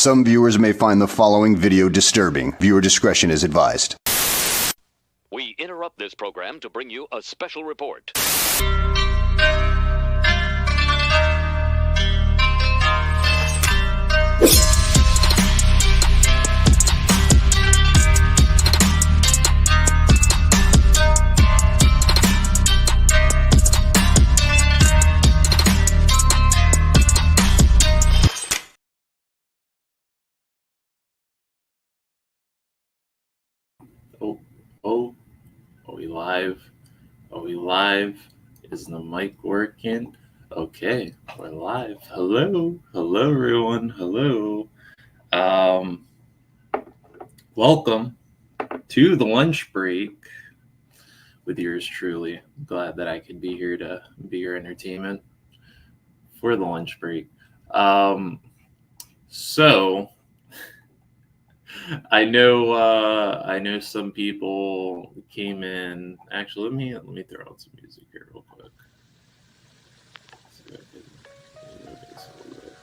Some viewers may find the following video disturbing. Viewer discretion is advised. We interrupt this program to bring you a special report. Are we live? Are we live? Is the mic working? Okay, we're live. Hello everyone. Hello. Welcome to the lunch break with yours truly. I'm glad that I could be here to be your entertainment for the lunch break. So I know some people came in. Actually, let me throw out some music here real quick. So I can move this a little bit.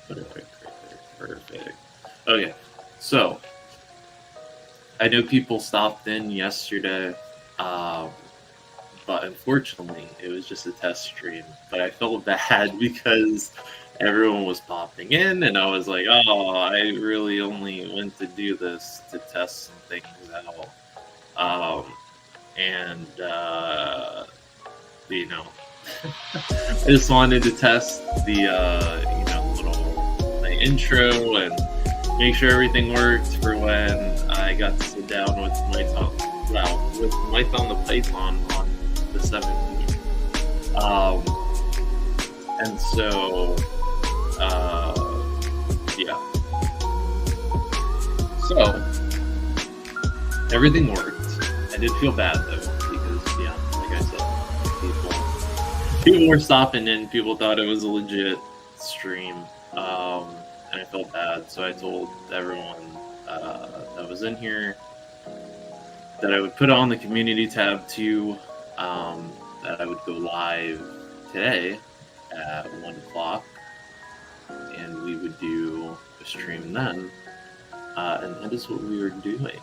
Put it right there. Perfect. Okay, so I know people stopped in yesterday, but unfortunately, it was just a test stream. But I felt bad because everyone was popping in, and I was like, oh, I really only went to do this to test some things out. I just wanted to test the, my intro and make sure everything worked for when I got to sit down with Mython the Python on the 17th. And so, yeah. So, everything worked. I did feel bad though, because, yeah, like I said, people were stopping in, people thought it was a legit stream, and I felt bad, so I told everyone that was in here that I would put on the community tab too, that I would go live today at 1 o'clock, and we would do a stream then, and that is what we were doing.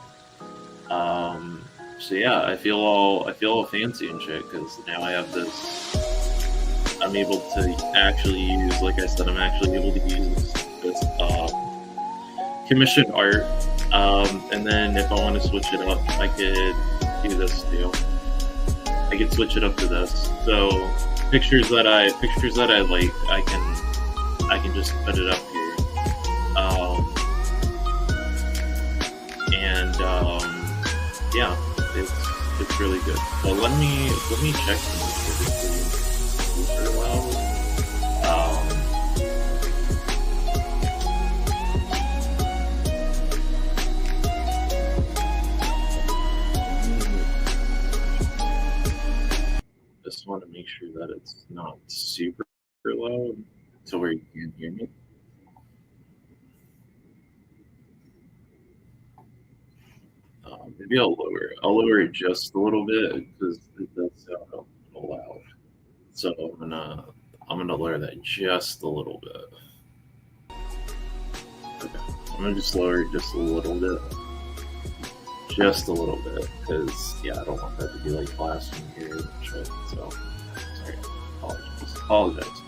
So yeah, I feel all fancy and shit because now I have this. I'm able to actually use, like I said, I'm actually able to use this commissioned art, and then if I want to switch it up, I could do this too. I could switch it up to this. So pictures that I like, I can just put it up here, yeah, it's really good. But let me check super loud. Just want to make sure that it's not super loud, so where you can't hear me. Maybe I'll lower it just a little bit because it does sound a little loud. So I'm gonna lower that just a little bit. Okay, I'm gonna just lower it just a little bit. Just a little bit, because yeah, I don't want that to be like blasting here and shit. So sorry, apologize.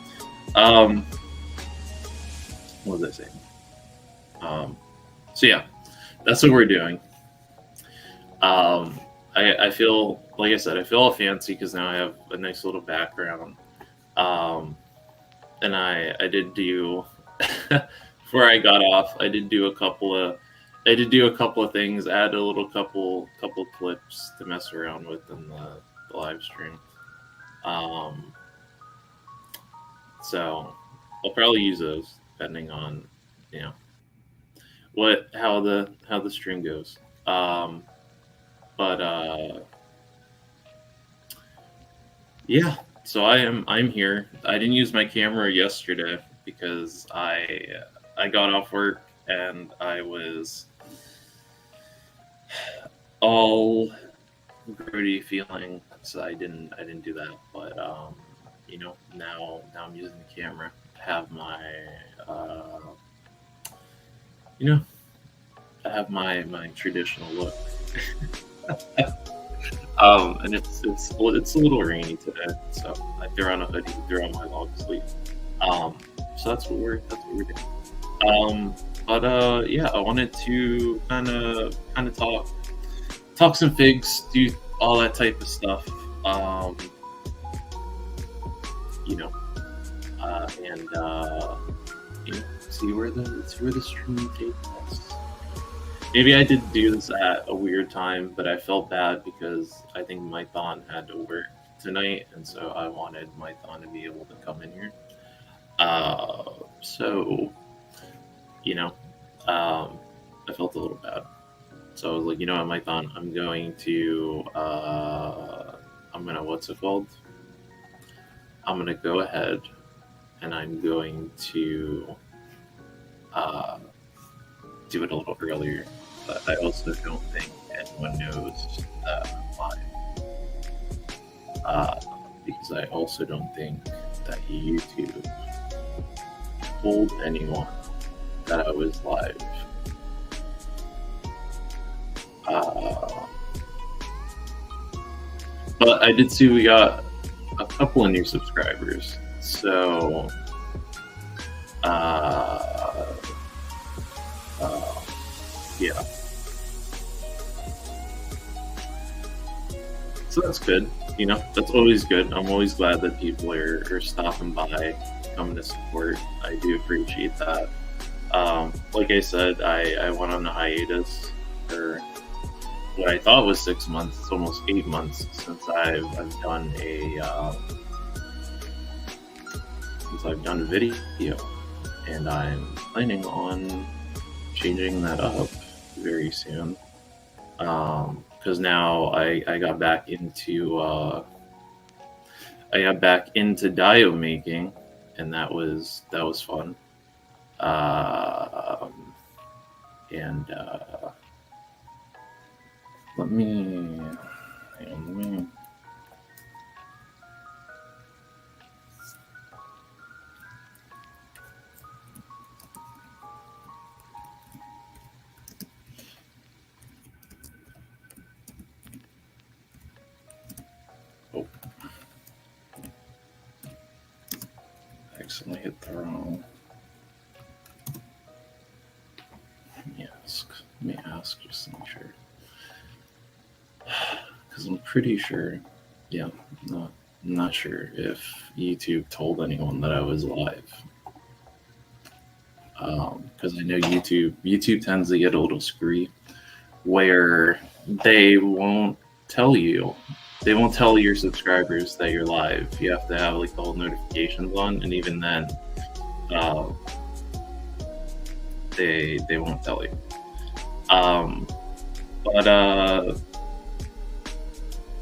What was I saying? So yeah, that's what we're doing. I feel, like I said, I feel all fancy because now I have a nice little background. And I did do before I got off, I did do a couple of things, add a little couple clips to mess around with in the live stream. So I'll probably use those depending on, how the stream goes. Yeah, so I'm here. I didn't use my camera yesterday because I got off work and I was all grody feeling, so I didn't do that. But now I'm using the camera. Have my you know, I have my traditional look. And it's a little rainy today, so I threw on a hoodie, threw on my long sleeve. So that's what we're doing. Yeah, I wanted to kind of talk some figs, do all that type of stuff. You know, and you know, see where the stream takes us. Maybe I did do this at a weird time, but I felt bad because I think Mython had to work tonight, and so I wanted Mython to be able to come in here. So, you know, I felt a little bad. So I was like, you know what, Mython, I'm gonna, what's it called? I'm gonna go ahead and I'm going to do it a little earlier. But I also don't think anyone knows that I'm live. Because I also don't think that YouTube told anyone that I was live. But I did see we got a couple of new subscribers. So, yeah. So that's good. You know, that's always good. I'm always glad that people are stopping by, coming to support. I do appreciate that. Like I said, I went on a hiatus for what I thought was 6 months. It's almost 8 months since I've done a video, and I'm planning on changing that up very soon. Because now I got back into dio making, and that was fun. Let me. Oh, accidentally hit the wrong. Let me ask just to make sure. Because I'm pretty sure, I'm not sure if YouTube told anyone that I was live. Because I know YouTube tends to get a little screwy, where they won't tell you. They won't tell your subscribers that you're live. You have to have like the whole notifications on, and even then, they won't tell you.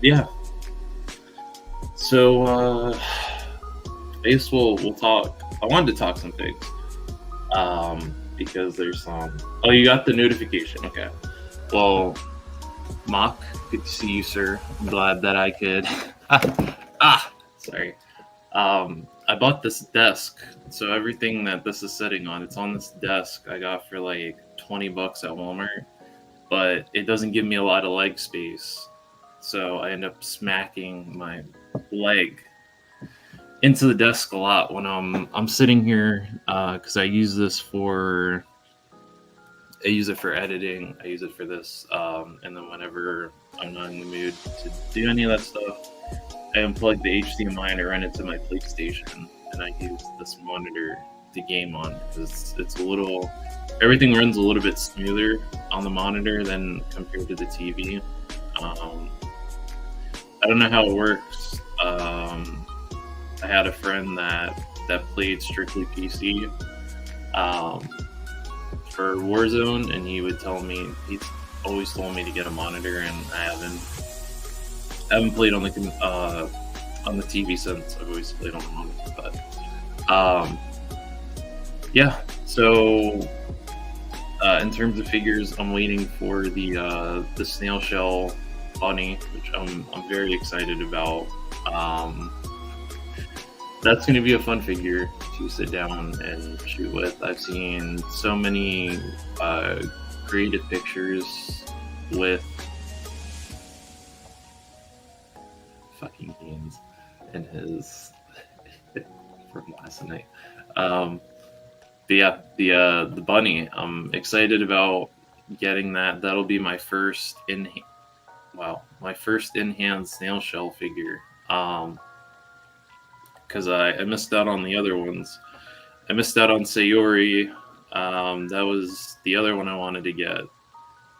Yeah. So, Ace will talk. I wanted to talk some things. Because there's some. Oh, you got the notification. Okay. Well, Mock, good to see you, sir. I'm glad that I could. Sorry. I bought this desk, so everything that this is sitting on, it's on this desk I got for like $20 at Walmart, but it doesn't give me a lot of leg space, so I end up smacking my leg into the desk a lot when I'm sitting here, because I use it for editing. I use it for this, and then whenever I'm not in the mood to do any of that stuff, I unplug the HDMI and I run it to my PlayStation, and I use this monitor to game on, because everything runs a little bit smoother on the monitor than compared to the TV. I don't know how it works. I had a friend that played strictly PC for Warzone, and he's always told me to get a monitor, and I haven't played on the TV since. I've always played on the monitor, but yeah. So in terms of figures, I'm waiting for the snail shell bunny, which I'm very excited about. that's going to be a fun figure to sit down and shoot with. I've seen so many creative pictures with fucking Haynes and his from last night. But yeah, the bunny. I'm excited about getting that. That'll be my first in-hand snail shell figure. Because I missed out on the other ones. I missed out on Sayori. That was the other one I wanted to get.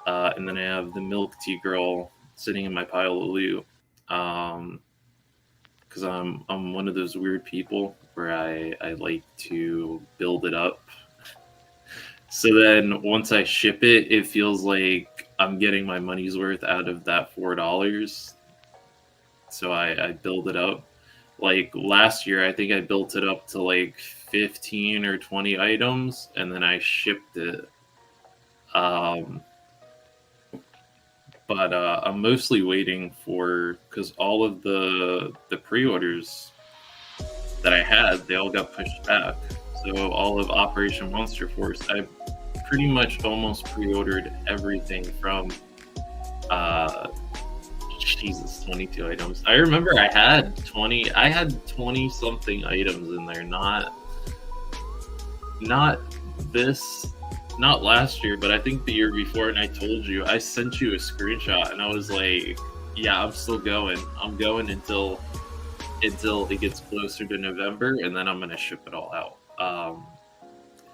And then I have the Milk Tea Girl sitting in my pile of loot. Because I'm one of those weird people where I like to build it up. So then once I ship it, it feels like I'm getting my money's worth out of that $4. So I build it up. Like last year, I think I built it up to like 15 or 20 items, and then I shipped it. But I'm mostly waiting because all of the pre-orders that I had, they all got pushed back. So all of Operation Monster Force, I pretty much almost pre-ordered everything from 22 items. I remember I had 20 something items in there, not last year, but I think the year before, and I told you, I sent you a screenshot and I was like, yeah, I'm still going. I'm going until it gets closer to November, and then I'm gonna ship it all out.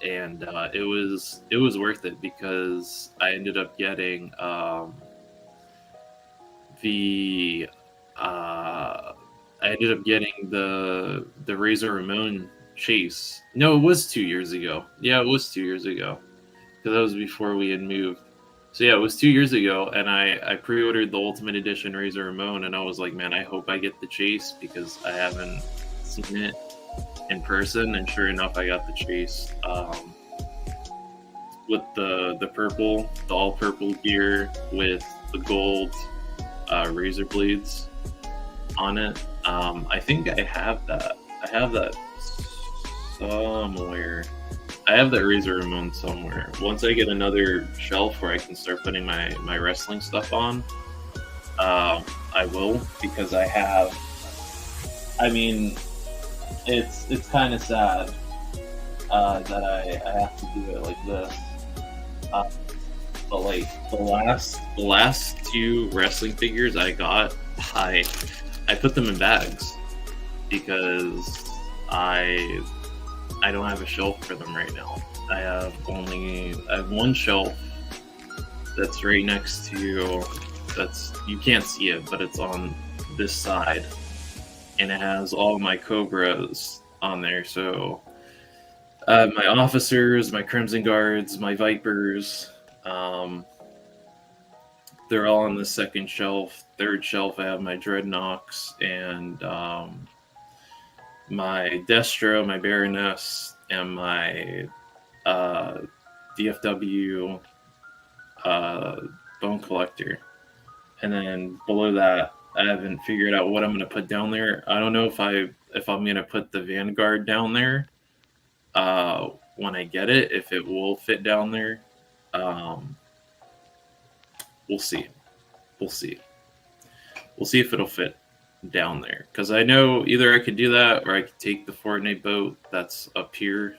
And it was worth it because I ended up getting the Razor Ramon chase. No, it was 2 years ago. Yeah, it was 2 years ago because that was before we had moved. So yeah, it was 2 years ago, and I pre-ordered the Ultimate Edition Razor Ramon, and I was like, man, I hope I get the chase because I haven't seen it in person. And sure enough, I got the chase with the purple, the all purple gear with the gold razor blades on it. I think I have that. I have that somewhere. I have that Razor Ramon somewhere. Once I get another shelf where I can start putting my wrestling stuff on, I will, because I have. I mean, it's kind of sad that I have to do it like this. But like the last two wrestling figures I got, I put them in bags because I don't have a shelf for them right now. I have one shelf that's right next to, you can't see it, but it's on this side, and it has all my Cobras on there. So my officers, my Crimson Guards, my Vipers, they're all on the second shelf. Third shelf, I have my Dreadnoks and my Destro, my Baroness, and my DFW Bone Collector. And then below that, I haven't figured out what I'm going to put down there. I don't know if I'm going to put the Vanguard down there when I get it, if it will fit down there. We'll see. We'll see if it'll fit down there, because I know either I could do that or I could take the Fortnite boat that's up here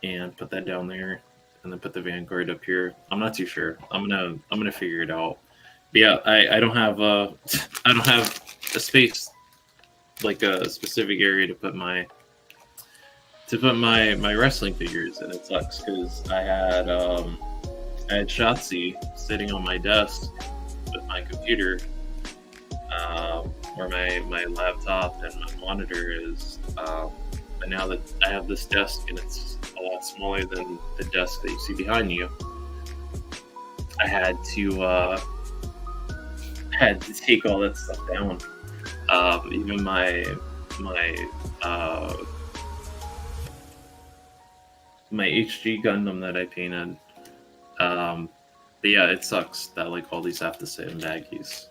and put that down there, and then put the Vanguard up here. I'm not too sure. I'm gonna figure it out. But yeah, I don't have a space, like a specific area to put my wrestling figures, and it sucks because I had Shotzi sitting on my desk with my computer, where my laptop and my monitor is. And now that I have this desk and it's a lot smaller than the desk that you see behind you, I had to take all that stuff down. Even my HG Gundam that I painted. But yeah, it sucks that like all these have to sit in baggies.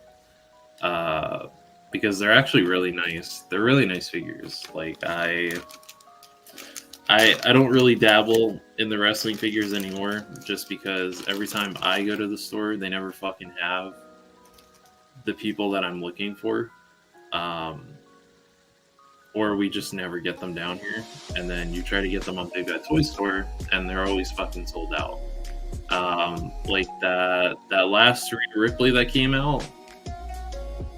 because they're actually really nice. They're really nice figures. Like I don't really dabble in the wrestling figures anymore, just because every time I go to the store, they never fucking have the people that I'm looking for, or we just never get them down here. And then you try to get them on Big Bad Toy Store, and they're always fucking sold out. Like that last Rhea Ripley that came out,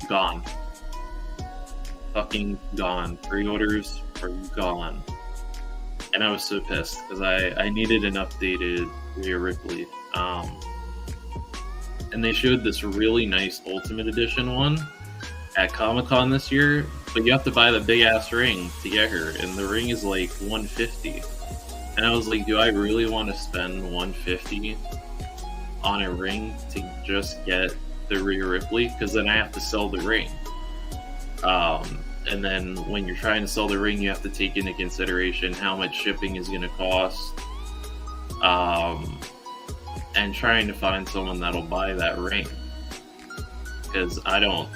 gone, fucking gone. Pre-orders are gone. And I was so pissed because I needed an updated Rhea Ripley. And they showed this really nice Ultimate Edition one at Comic-Con this year, but you have to buy the big ass ring to get her, and the ring is like $150. And I was like, do I really want to spend $150 on a ring to just get the Rhea Ripley? Because then I have to sell the ring. And then when you're trying to sell the ring, you have to take into consideration how much shipping is going to cost, and trying to find someone that'll buy that ring. Because I don't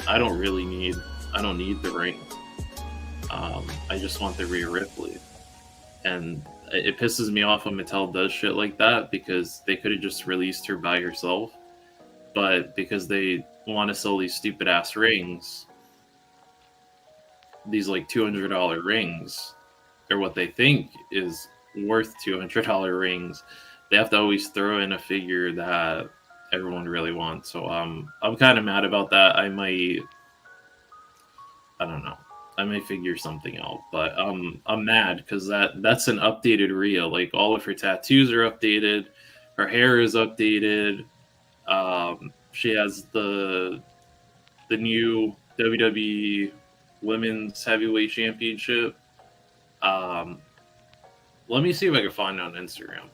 need the ring. I just want the Rhea Ripley, and it pisses me off when Mattel does shit like that, because they could have just released her by herself, but because they want to sell these stupid ass rings, these like $200 rings, or what they think is worth $200 rings, they have to always throw in a figure that everyone really wants. So I'm kind of mad about that. I might figure something out, but I'm mad because that's an updated Rhea. Like, all of her tattoos are updated, her hair is updated. She has the new WWE Women's Heavyweight Championship. Let me see if I can find it on Instagram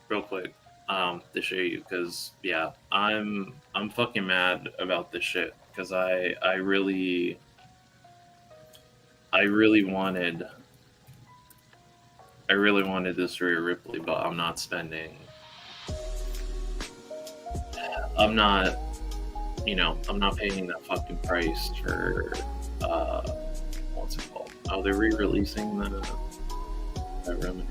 real quick to show you, because yeah, I'm fucking mad about this shit, because I really wanted this Rhea Ripley, but I'm not paying that fucking price for what's it called? Oh, they're re-releasing that Roman Reigns.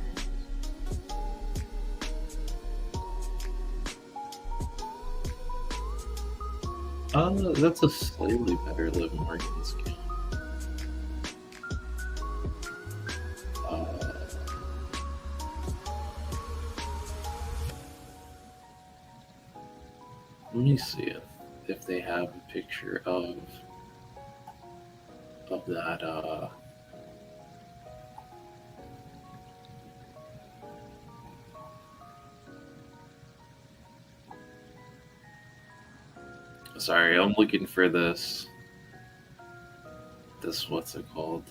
That's a slightly better Liv Morgan skin. Let me see if they have a picture of that. Sorry, I'm looking for this. What's it called?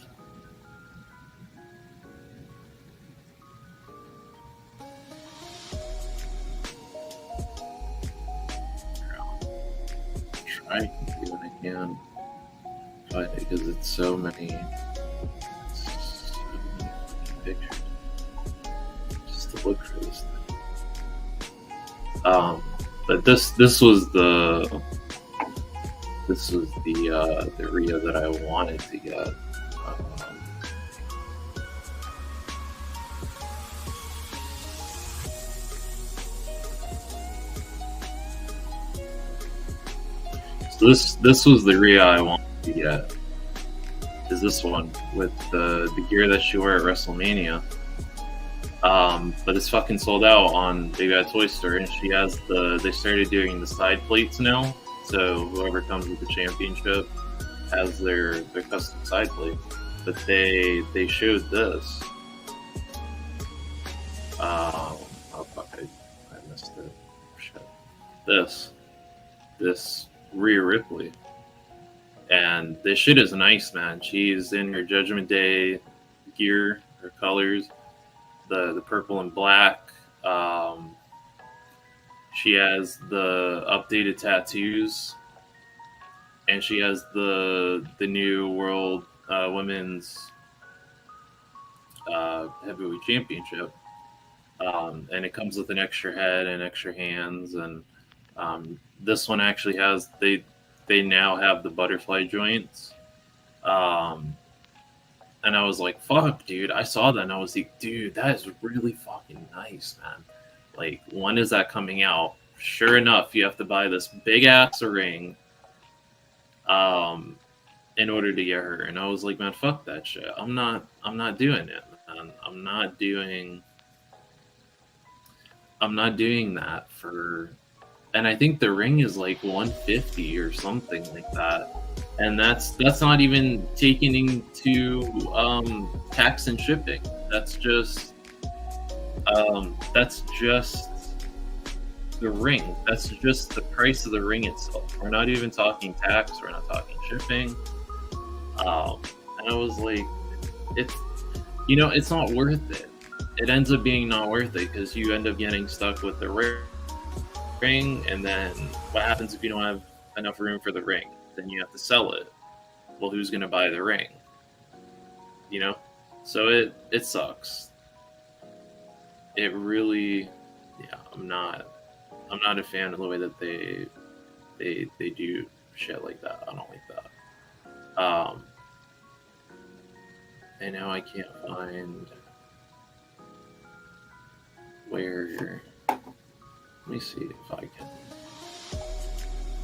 Try and see what I can find it, because it's so many pictures just to look for this thing. But this was the Rhea that I wanted to get. So this was the Rhea I wanted to get. Is this one with the gear that she wore at WrestleMania? But it's fucking sold out on Big Bad Toy Store, and she has they started doing the side plates now. So whoever comes with the championship has their custom side plate. But they showed this. Oh fuck! I missed it. Shit. This Rhea Ripley, and this shit is nice, man. She's in her Judgment Day gear, her colors, the purple and black. She has the updated tattoos, and she has the new World Women's Heavyweight Championship, and it comes with an extra head and extra hands. And this one actually has they now have the butterfly joints And I was like, fuck, dude. I saw that and I was like, dude, that is really fucking nice, man. Like, when is that coming out? Sure enough, you have to buy this big ass ring in order to get her. And I was like, man, fuck that shit. I'm not doing it, man. I'm not doing that for. And I think the ring is like $150 or something like that. And that's not even taking into tax and shipping. That's just the ring. That's just the price of the ring itself. We're not even talking tax. We're not talking shipping. And I was like, it's not worth it. It ends up being not worth it because you end up getting stuck with the ring, and then what happens if you don't have enough room for the ring? Then you have to sell it. Well, who's going to buy the ring? So it sucks. It really, I'm not a fan of the way that they do shit like that. I don't like that. And now I can't find where. Let me see if I can.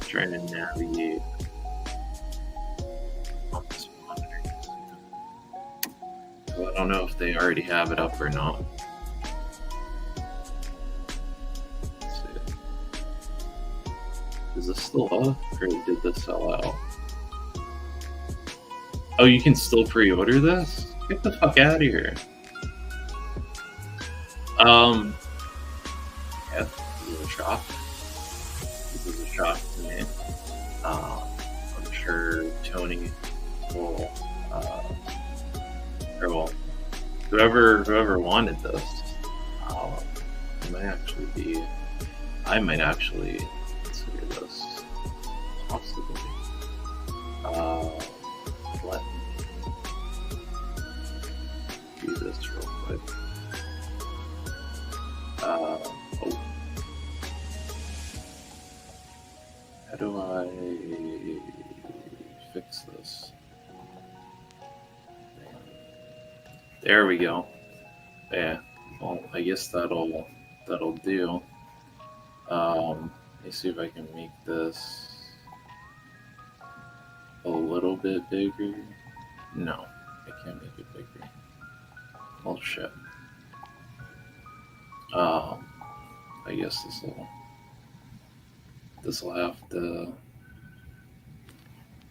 Trying to navigate on this monitor. So I don't know if they already have it up or not. Let's see. Is this still up, or did this sell out? Oh, you can still pre-order this? Get the fuck out of here. Yeah, this is a shock. This is a shock to me. I'm sure Tony will, whoever wanted this, I might actually consider this possibly. Let me do this real quick. How do I fix this? There we go. Yeah. Well, I guess that'll do. Let me see if I can make this a little bit bigger. No, I can't make it bigger. Oh shit. I guess this'll have to.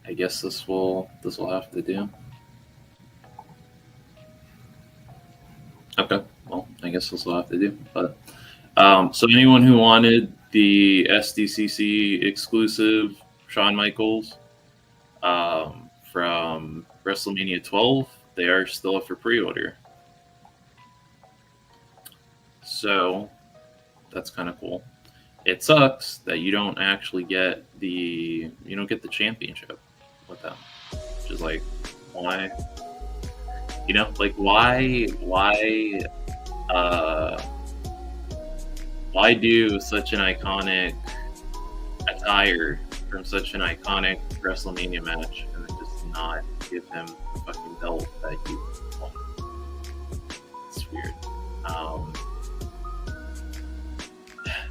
I guess this will have to do. Okay, well, I guess this will have to do. But so anyone who wanted the SDCC exclusive Shawn Michaels from WrestleMania 12, they are still up for pre-order. So that's kind of cool. It sucks that you don't actually get the championship with them. Which is like, why? Why do such an iconic attire from such an iconic WrestleMania match and then just not give him the fucking belt that he won? It's weird.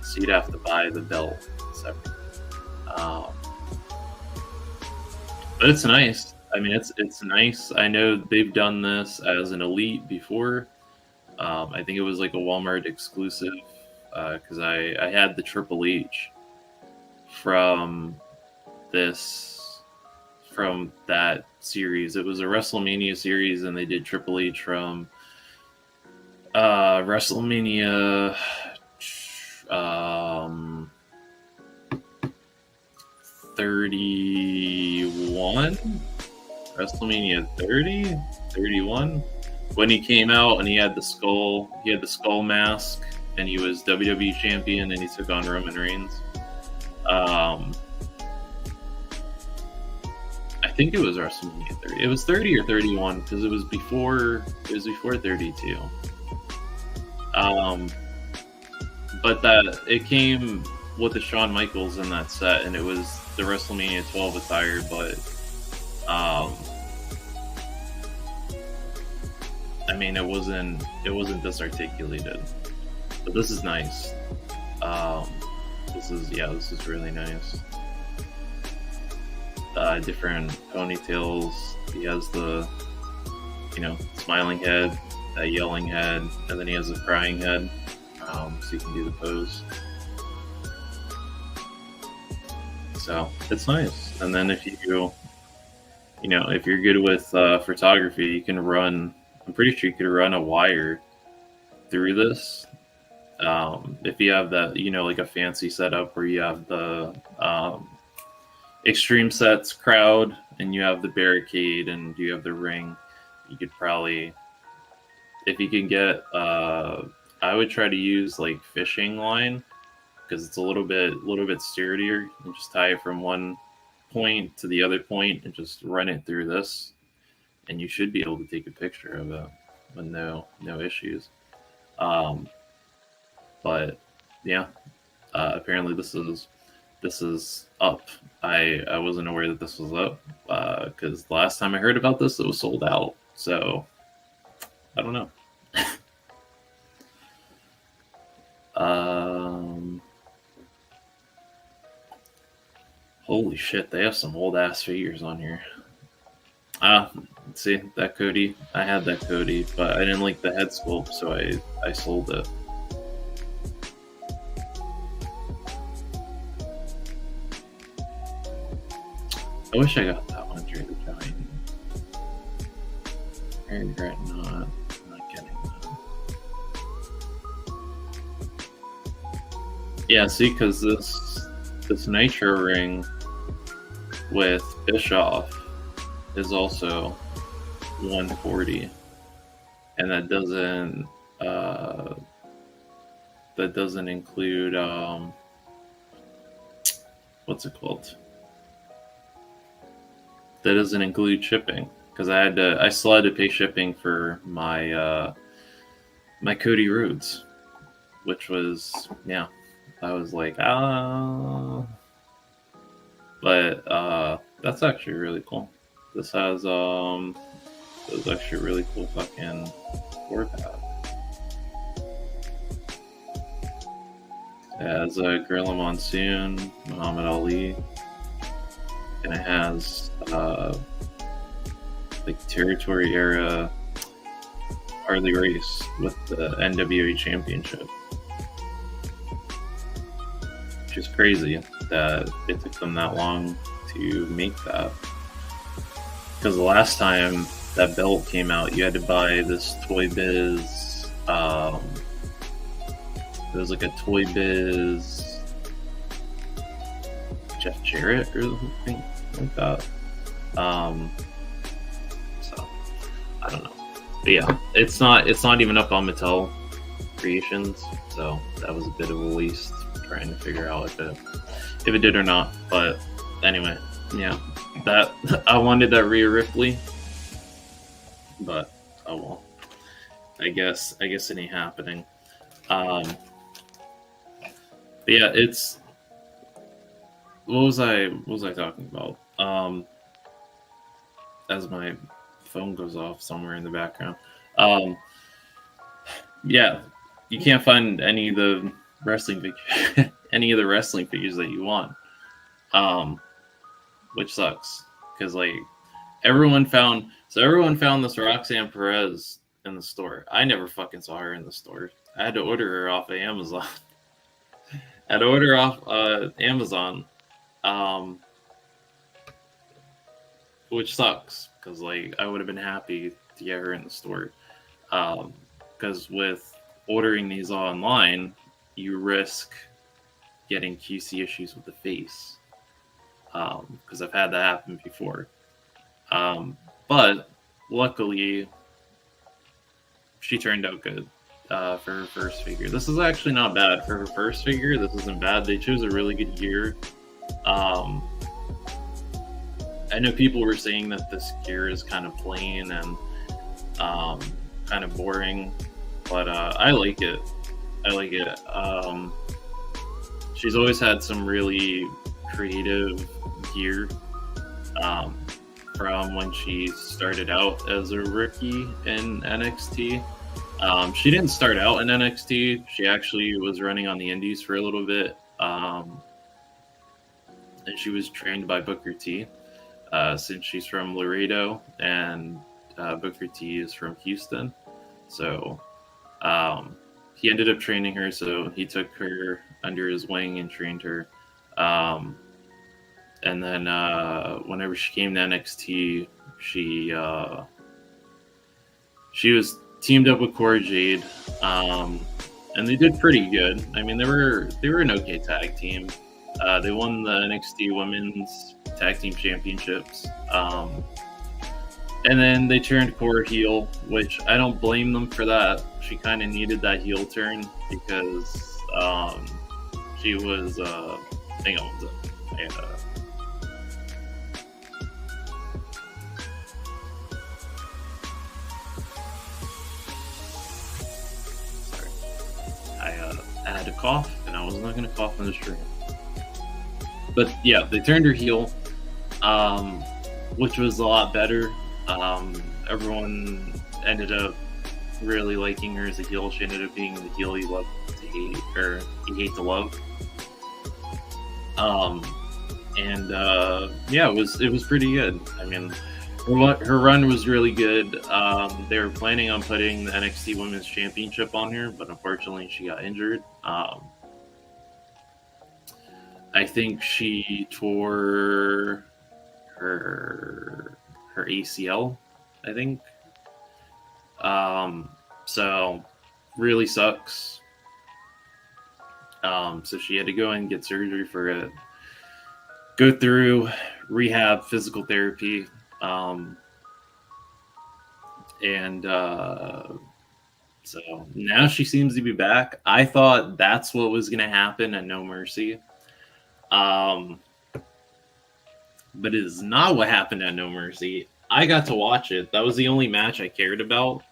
So you'd have to buy the belt separately. But it's nice. I mean, it's nice. I know they've done this as an Elite before. I think it was like a Walmart exclusive because I had the Triple H from that series. It was a WrestleMania series, and they did Triple H from WrestleMania 31, WrestleMania 30, 31, when he came out and he had the skull mask, and he was WWE champion, and he took on Roman Reigns. I think it was WrestleMania 30. It was 30 or 31 because it was before 32. But that it came with the Shawn Michaels in that set, and it was the WrestleMania 12 attire, but mean, it wasn't disarticulated, but this is nice. This is really nice. Different ponytails. He has the, smiling head, that yelling head, and then he has a crying head. So you can do the pose. So it's nice. And then if you're good with photography, you can run. I'm pretty sure you could run a wire through this. If you have that, like a fancy setup where you have the extreme sets crowd and you have the barricade and you have the ring, you could probably, if you can get, I would try to use like fishing line because it's a little bit sturdier. You just tie it from one point to the other point and just run it through this, and you should be able to take a picture of it with no issues. But yeah, apparently this is up. I wasn't aware that this was up because the last time I heard about this, it was sold out. So I don't know. Holy shit, they have some old ass figures on here. See that Cody? I had that Cody, but I didn't like the head sculpt, so I sold it. I wish I got that one through the giant. I regret not getting that. Yeah, see, because this Nitro ring with Bischoff is also 140, and that doesn't include what's it called? That doesn't include shipping because I still had to pay shipping for my my Cody Rhodes, which was I was like but that's actually really cool. This has actually a really cool fucking floor pad. It has Gorilla Monsoon, Muhammad Ali, and it has like territory era Harley Race with the NWA Championship. Which is crazy that it took them that long to make that. Because the last time that belt came out, you had to buy this Toy Biz. It was like a Toy Biz Jeff Jarrett or something like that. So I don't know. But yeah, it's not even up on Mattel Creations, so that was a bit of a waste trying to figure out if it did or not. But anyway, yeah, that I wanted that Rhea Ripley, but oh well. I guess it ain't happening. But yeah, it's what was I talking about? As my phone goes off somewhere in the background. Yeah, you can't find any of the wrestling figures that you want, which sucks because like everyone found this Roxanne Perez in the store. I never fucking saw her in the store. I had to order her off of Amazon. Which sucks because like I would have been happy to get her in the store, because with ordering these online, you risk getting QC issues with the face, because I've had that happen before. But luckily, she turned out good for her first figure. This is actually not bad for her first figure. This isn't bad. They chose a really good year. I know people were saying that this gear is kind of plain and kind of boring, but I like it. She's always had some really creative gear from when she started out as a rookie in NXT. She didn't start out in NXT. She actually was running on the Indies for a little bit. And she was trained by Booker T, since she's from Laredo, and Booker T is from Houston. So he ended up training her, so he took her under his wing and trained her. And then whenever she came to NXT, she was teamed up with Cora Jade, and they did pretty good. I mean, they were an okay tag team. They won the NXT Women's Tag Team Championships, and then they turned Cora heel, which I don't blame them for that. She kind of needed that heel turn because she was hang on, and I had to cough, and I was not going to cough on the stream. But yeah, they turned her heel, which was a lot better. Everyone ended up really liking her as a heel. She ended up being the heel you love to hate, or you hate to love. Yeah, it was pretty good. I mean, her run was really good. They were planning on putting the NXT Women's Championship on her, but unfortunately she got injured. I think she tore her ACL, I think. So really sucks. So she had to go and get surgery for it. Go through rehab, physical therapy. So now she seems to be back. I thought that's what was going to happen at No Mercy. But it is not what happened at No Mercy. I got to watch it. That was the only match I cared about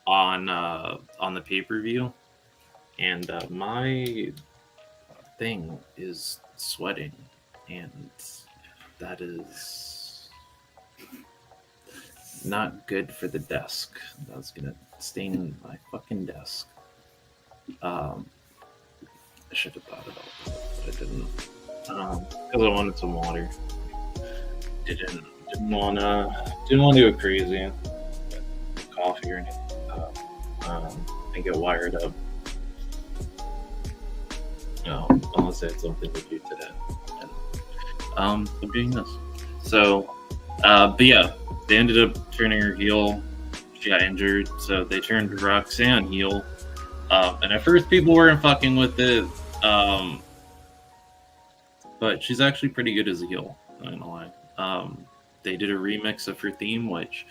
on the pay-per-view. And my thing is sweating. And that is not good for the desk. That's gonna stain my fucking desk. I should have thought about that, but I didn't. Because I wanted some water. Didn't want to do it crazy. Coffee or anything. And get wired up. Unless I had something to do today. I'm doing this. So, but yeah, they ended up turning her heel. She got injured, so they turned Roxanne heel. And at first, people weren't fucking with it. But she's actually pretty good as a heel. I'm not gonna lie. They did a remix of her theme, which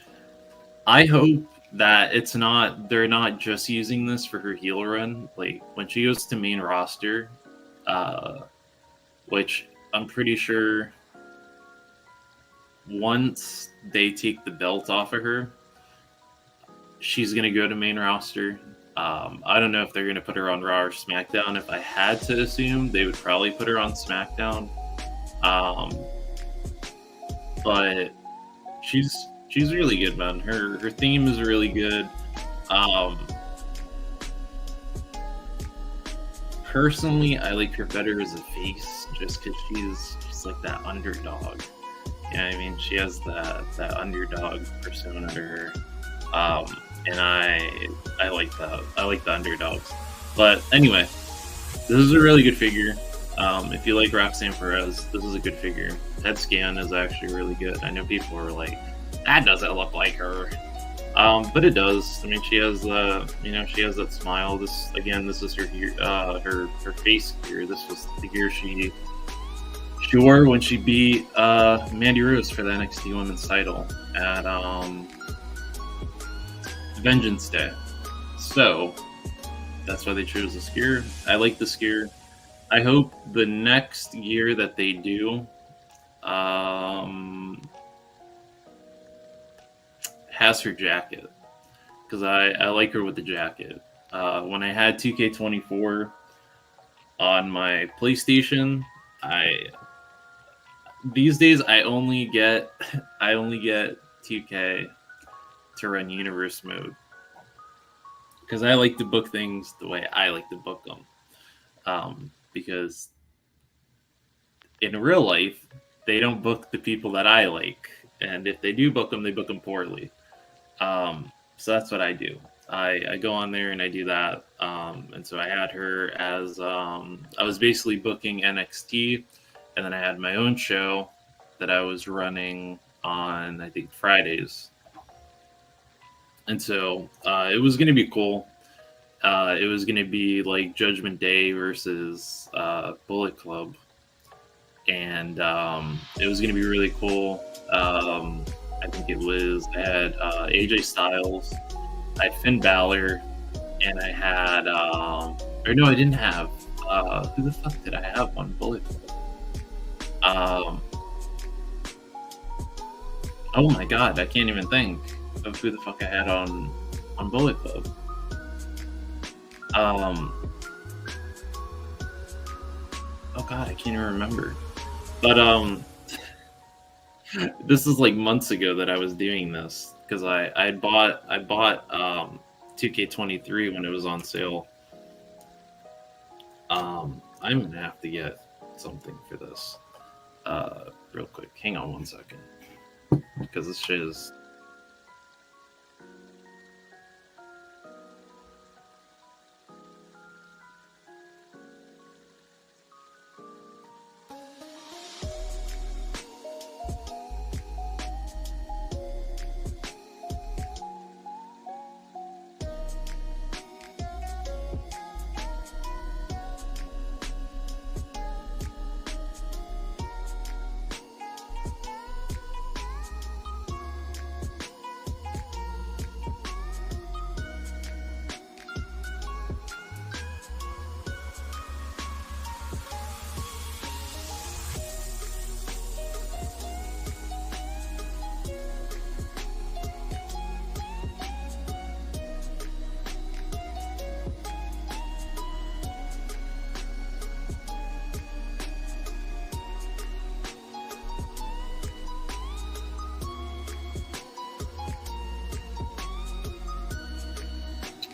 I hope that they're not just using this for her heel run. Like when she goes to main roster, which I'm pretty sure once they take the belt off of her, she's going to go to main roster. I don't know if they're going to put her on Raw or SmackDown. If I had to assume, they would probably put her on SmackDown. But she's really good, man. Her theme is really good. Personally, I like her better as a face, just because she's like that underdog. Yeah, I mean, she has that underdog persona to her, and I like that. I like the underdogs. But anyway, this is a really good figure. If you like Roxanne Perez, this is a good figure. Head scan is actually really good. I know people are like, that doesn't look like her. But it does. I mean, she has she has that smile. This is her face gear. This was the gear she wore when she beat Mandy Rose for the NXT Women's title at Vengeance Day. So that's why they chose this gear. I like this gear. I hope the next gear that they do has her jacket, because I like her with the jacket. When I had 2K24 on my PlayStation, these days I only get 2K to run universe mode because I like to book things the way I like to book them. Because in real life, they don't book the people that I like, and if they do book them, they book them poorly. So that's what I do. I go on there and I do that. And so I had her as I was basically booking NXT, and then I had my own show that I was running on, I think, Fridays. And so it was going to be cool. It was going to be like Judgment Day versus Bullet Club. And it was going to be really cool. I think it was, I had AJ Styles, I had Finn Balor, and I had, or no, I didn't have, who the fuck did I have on Bullet Club? Oh my god, I can't even think of who the fuck I had on Bullet Club. Oh god, I can't even remember. But this is like months ago that I was doing this because I bought 2K23 when it was on sale. I'm gonna have to get something for this real quick. Hang on 1 second, because this shit is.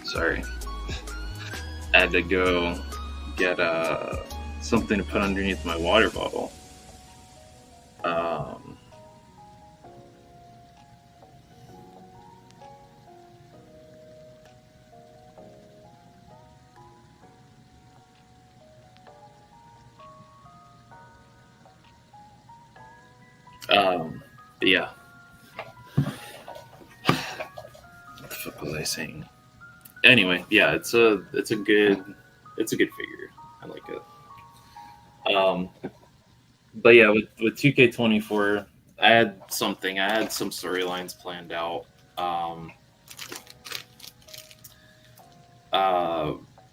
Sorry. I had to go get something to put underneath my water bottle. But yeah. What the fuck was I saying? Anyway, yeah, it's a good figure. I like it. But yeah, with 2K24, I had some storylines planned out.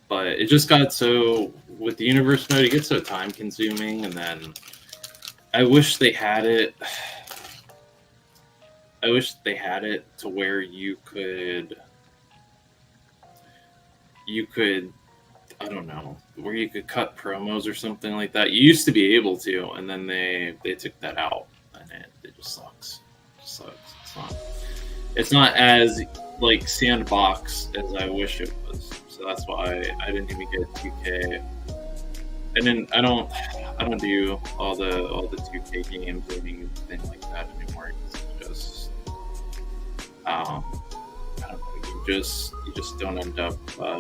But it just got so, with the universe mode, it gets so time consuming, and then I wish they had it to where you could, I don't know, where you could cut promos or something like that. You used to be able to, and then they took that out, and it just sucks. It sucks. It's not as like sandbox as I wish it was. So that's why I didn't even get 2K. And then I don't do all the 2K games or anything like that anymore. It's just I don't know. You just don't end up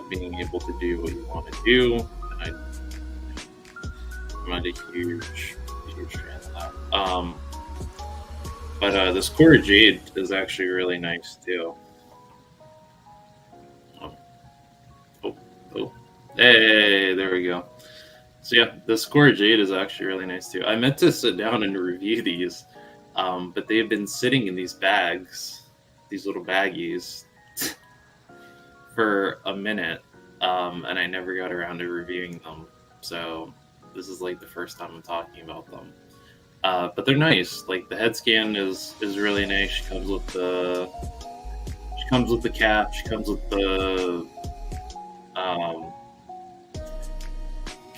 being able to do what you want to do. And I'm not a huge fan of that. But this Cora Jade is actually really nice too. Oh, hey, there we go. So yeah, this Cora Jade is actually really nice too. I meant to sit down and review these, but they've been sitting in these bags, these little baggies, for a minute, and I never got around to reviewing them. So this is like the first time I'm talking about them. But they're nice. Like the head scan is really nice. She comes with the cap. She comes with the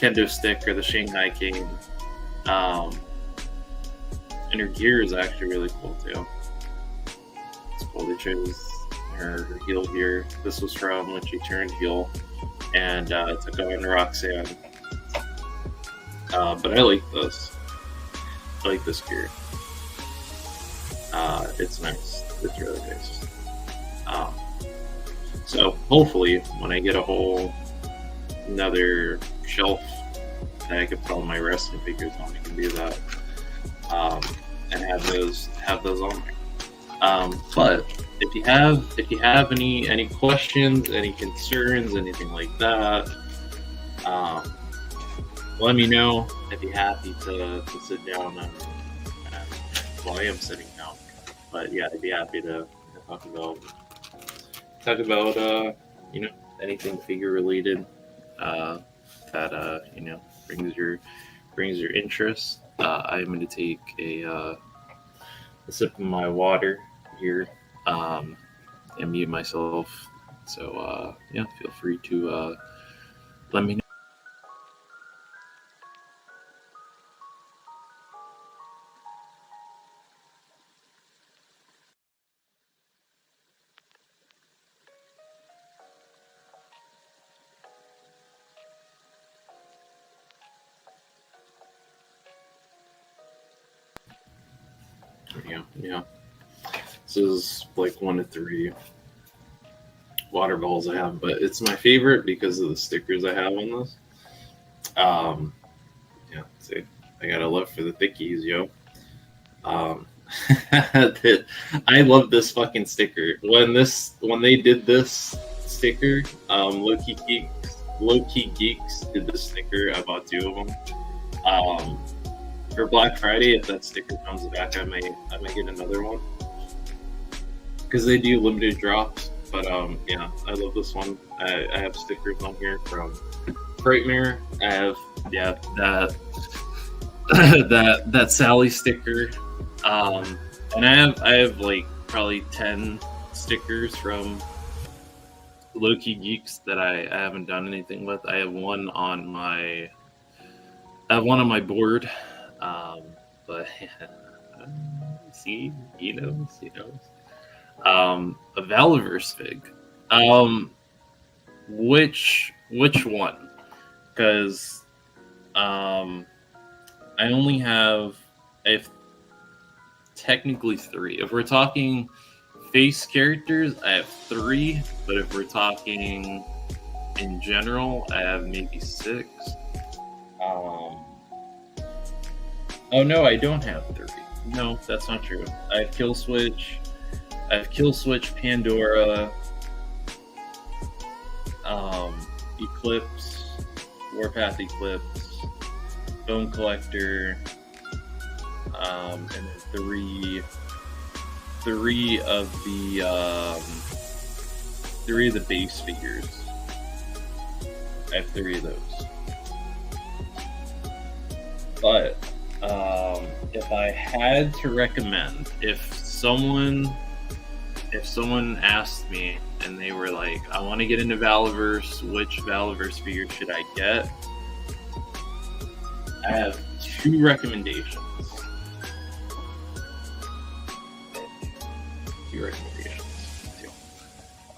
kendo stick or the Shanghai cane. And her gear is actually really cool too. It's cool. They chose her heel gear. This was from when she turned heel and took on Roxanne. But I like this. I like this gear. It's nice. It's really nice. So hopefully, when I get another shelf that I can put all my wrestling figures on, I can do that, and have those on there. But if you have any questions, any concerns, anything like that, let me know. I'd be happy to sit down and well, I am sitting down, but yeah, I'd be happy to talk about anything figure related that brings your interest. I'm going to take a sip of my water here and mute myself. So yeah, feel free to let me know. Yeah. This is like one of 3 water balls I have, but it's my favorite because of the stickers I have on this. Yeah, see, I got a love for the thickies, yo. I love this fucking sticker. When they did this sticker, Low Key Geeks did this sticker. I bought 2 of them. For Black Friday, if that sticker comes back, I might get another one because they do limited drops. But yeah, I love this one. I have stickers on here from Frightmare. I have that Sally sticker, and I have like probably 10 stickers from Low Key Geeks that I haven't done anything with. I have one on my board. But see, he knows. A Valaverse fig. Which one? Because I have technically 3. If we're talking face characters, I have 3. But if we're talking in general, I have maybe 6. Oh no, I don't have 3. No, that's not true. I have Killswitch, Pandora, Eclipse, Warpath Eclipse, Bone Collector, and then 3 of the base figures. I have 3 of those. But if I had to recommend, if someone asked me and they were like, I want to get into Valaverse, which Valaverse figure should I get? I have 2 recommendations.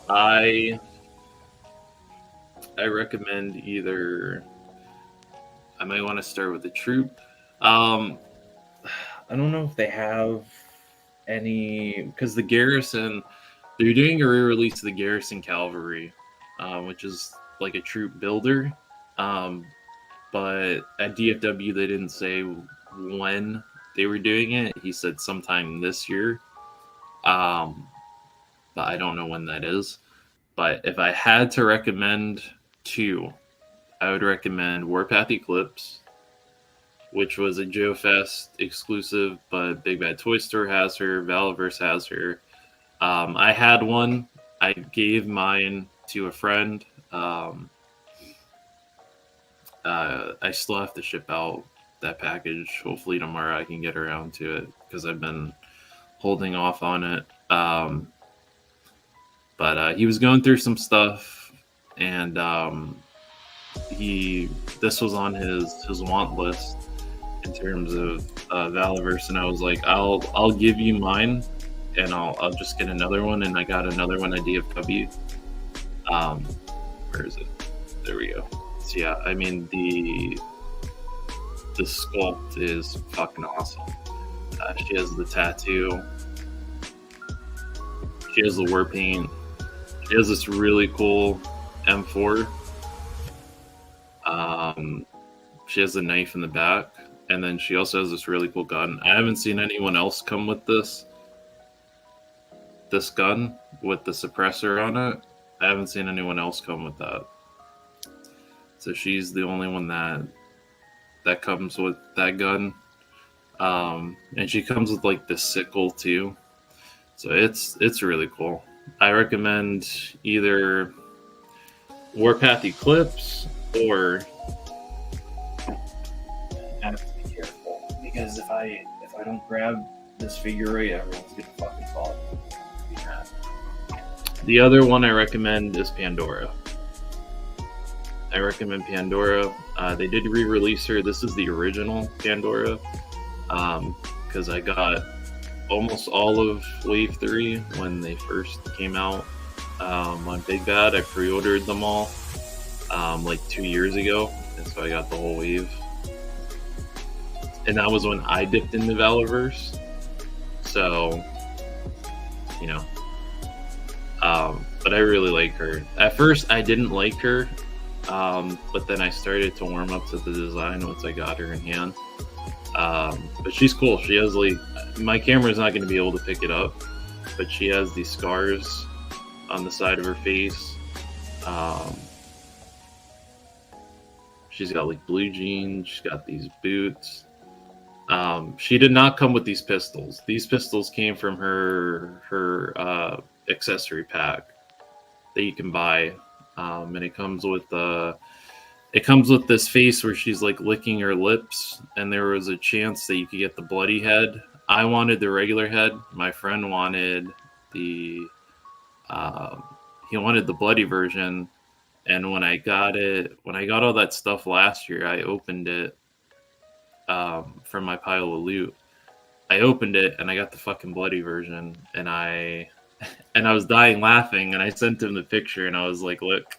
I recommend either. I might want to start with the Troop. I don't know if they have any, because the Garrison, they're doing a re-release of the Garrison Cavalry, which is like a troop builder. But at DFW, they didn't say when they were doing it. He said sometime this year. But I don't know when that is. But if I had to recommend 2, I would recommend Warpath Eclipse, which was a Joe Fest exclusive, but Big Bad Toy Store has her, Valaverse has her. I had one. I gave mine to a friend. I still have to ship out that package. Hopefully tomorrow I can get around to it because I've been holding off on it. But he was going through some stuff, and this was on his want list. in terms of Valaverse, and I was like, I'll give you mine, and I'll just get another one, and I got another one at DFW. Where is it? There we go. So yeah, I mean the sculpt is fucking awesome. She has the tattoo. She has the war paint. She has this really cool M4. She has a knife in the back, and then she also has this really cool gun. I haven't seen anyone else come with this gun with the suppressor on it. I haven't seen anyone else come with that. So she's the only one that comes with that gun. And she comes with like the sickle too. So it's really cool. I recommend either Warpath Eclipse or I have to be careful because if I don't grab this figure right, everyone's gonna fucking fall. the other one I recommend is Pandora. I recommend Pandora. They did re-release her. This is the original Pandora because I got almost all of Wave 3 when they first came out on Big Bad. I pre-ordered them all like 2 years ago, and so I got the whole wave. And that was when I dipped into Valaverse. So, you know. But I really like her. At first, I didn't like her, but then I started to warm up to the design once I got her in hand. But she's cool. She has like, my camera's not going to be able to pick it up, but she has these scars on the side of her face. She's got like blue jeans. She's got these boots. She did not come with these pistols. These pistols came from her accessory pack that you can buy, and it comes with this face where she's like licking her lips, and there was a chance that you could get the bloody head. I wanted the regular head. My friend wanted the bloody version. And when I got all that stuff last year, I opened it from my pile of loot. I opened it and I got the fucking bloody version, and I was dying laughing, and I sent him the picture, and I was like, look,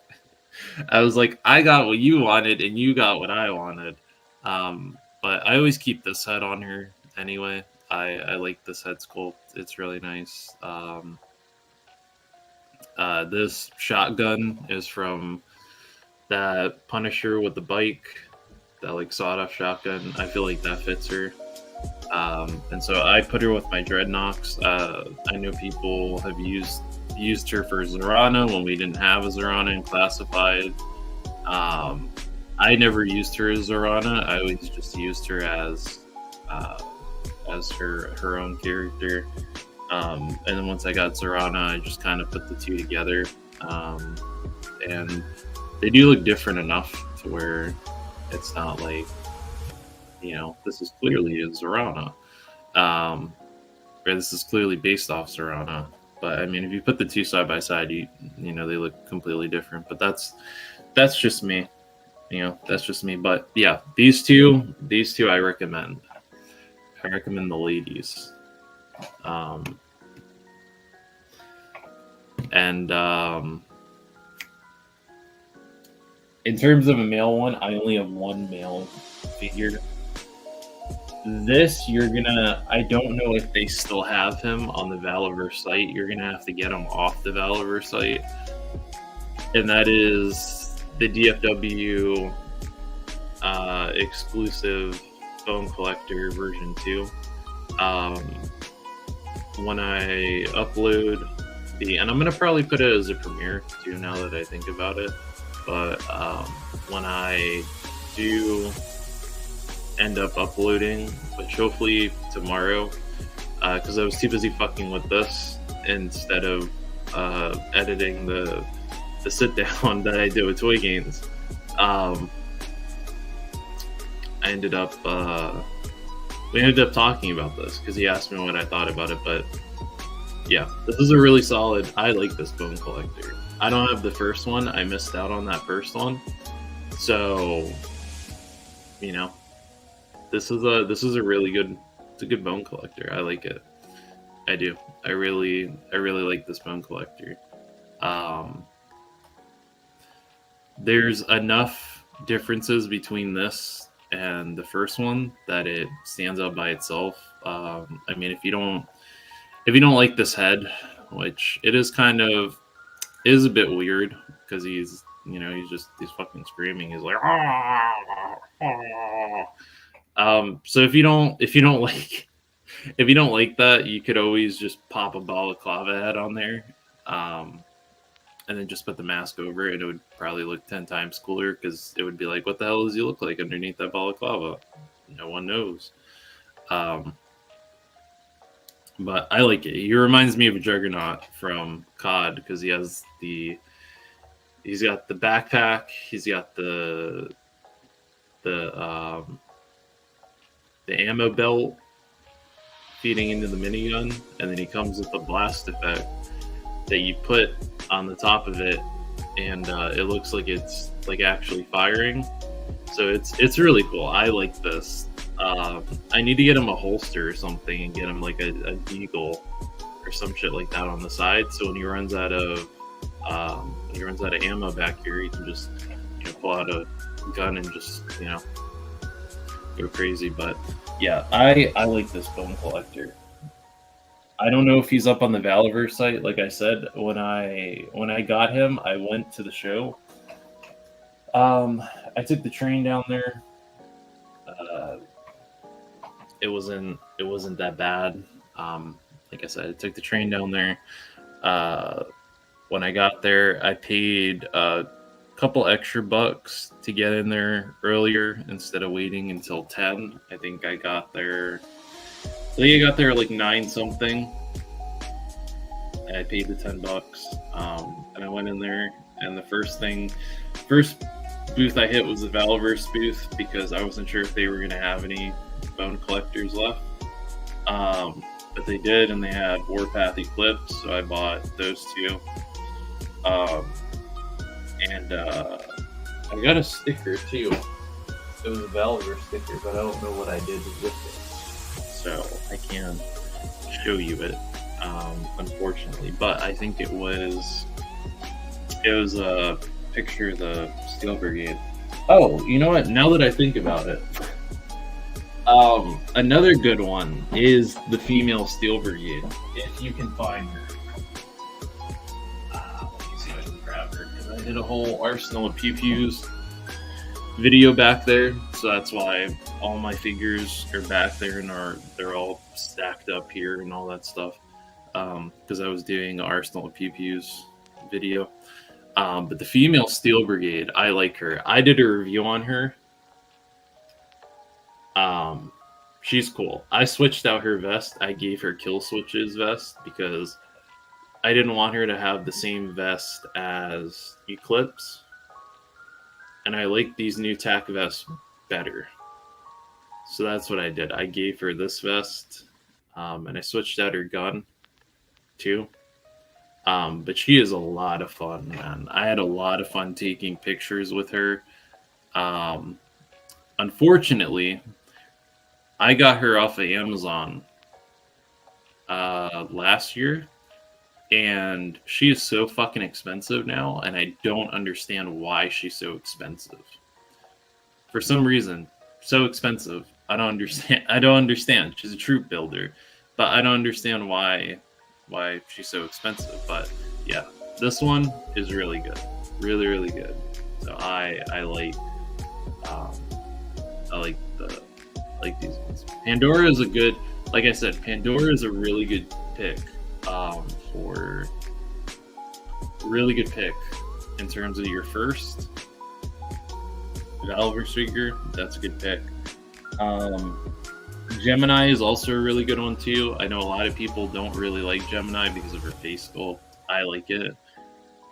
I got what you wanted and you got what I wanted. But I always keep this head on her anyway. I like this head sculpt. It's really nice. This shotgun is from that Punisher with the bike, that like sawed-off shotgun. I feel like that fits her. And so I put her with my Dreadnoks. I know people have used her for Zorana when we didn't have a Zorana in Classified. I never used her as Zorana. I always just used her as her own character. And then once I got Zorana, I just kind of put the two together. And they do look different enough to where it's not like, you know, this is clearly a Zorana. Or this is clearly based off Zorana. But I mean, if you put the two side by side, you know, they look completely different. But that's just me. You know, that's just me. But yeah, these two I recommend. I recommend the ladies. In terms of a male one, I only have one male figure. This, I don't know if they still have him on the Valaverse site. You're going to have to get him off the Valaverse site. And that is the DFW exclusive Bone Collector version 2. When I upload and I'm going to probably put it as a premiere too now that I think about it. But when I do end up uploading, which hopefully tomorrow, because I was too busy fucking with this instead of editing the sit down that I did with Toy Gains. We ended up talking about this because he asked me what I thought about it. But yeah, this is a really solid. I like this Bone Collector. I don't have the first one. I missed out on that first one. So, you know, this is a really good, it's a good bone collector. I like it. I do. I really like this bone collector. There's enough differences between this and the first one that it stands out by itself. I mean, if you don't like this head, which it is is a bit weird because he's fucking screaming. He's like, ah, ah. So if you don't like that, you could always just pop a balaclava head on there, and then just put the mask over it. It would probably look 10 times cooler because it would be like, what the hell does he look like underneath that balaclava? No one knows. But I like it. He reminds me of a Juggernaut from COD because he's got the backpack, he's got the ammo belt feeding into the minigun, and then he comes with the blast effect that you put on the top of it, and it looks like it's like actually firing. So it's really cool. I like this. I need to get him a holster or something and get him like a deagle or some shit like that on the side. So when he runs out of ammo back here, he can just pull out a gun and just go crazy. But yeah, I like this bone collector. I don't know if he's up on the Valiverse site. Like I said, when I got him, I went to the show. I took the train down there. It wasn't that bad. Like I said, I took the train down there. When I got there, I paid a couple extra bucks to get in there earlier instead of waiting until 10. I think I got there like 9 something. And I paid the $10. And I went in there, and the first booth I hit was the Valiverse booth because I wasn't sure if they were going to have any bone collectors left. But they did, and they had Warpath Eclipse, so I bought those 2. And I got a sticker too. It was a Valiverse sticker, but I don't know what I did with it, so I can't show you it, unfortunately. But I think it was a picture of the Steel Brigade. Oh, you know what? Now that I think about it, another good one is the female Steel Brigade. If you can find her. Let me see if I can grab her, because I did a whole Arsenal of Pew Pews video back there, so that's why all my figures are back there and they're all stacked up here and all that stuff, because I was doing Arsenal of Pew Pews video. But the female Steel Brigade, I like her. I did a review on her. She's cool. I switched out her vest. I gave her Kill Switch's vest because I didn't want her to have the same vest as Eclipse. And I like these new tack vests better. So that's what I did. I gave her this vest, and I switched out her gun too. But she is a lot of fun, man. I had a lot of fun taking pictures with her. Unfortunately, I got her off of Amazon last year, and she is so fucking expensive now, and I don't understand why she's so expensive. For some reason, so expensive. I don't understand. She's a troop builder, but I don't understand why she's so expensive. But yeah, this one is really good, really, really good. So I like these ones. Pandora is a good, like I said, Pandora is a really good pick for really good pick in terms of your first Valiverse figure. That's a good pick. Gemini is also a really good one too. I know a lot of people don't really like Gemini because of her face sculpt. I like it.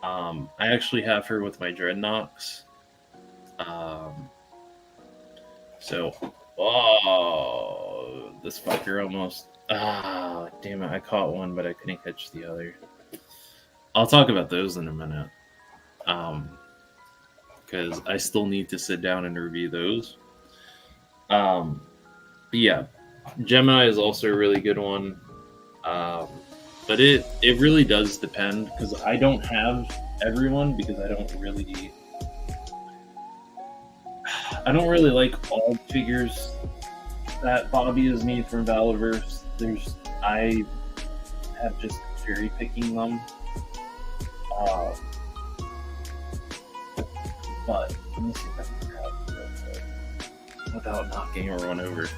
I actually have her with my Dreadnoks. This fucker almost. Damn it! I caught one, but I couldn't catch the other. I'll talk about those in a minute. Because I still need to sit down and review those. But yeah, Gemini is also a really good one. But it really does depend, because I don't have everyone, because I don't really like all the figures that Bobby has made from Valaverse. I have just cherry picking them. But let me see if I can grab it real quick without knocking everyone over.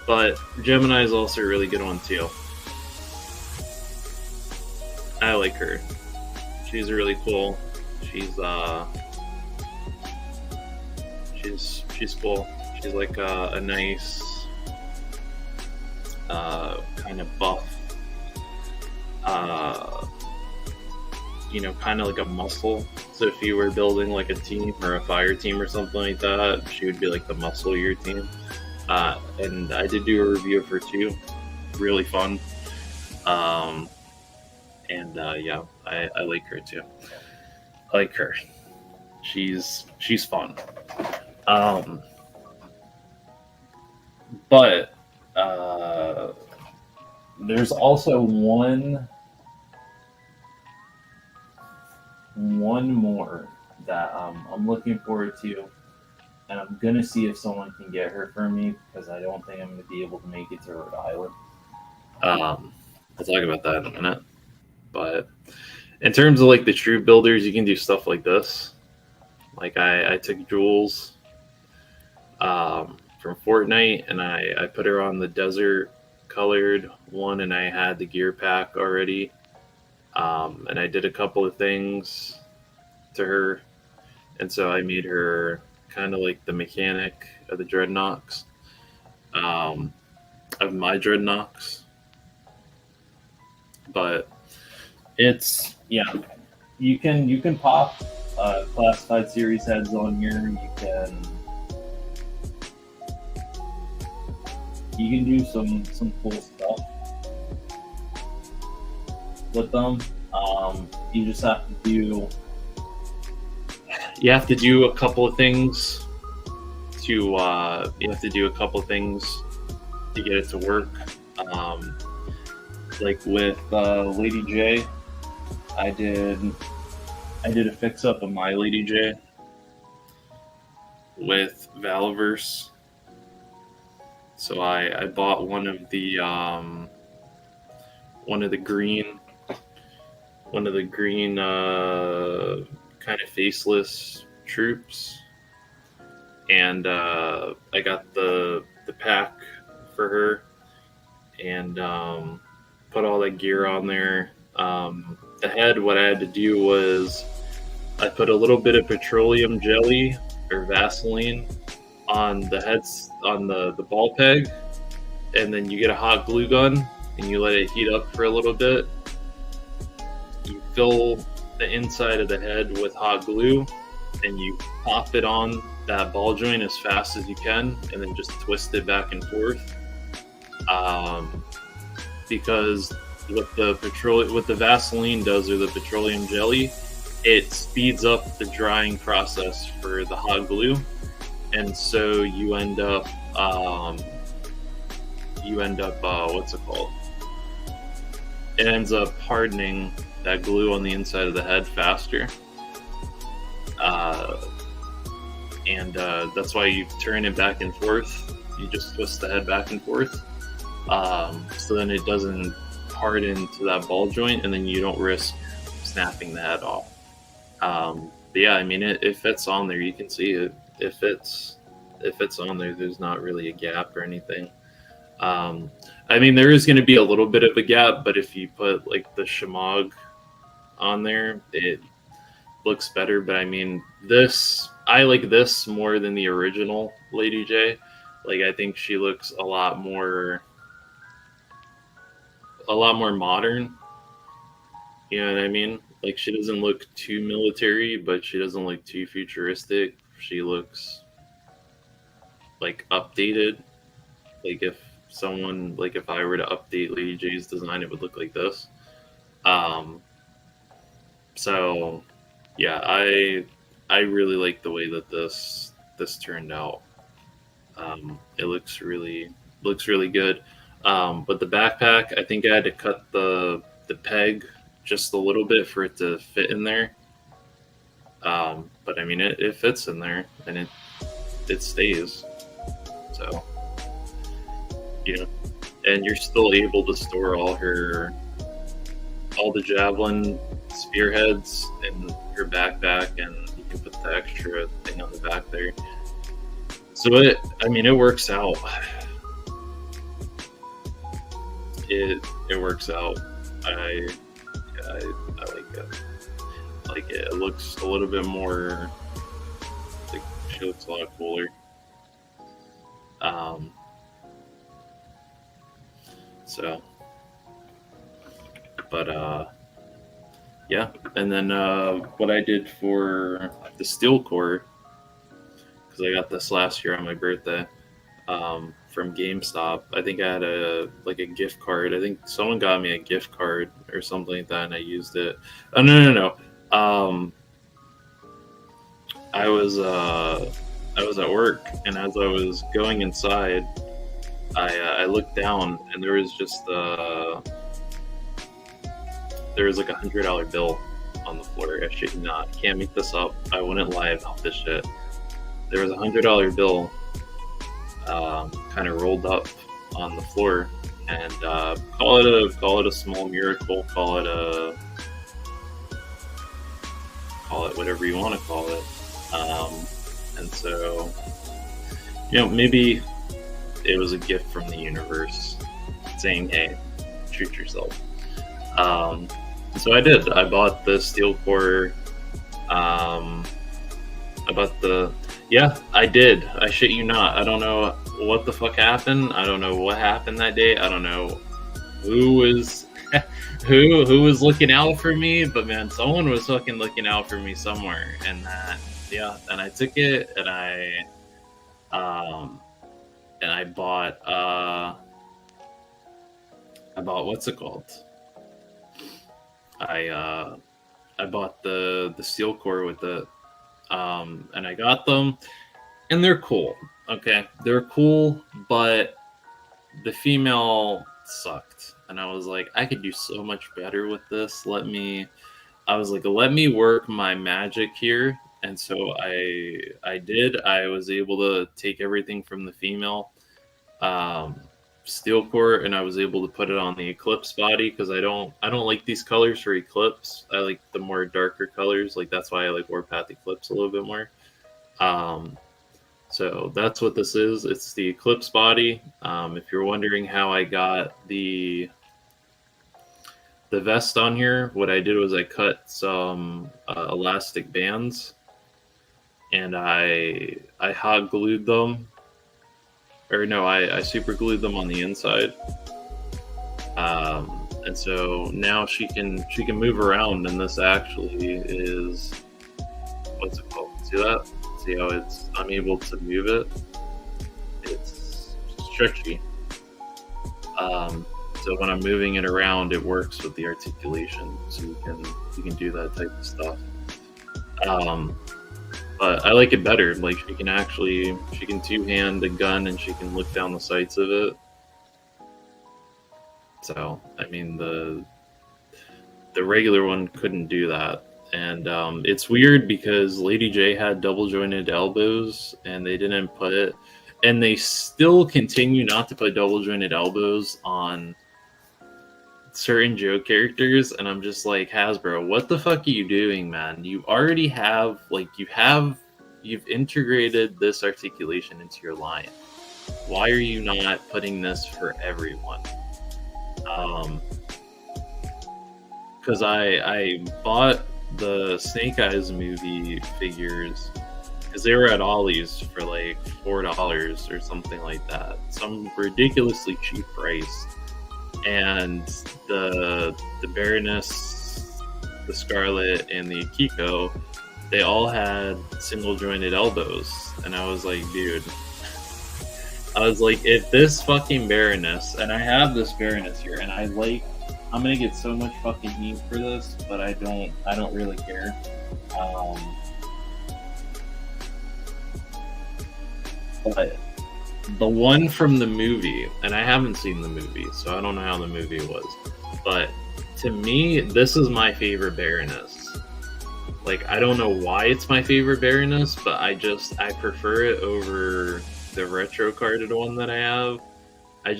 But Gemini is also a really good one too. I like her. She's really cool. She's cool. She's like a nice kind of buff, kind of like a muscle. So if you were building like a team or a fire team or something like that, she would be like the muscle of your team. And I did do a review of her too. Really fun. Yeah, I like her too. I like her. She's fun. But there's also one more that I'm looking forward to, and I'm gonna see if someone can get her for me, because I don't think I'm gonna be able to make it to Rhode Island. I'll talk about that in a minute. But in terms of like the troop builders, you can do stuff like this. Like I took Jules from Fortnite, and I put her on the desert colored one, and I had the gear pack already. And I did a couple of things to her, and so I made her kind of like the mechanic of the Dreadnoks, of my Dreadnoks. But it's, yeah, you can pop classified series heads on here. You can do some cool stuff with them. You just have to do a couple of things to get it to work. Like with Lady J, I did a fix up of my Lady J with Valaverse. So I bought one of the green kind of faceless troops, and I got the pack for her, and put all that gear on there. The head, what I had to do was I put a little bit of petroleum jelly or Vaseline on the heads, on the ball peg, and then you get a hot glue gun and you let it heat up for a little bit. You fill the inside of the head with hot glue, and you pop it on that ball joint as fast as you can, and then just twist it back and forth. Because what the Vaseline does, or the petroleum jelly, it speeds up the drying process for the hot glue, and so you end up what's it called? It ends up hardening that glue on the inside of the head faster. And that's why you turn it back and forth. You just twist the head back and forth. So then it doesn't harden to that ball joint, and then you don't risk snapping the head off. But yeah, I mean, it fits on there. You can see it. It fits on there. There's not really a gap or anything. I mean, there is going to be a little bit of a gap, but if you put like the Shemagh on there, it looks better. But I mean, I like this more than the original Lady J. Like, I think she looks a lot more modern. You know what I mean? Like, she doesn't look too military, but she doesn't look too futuristic. She looks like updated. Like, if I were to update Lady J's design, it would look like this. So yeah, I really like the way that this turned out. It looks really good. But the backpack, I think I had to cut the peg just a little bit for it to fit in there. But I mean, it fits in there and it stays. So, you know, and you're still able to store all the javelin spearheads in her backpack, and you can put the extra thing on the back there. So it works out. It works out. I like it. Like it looks a little bit more. Like she looks a lot cooler. So, but yeah. And then what I did for the steel core, because I got this last year on my birthday, from GameStop. I think I had a gift card. I think someone got me a gift card or something like that, and I used it. Oh no. I was at work, and as I was going inside, I looked down, and there was just there was like $100 bill on the floor. I shit you not. I can't make this up. I wouldn't lie about this shit. There was $100 bill, kind of rolled up on the floor, and call it a small miracle, call it whatever you want to call it. And so, maybe it was a gift from the universe saying, "Hey, treat yourself." So I did. I bought the steel core. I did. I shit you not. I don't know what the fuck happened. I don't know what happened that day. I don't know who was who was looking out for me, but man, someone was fucking looking out for me somewhere. And and I took it, and I bought what's it called? I bought the steel core with it. And I got them, and they're cool. Okay, they're cool, but the female sucked, and I was like, I could do so much better with this. Let me work my magic here, and so I did. I was able to take everything from the female steel core, and I was able to put it on the Eclipse body, because I don't like these colors for Eclipse. I like the more darker colors. Like, that's why I like Warpath Eclipse a little bit more. So that's what this is. It's the Eclipse body. If you're wondering how I got the vest on here, what I did was I cut some elastic bands, and I hot glued them. Or no, I super glued them on the inside, and so now she can move around, and this actually is, what's it called? See that? See how I'm able to move it? It's stretchy. So when I'm moving it around, it works with the articulation, so you can do that type of stuff. But I like it better. Like, she can two-hand a gun, and she can look down the sights of it. So, I mean, the regular one couldn't do that. And it's weird because Lady J had double-jointed elbows, and they didn't put it. And they still continue not to put double-jointed elbows on certain Joe characters, and I'm just like, Hasbro, what the fuck are you doing, man? You already have, you've integrated this articulation into your line. Why are you not putting this for everyone? Because I bought the Snake Eyes movie figures because they were at Ollie's for like $4 or something like that, some ridiculously cheap price. And the Baroness, the Scarlet, and the Akiko, they all had single jointed elbows. And I was like, dude, if this fucking Baroness, and I have this Baroness here, and I'm gonna get so much fucking heat for this, but I don't really care. But the one from the movie, and I haven't seen the movie, so I don't know how the movie was, but to me, this is my favorite Baroness. Like, I don't know why it's my favorite Baroness, but I prefer it over the retro carded one that I have. I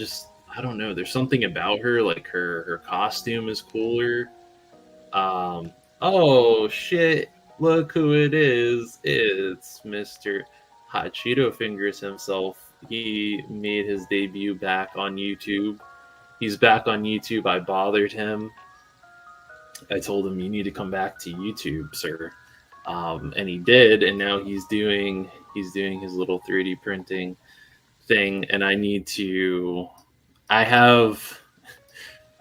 don't know. There's something about her, like her costume is cooler. Oh shit! Look who it is! It's Mr. Hot Cheeto Fingers himself. He made his debut back on YouTube. He's back on YouTube. I bothered him. I told him, you need to come back to YouTube, sir. And he did, and now he's doing his little 3D printing thing, and I have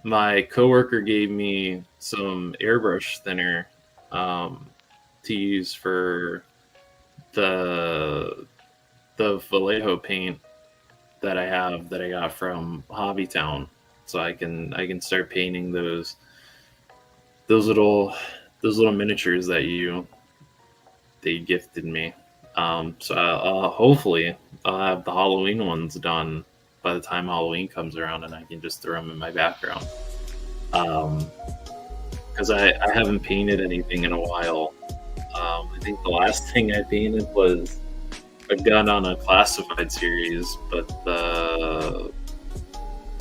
my coworker gave me some airbrush thinner to use for the Vallejo paint that I got from Hobbytown, so I can start painting those little miniatures that they gifted me. So I'll hopefully I'll have the Halloween ones done by the time Halloween comes around, and I can just throw them in my background. Because I haven't painted anything in a while. I think the last thing I painted was a gun on a classified series, but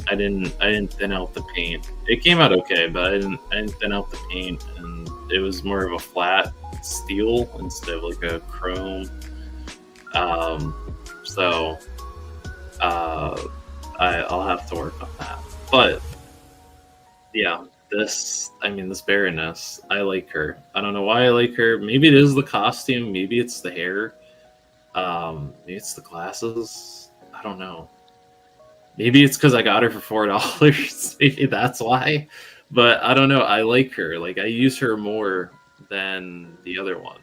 I didn't thin out the paint. It came out okay, but I didn't thin out the paint, and it was more of a flat steel instead of like a chrome. So I'll have to work on that. But yeah, this Baroness, I like her. I don't know why I like her. Maybe it is the costume. Maybe it's the hair. Maybe it's the glasses. I don't know. Maybe it's because I got her for $4. Maybe that's why. But I don't know. I like her. Like, I use her more than the other one.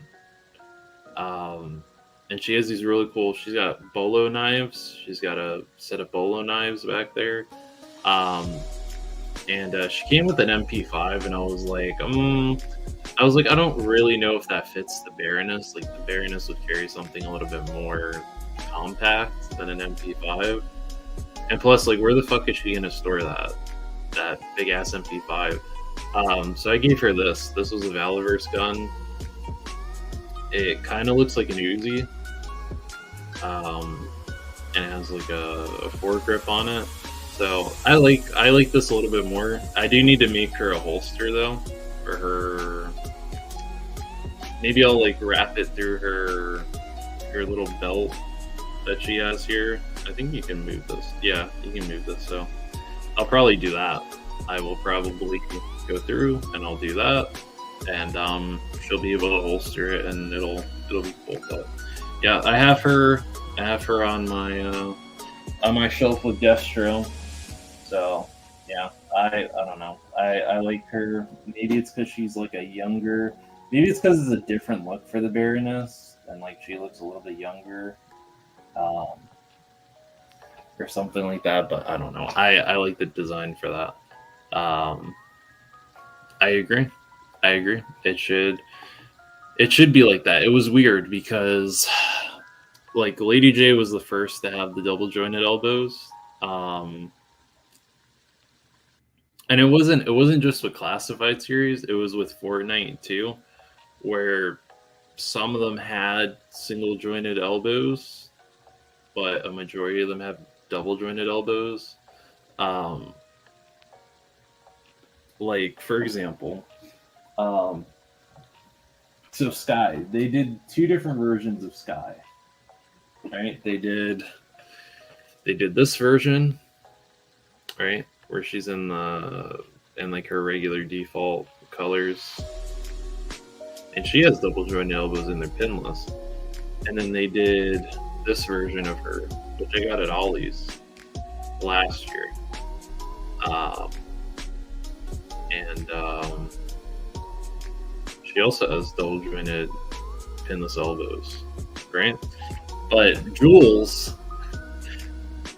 And she has these really cool. She's got bolo knives. She's got a set of bolo knives back there. And she came with an MP5, and I was like, I don't really know if that fits the Baroness. Like, the Baroness would carry something a little bit more compact than an MP5. And plus, like, where the fuck is she gonna store that big ass MP5? So I gave her this. This was a Valaverse gun. It kind of looks like an Uzi. And it has like a foregrip on it. So I like this a little bit more. I do need to make her a holster though for her. Maybe I'll like wrap it through her little belt that she has here. I think you can move this. Yeah, you can move this. So I'll probably do that. I will probably go through and I'll do that, and she'll be able to holster it, and it'll be cool. But yeah, I have her on my shelf with Destro. So yeah, I don't know. I like her. Maybe it's because she's like a younger. Maybe it's because it's a different look for the Baroness, and like she looks a little bit younger, or something like that. But I don't know. I like the design for that. I agree. It should be like that. It was weird because like Lady J was the first to have the double jointed elbows. And it wasn't just with classified series, it was with Fortnite too, where some of them had single jointed elbows, but a majority of them have double jointed elbows. Like, for example, so Sky, they did two different versions of Sky. Right? They did this version, right, where she's in like her regular default colors, and she has double jointed elbows and they're pinless. And then they did this version of her, which I got at Ollie's last year. And she also has double jointed pinless elbows, right? But Jules,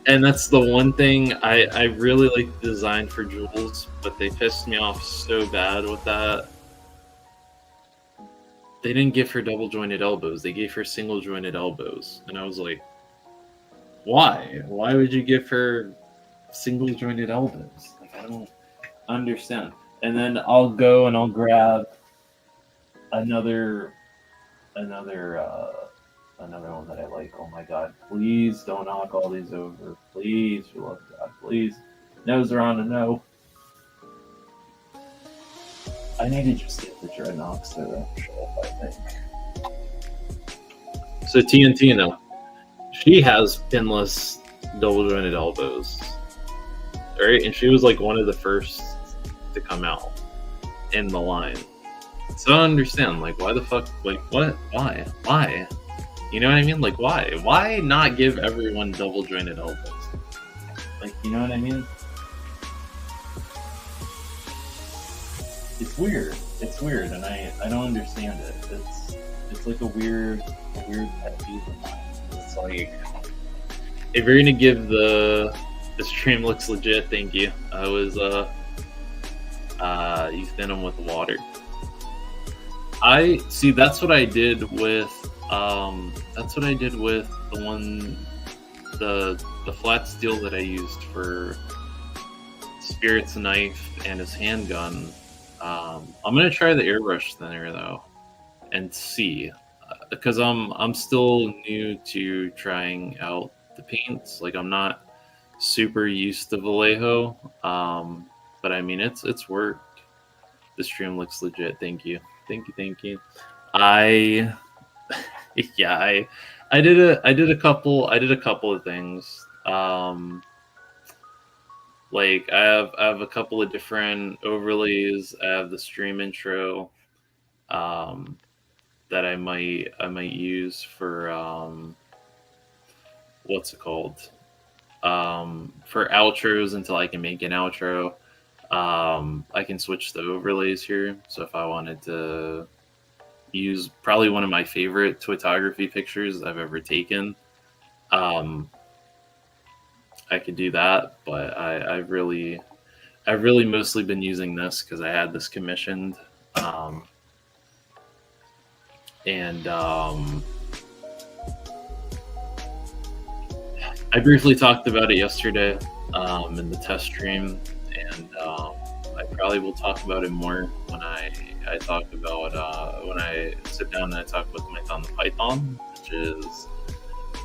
and that's the one thing I really like the design for Jules, but they pissed me off so bad with that. They didn't give her double jointed elbows, they gave her single jointed elbows. And I was like, Why? Why would you give her single jointed elbows? Like, I don't understand. And then I'll go and I'll grab another one that I like. Oh my god, please don't knock all these over. Please, for love of God, please. No's are on a no. I need to just get the Dreadnoks to show up, I think. So TNT now. She has pinless double jointed elbows. Right? And she was like one of the first to come out in the line. So I don't understand, like, why the fuck, like, what? Why? You know what I mean? Like, why? Why not give everyone double jointed elbows? Like, you know what I mean? It's weird, and I don't understand it. It's like a weird pet peeve of mine. It's like, if you're gonna give the stream looks legit, thank you. I was you thin them with water. I see. That's what I did with the flat steel that I used for Spirit's knife and his handgun. I'm gonna try the airbrush thinner though, and see, because I'm still new to trying out the paints. Like, I'm not super used to Vallejo, but I mean it's worked. The stream looks legit. Thank you. I did a couple of things. Like, I have a couple of different overlays. I have the stream intro that I might use for what's it called? For outros until I can make an outro. I can switch the overlays here. So if I wanted to use probably one of my favorite photography pictures I've ever taken, I could do that. But I've really mostly been using this because I had this commissioned, and I briefly talked about it yesterday in the test stream, and I probably will talk about it more when I talk about when I sit down and I talk about the Mython the Python, which is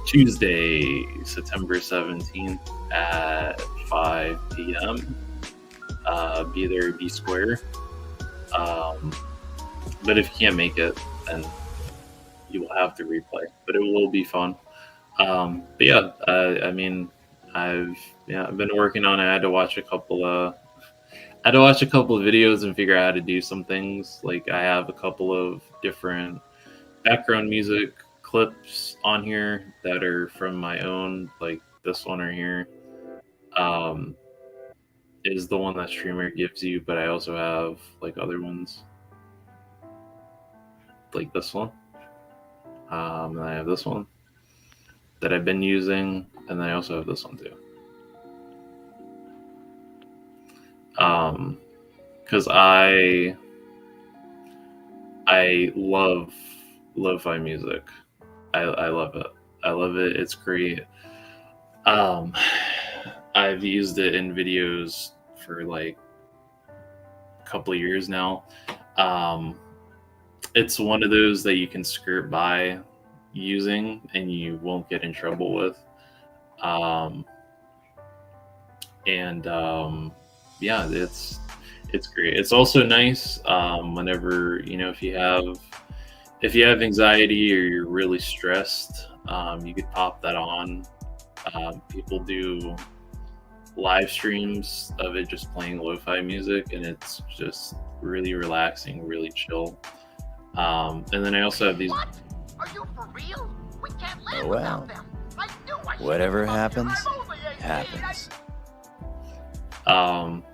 Tuesday, September 17th at 5 p.m. Be there, be square. But if you can't make it, then you will have to replay. But it will be fun. But yeah, I mean, I've been working on it. I had to watch a couple of videos and figure out how to do some things. Like, I have a couple of different background music clips on here that are from my own, like this one right here is the one that Streamer gives you, but I also have like other ones like this one, and I have this one that I've been using, and then I also have this one too, because I love lo-fi music. I love it. It's great. I've used it in videos for like a couple of years now. It's one of those that you can skirt by using and you won't get in trouble with. Yeah, it's great. It's also nice whenever, if you have anxiety or you're really stressed, you could pop that on. People do live streams of it just playing lo-fi music, and it's just really relaxing, really chill. And then I also have these. What? Are you for real? We can't live well, without them. I knew I whatever should've happens, I'm only 18. happens.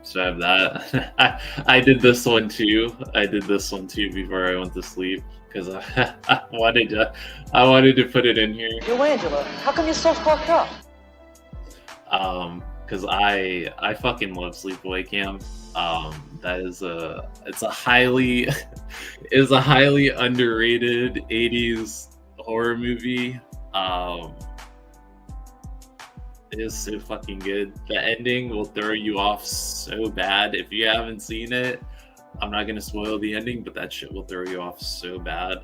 So I have that. I did this one too. Before I went to sleep because I wanted to put it in here. Yo, Angela, how come you're so fucked up? Because I fucking love Sleepaway Camp. It's a highly underrated 80s horror movie. It is so fucking good. The ending will throw you off so bad. If you haven't seen it, I'm not gonna spoil the ending, but that shit will throw you off so bad.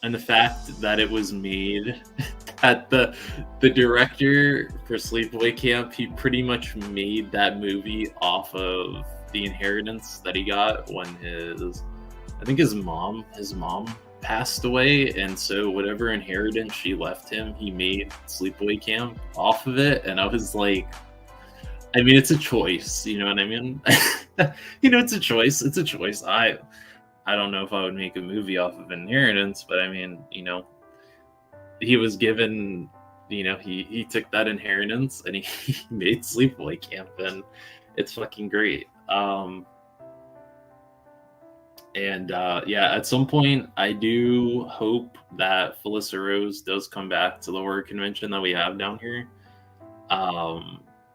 And the fact that it was made at the director for Sleepaway Camp, he pretty much made that movie off of the inheritance that he got when his mom passed away, and so whatever inheritance she left him, he made Sleepaway Camp off of it. And I was like, I mean, it's a choice, you know what I mean? It's a choice. It's a choice. I don't know if I would make a movie off of inheritance, but I mean, he was given, he took that inheritance and he made Sleepaway Camp, and it's fucking great. At some point, I do hope that Felissa Rose does come back to the horror convention that we have down here.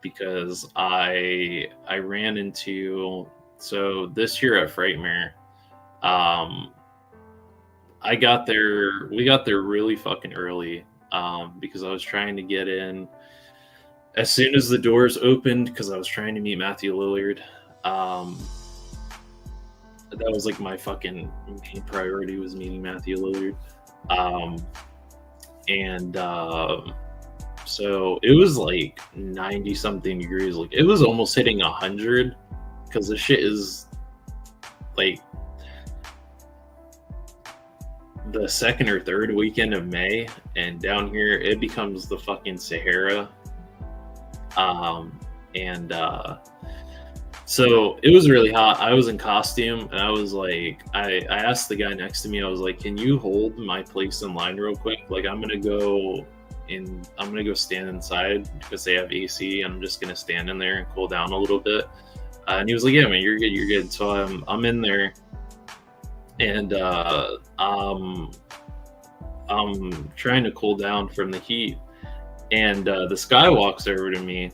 Because I ran into, so this year at Frightmare, we got there really fucking early, because I was trying to get in as soon as the doors opened, because I was trying to meet Matthew Lillard. That was like my fucking main priority, was meeting Matthew Lillard. So it was like 90 something degrees. Like, it was almost hitting 100, because the shit is like the second or third weekend of May, and down here it becomes the fucking Sahara. So it was really hot. I was in costume, and I was like, I asked the guy next to me, I was like, can you hold my place in line real quick? Like, I'm gonna go stand inside because they have AC, and I'm just gonna stand in there and cool down a little bit. And he was like, yeah, man, you're good. So I'm in there, and I'm trying to cool down from the heat, and this guy walks over to me,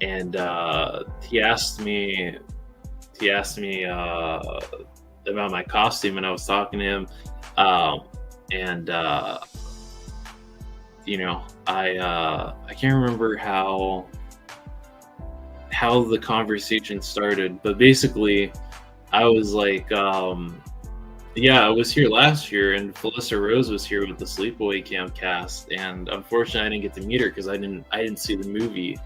and he asked me about my costume, and I was talking to him, I can't remember how the conversation started, but basically I was like, I was here last year, and Felissa Rose was here with the Sleepaway Camp cast, and unfortunately I didn't get to meet her because I didn't see the movie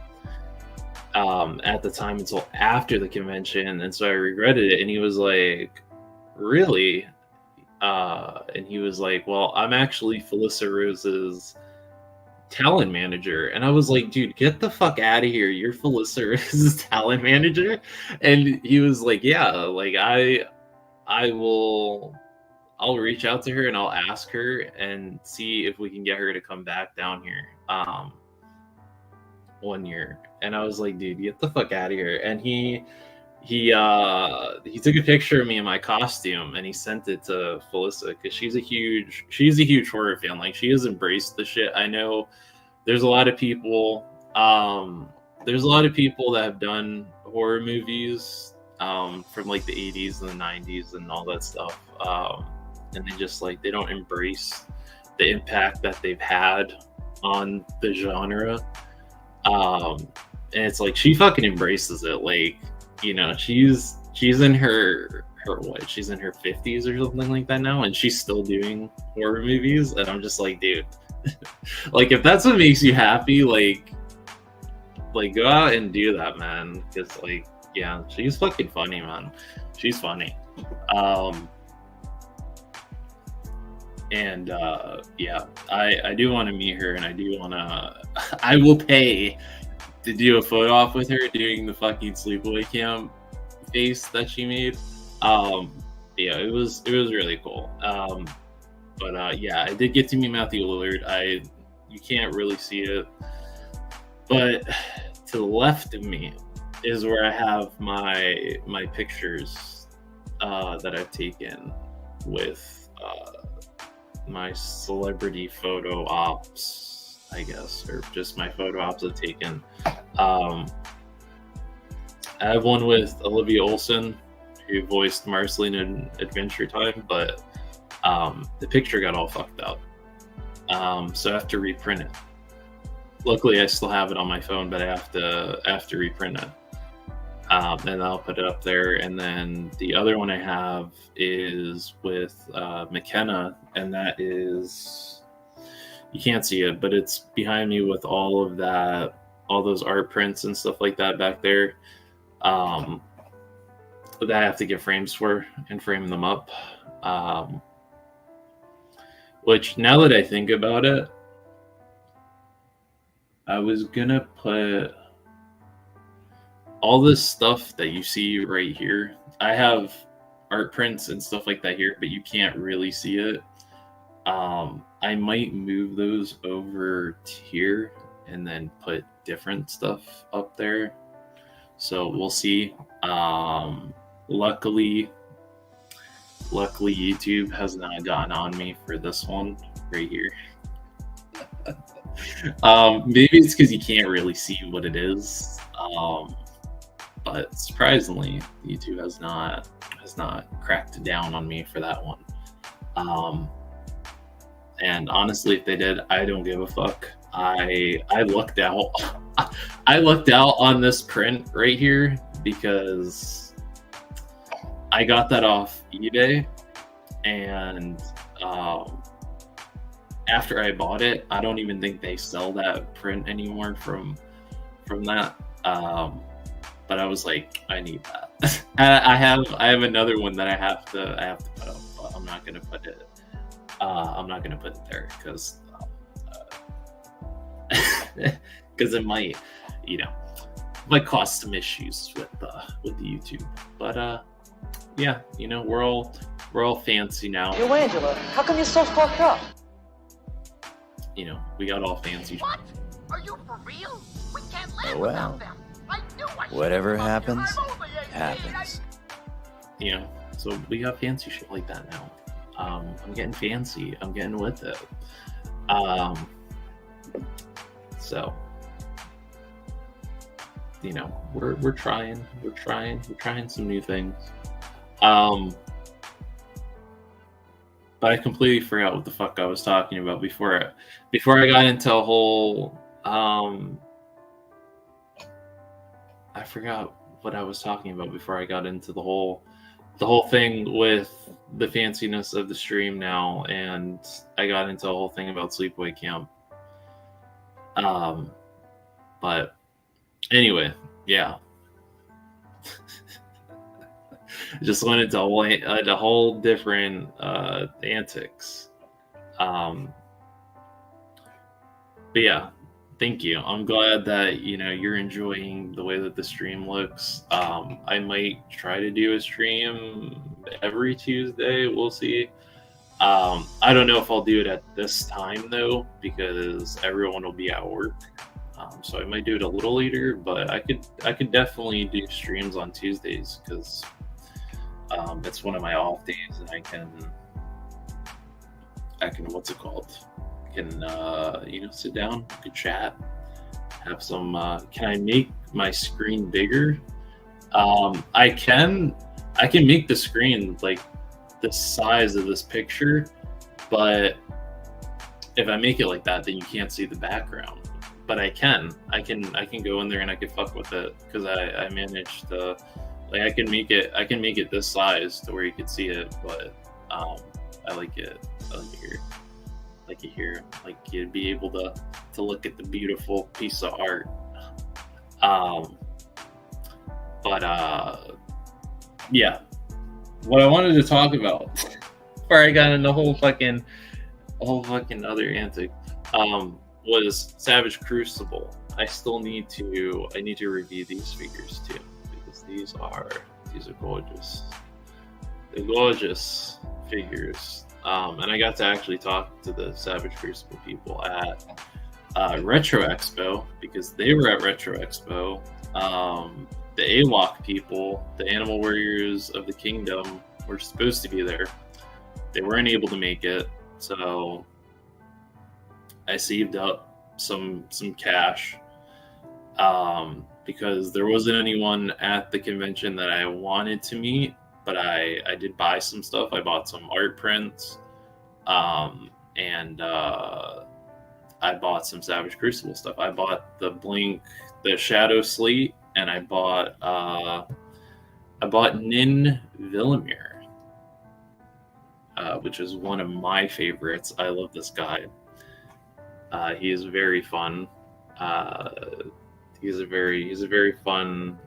at the time until after the convention, and so I regretted it. And he was like, really? And he was like, well, I'm actually Felissa Rose's talent manager. And I was like, dude, get the fuck out of here, you're Felissa Rose's talent manager? And he was like, yeah, like I'll reach out to her and I'll ask her and see if we can get her to come back down here one year. And I was like, dude, get the fuck out of here. And he took a picture of me in my costume and he sent it to Felissa, because she's a huge horror fan. Like, she has embraced the shit. I know there's a lot of people that have done horror movies from like the 80s and the 90s and all that stuff, and they don't embrace the impact that they've had on the genre. And it's like, she fucking embraces it. Like, she's in her what? She's in her 50s or something like that now, and she's still doing horror movies. And I'm just like, dude, like, if that's what makes you happy, like go out and do that, man. Because like, yeah, she's fucking funny, man. She's funny. I do want to meet her, and I will pay to do a photo op with her doing the fucking Sleepaway Camp face that she made. It was really cool. I did get to meet Matthew Lillard. You can't really see it, but to the left of me is where I have my pictures that I've taken with my celebrity photo ops, I guess, or just my photo ops I've taken. I have one with Olivia Olson, who voiced Marceline in Adventure Time, but the picture got all fucked up. So I have to reprint it. Luckily, I still have it on my phone, but I have to reprint it. And I'll put it up there. And then the other one I have is with McKenna, and that is, you can't see it, but it's behind me with all of that, all those art prints and stuff like that back there. That I have to get frames for and frame them up. Which, now that I think about it, I was gonna put all this stuff that you see right here. I have art prints and stuff like that here, but you can't really see it. I might move those over to here and then put different stuff up there. So we'll see. Luckily YouTube has not gotten on me for this one right here. Maybe it's because you can't really see what it is. But surprisingly, YouTube has not cracked down on me for that one. And honestly, if they did, I don't give a fuck. I lucked out. I lucked out on this print right here because I got that off eBay, and after I bought it, I don't even think they sell that print anymore from that. But I was like, I need that. I have another one that I have to put up, but I'm not gonna put it. I'm not gonna put it there because it might, might cause some issues with the YouTube. But yeah, we're all fancy now. Yo, Angela, how come you're so fucked up? We got all fancy. What? Are you for real? We can't live Oh, well. without them. I knew I should've Whatever come up here. happens, I'm only 18. happens. So we got fancy shit like that now. I'm getting fancy. I'm getting with it. So we're trying some new things. But I completely forgot what the fuck I was talking about before I got into a whole I forgot what I was talking about before I got into the whole thing with the fanciness of the stream now, and I got into a whole thing about Sleepaway Camp. But anyway, yeah. Just went into a whole different antics. But yeah, thank you. I'm glad that you're enjoying the way that the stream looks. I might try to do a stream every Tuesday. We'll see. I don't know if I'll do it at this time though, because everyone will be at work. So I might do it a little later, but I could definitely do streams on Tuesdays because it's one of my off days, and I can what's it called? Can sit down, we can chat, have some. Can I make my screen bigger? I can make the screen like the size of this picture, but if I make it like that, then you can't see the background. But I can go in there and I can fuck with it because I managed to, like, I can make it this size to where you can see it, but I like it here. Like it here, like you'd be able to look at the beautiful piece of art. Yeah, what I wanted to talk about before I got into the whole fucking other antic was Savage Crucible. I need to review these figures too, because these are gorgeous. They're gorgeous figures. And I got to actually talk to the Savage Crucible people at Retro Expo, because they were at Retro Expo. The AWOC people, the Animal Warriors of the Kingdom, were supposed to be there. They weren't able to make it, so I saved up some cash because there wasn't anyone at the convention that I wanted to meet, but I did buy some stuff. I bought some art prints, and I bought some Savage Crucible stuff. I bought the Shadow Sleet, and I bought Nin Villamir, which is one of my favorites. I love this guy. He is very fun. He's a very fun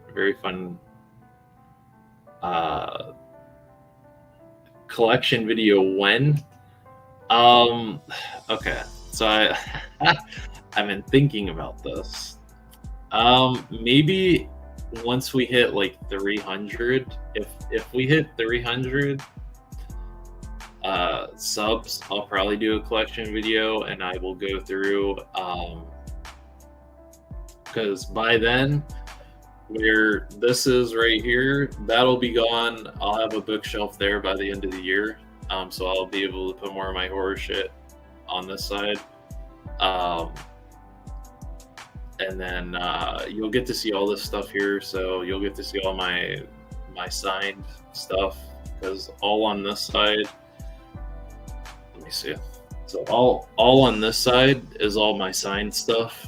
collection video. When okay, so I've been thinking about this. Maybe once we hit like 300, if we hit 300 subs, I'll probably do a collection video, and I will go through because by then, where this is right here, that'll be gone. I'll have a bookshelf there by the end of the year, so I'll be able to put more of my horror shit on this side, and then you'll get to see all this stuff here. So you'll get to see all my signed stuff, because all on this side. Let me see. So all on this side is all my signed stuff.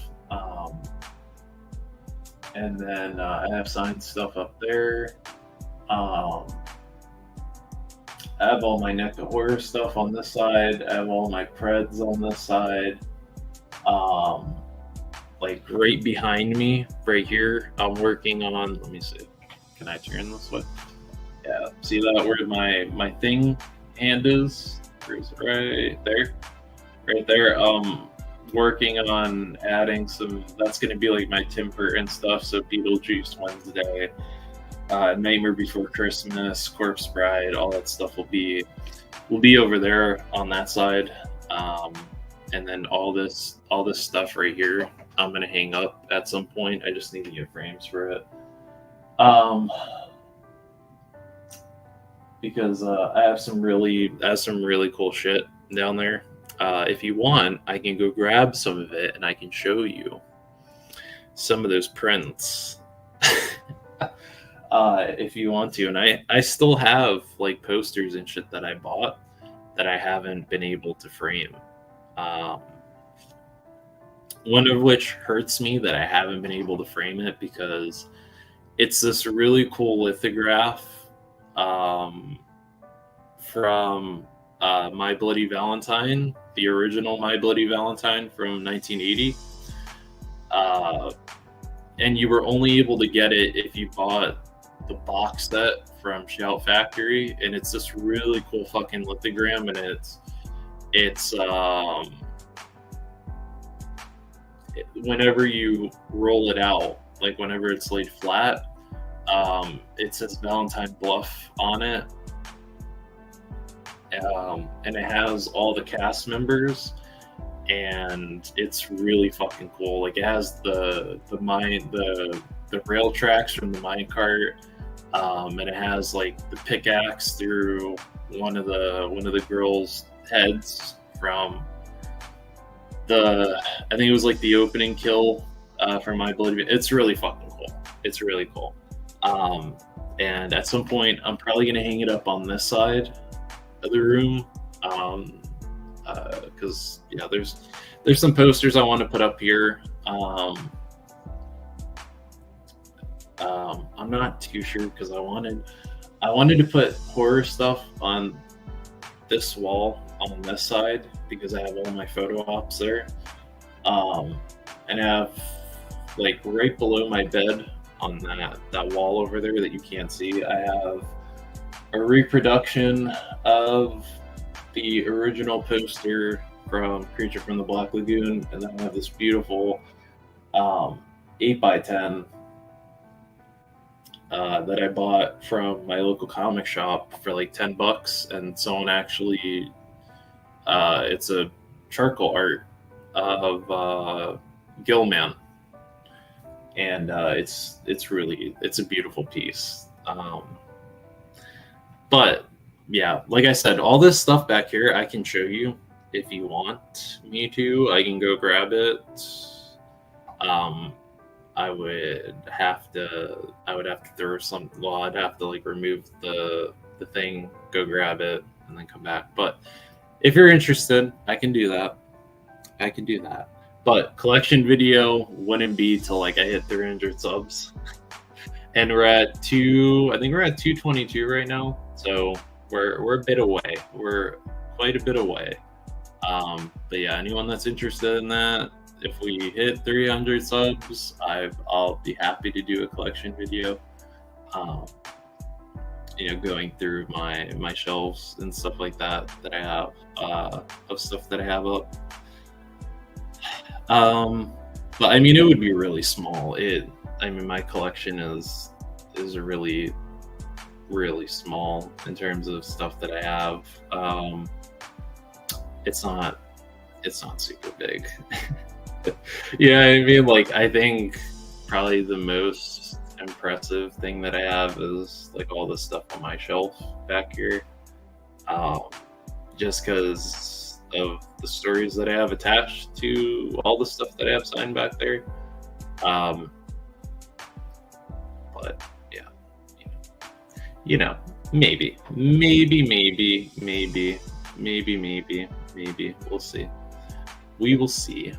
And then I have signed stuff up there. I have all my NECA horror stuff on this side. I have all my Preds on this side. Like right behind me, right here, I'm working on. Let me see. Can I turn this way? Yeah. See that where my thing hand is? Where is it? Right there. Right there. Working on adding some. That's going to be like my Tim Burton stuff. So Beetlejuice Wednesday, Nightmare Before Christmas, Corpse Bride, all that stuff will be over there on that side. And then all this stuff right here, I'm going to hang up at some point. I just need to get frames for it. Because I have some really cool shit down there. If you want, I can go grab some of it and I can show you some of those prints. If you want to. And I still have like posters and shit that I bought that I haven't been able to frame. One of which hurts me that I haven't been able to frame it, because it's this really cool lithograph from My Bloody Valentine, the original My Bloody Valentine from 1980. And you were only able to get it if you bought the box set from Shout Factory, and it's this really cool fucking lithogram, and it's whenever you roll it out, like whenever it's laid flat, it says Valentine Bluff on it. And it has all the cast members, and it's really fucking cool. Like it has the rail tracks from the minecart, and it has like the pickaxe through one of the girls' heads from I think it was like the opening kill from My Bloody. It's really fucking cool. It's really cool. And at some point, I'm probably gonna hang it up on this side of the room, because yeah, there's some posters I want to put up here. I'm not too sure, because I wanted to put horror stuff on this wall on this side, because I have all my photo ops there, and I have like right below my bed on that wall over there that you can't see, I have a reproduction of the original poster from Creature from the Black Lagoon, and then I have this beautiful 8x10 that I bought from my local comic shop for like $10, and someone actually it's a charcoal art of Gilman, and it's a beautiful piece. But yeah, like I said, all this stuff back here I can show you if you want me to. I can go grab it. I would have to throw some. Well, I'd have to like remove the thing, go grab it, and then come back. But if you're interested, I can do that. But collection video wouldn't be till like I hit 300 subs. And we're at I think we're at 222 right now. So we're a bit away. We're quite a bit away. But yeah, anyone that's interested in that, if we hit 300 subs, I'll be happy to do a collection video. Going through my shelves and stuff like that I have of stuff that I have up. But I mean, it would be really small. My collection is really, really small in terms of stuff that I have. It's not super big. Yeah, I mean, like, I think probably the most impressive thing that I have is like all the stuff on my shelf back here. Just because of the stories that I have attached to all the stuff that I have signed back there. But yeah, maybe. We'll see. We will see.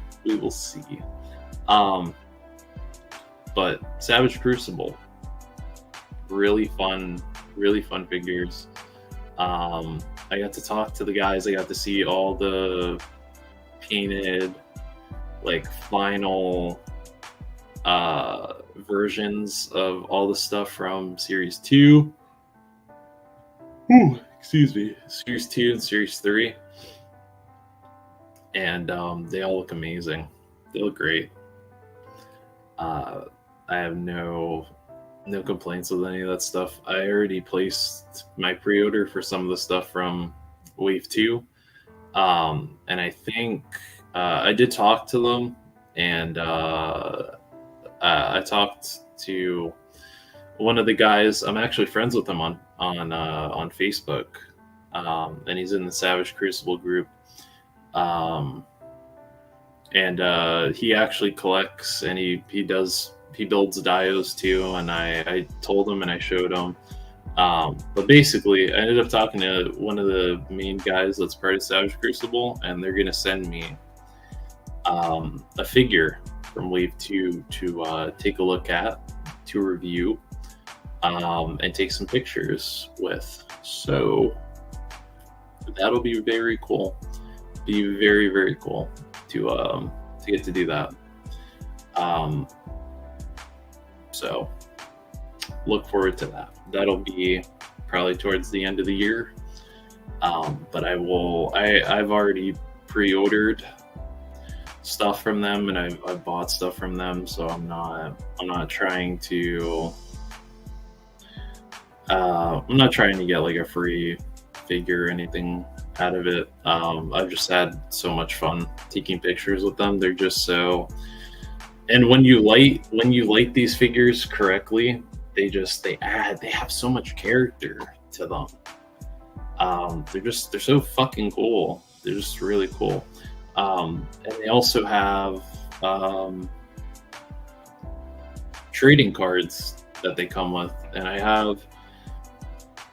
But Savage Crucible, really fun figures. I got to talk to the guys. I got to see all the painted, like, final versions of all the stuff from Series 2. Excuse me. Series 2 and Series 3. And they all look amazing. They look great. I have no complaints with any of that stuff. I already placed my pre-order for some of the stuff from Wave 2. And I think I did talk to them, and I talked to one of the guys. I'm actually friends with him on Facebook, and he's in the Savage Crucible group. And he actually collects, and he builds dios too, and I told him and I showed him. But basically I ended up talking to one of the main guys that's part of Savage Crucible, and they're gonna send me a figure from Wave 2 to take a look at, to review, and take some pictures with. So that'll be very cool. Be very, very cool to get to do that. So look forward to that. That'll be probably towards the end of the year. But I've already pre-ordered stuff from them, and I've bought stuff from them, so I'm not trying to get like a free figure or anything out of it. I've just had so much fun taking pictures with them. They're just so, and when you light these figures correctly, they have so much character to them. They're so fucking cool. They're just really cool. And they also have trading cards that they come with, and I have,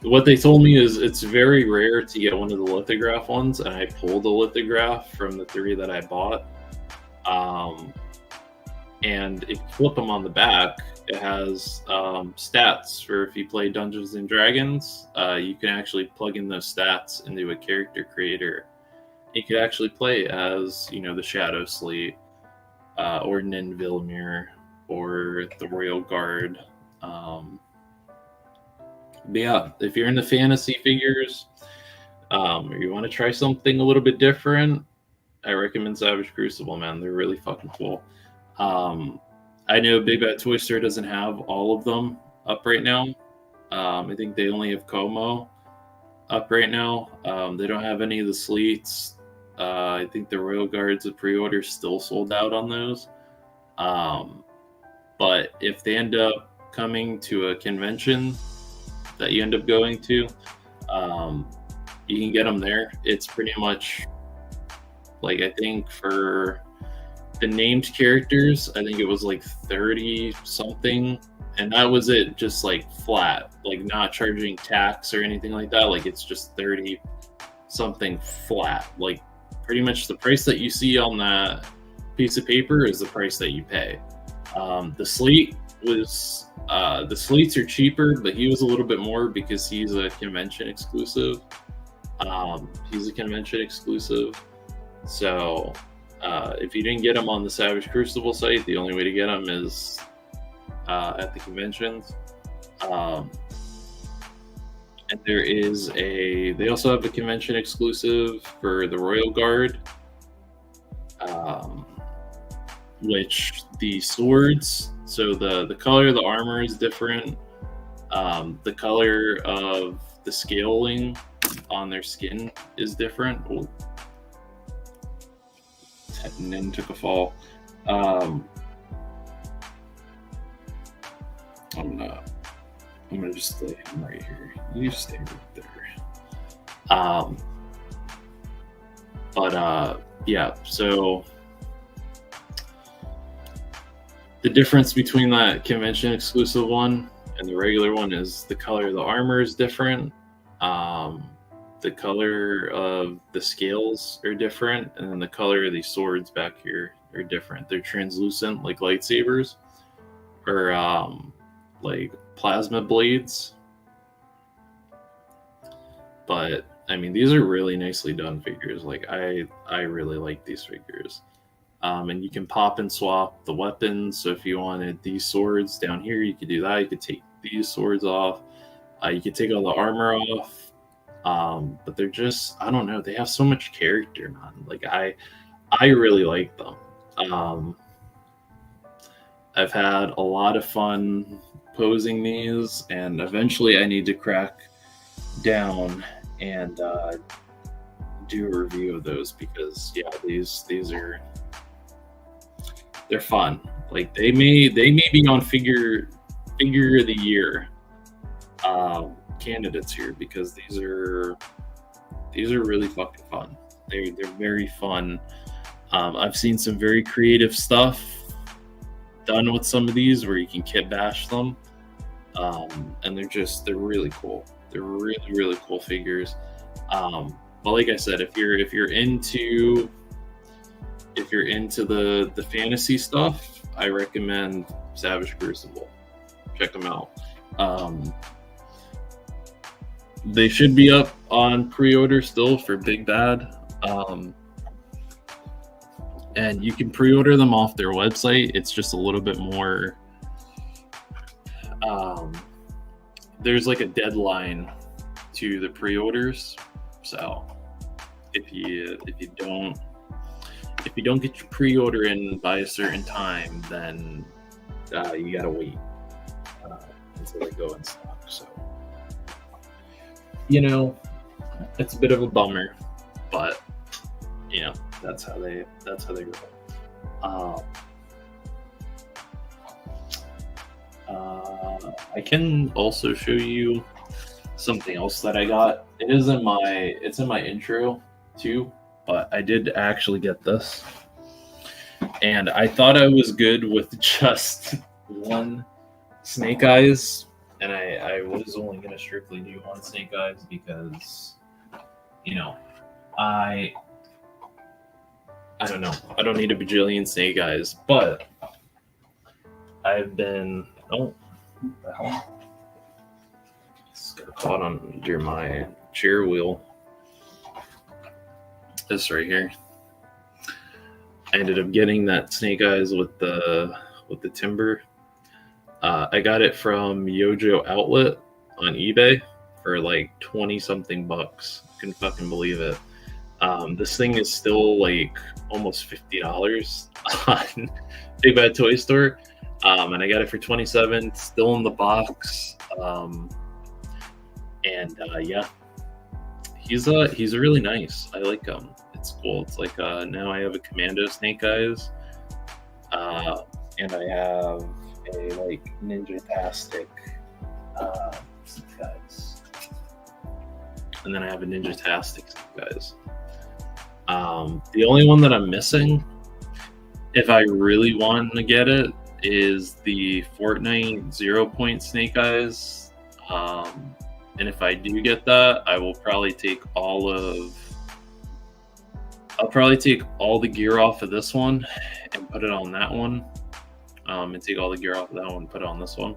what they told me is it's very rare to get one of the lithograph ones, and I pulled a lithograph from the 3 that I bought. And if you flip them on the back, it has stats for if you play Dungeons and Dragons. You can actually plug in those stats into a character creator. You could actually play as, the Shadow Slate, or Ninvilmir, or the Royal Guard. But yeah, if you're into fantasy figures, or you want to try something a little bit different, I recommend Savage Crucible, man. They're really fucking cool. I know Big Bad Toy Store doesn't have all of them up right now. I think they only have Como up right now. They don't have any of the Sleets. I think the Royal Guards of pre-order still sold out on those. But if they end up coming to a convention that you end up going to, you can get them there. It's pretty much, like, I think for the named characters, I think it was like 30 something, and that was it, just like flat, like not charging tax or anything like that. Like, it's just 30 something flat. Like pretty much the price that you see on that piece of paper is the price that you pay. The slate was the slates are cheaper, but he was a little bit more because he's a convention exclusive. So if you didn't get him on the Savage Crucible site, the only way to get him is at the conventions. And they also have a convention exclusive for the Royal Guard, which the swords, so the color of the armor is different. The color of the scaling on their skin is different. Oh, Nin took a fall. I'm gonna just stay him right here. You stay right there. Yeah, so the difference between that convention exclusive one and the regular one is the color of the armor is different. The color of the scales are different, and then the color of these swords back here are different. They're translucent like lightsabers, or like plasma blades. But I mean, these are really nicely done figures. Like I really like these figures. And you can pop and swap the weapons. So if you wanted these swords down here, you could do that. You could take these swords off. You could take all the armor off. But they're just, I don't know, they have so much character, man. Like I really like them. I've had a lot of fun posing these, and eventually I need to crack down and do a review of those, because yeah, these are, they're fun. Like they may be on figure of the year candidates here, because these are really fucking fun. They're very fun. I've seen some very creative stuff done with some of these where you can kit bash them, and they're really cool. They're really, really cool figures. But like I said, if you're into the fantasy stuff, I recommend Savage Crucible. Check them out. They should be up on pre-order still for Big Bad. And you can pre-order them off their website. It's just a little bit more, there's like a deadline to the pre-orders. So if you don't get your pre-order in by a certain time, then you gotta wait until they go in stock. So, you know, it's a bit of a bummer, but you know, that's how they roll. I can also show you something else that I got. It's in my intro too, but I did actually get this, and I thought I was good with just one Snake Eyes, and I was only going to strictly do one Snake Eyes because, you know, I don't know. I don't need a bajillion Snake Eyes, but I've been... Oh, what the hell? It's got caught under my chair wheel. This right here. I ended up getting that Snake Eyes with the timber. I got it from Yojo Outlet on eBay for like 20-something bucks. Couldn't fucking believe it. This thing is still like almost $50 on Big Bad Toy Store. And I got it for $27, still in the box. Yeah, he's really nice. I like him. It's cool. It's like now I have a Commando Snake Eyes, and I have a like Ninja-tastic Snake Eyes, and then I have a Ninja-tastic Snake Eyes. The only one that I'm missing, if I really want to get it, is the Fortnite 0 Point Snake Eyes. And if I do get that, I will probably take all the gear off of this one and put it on that one. And take all the gear off of that one and put it on this one.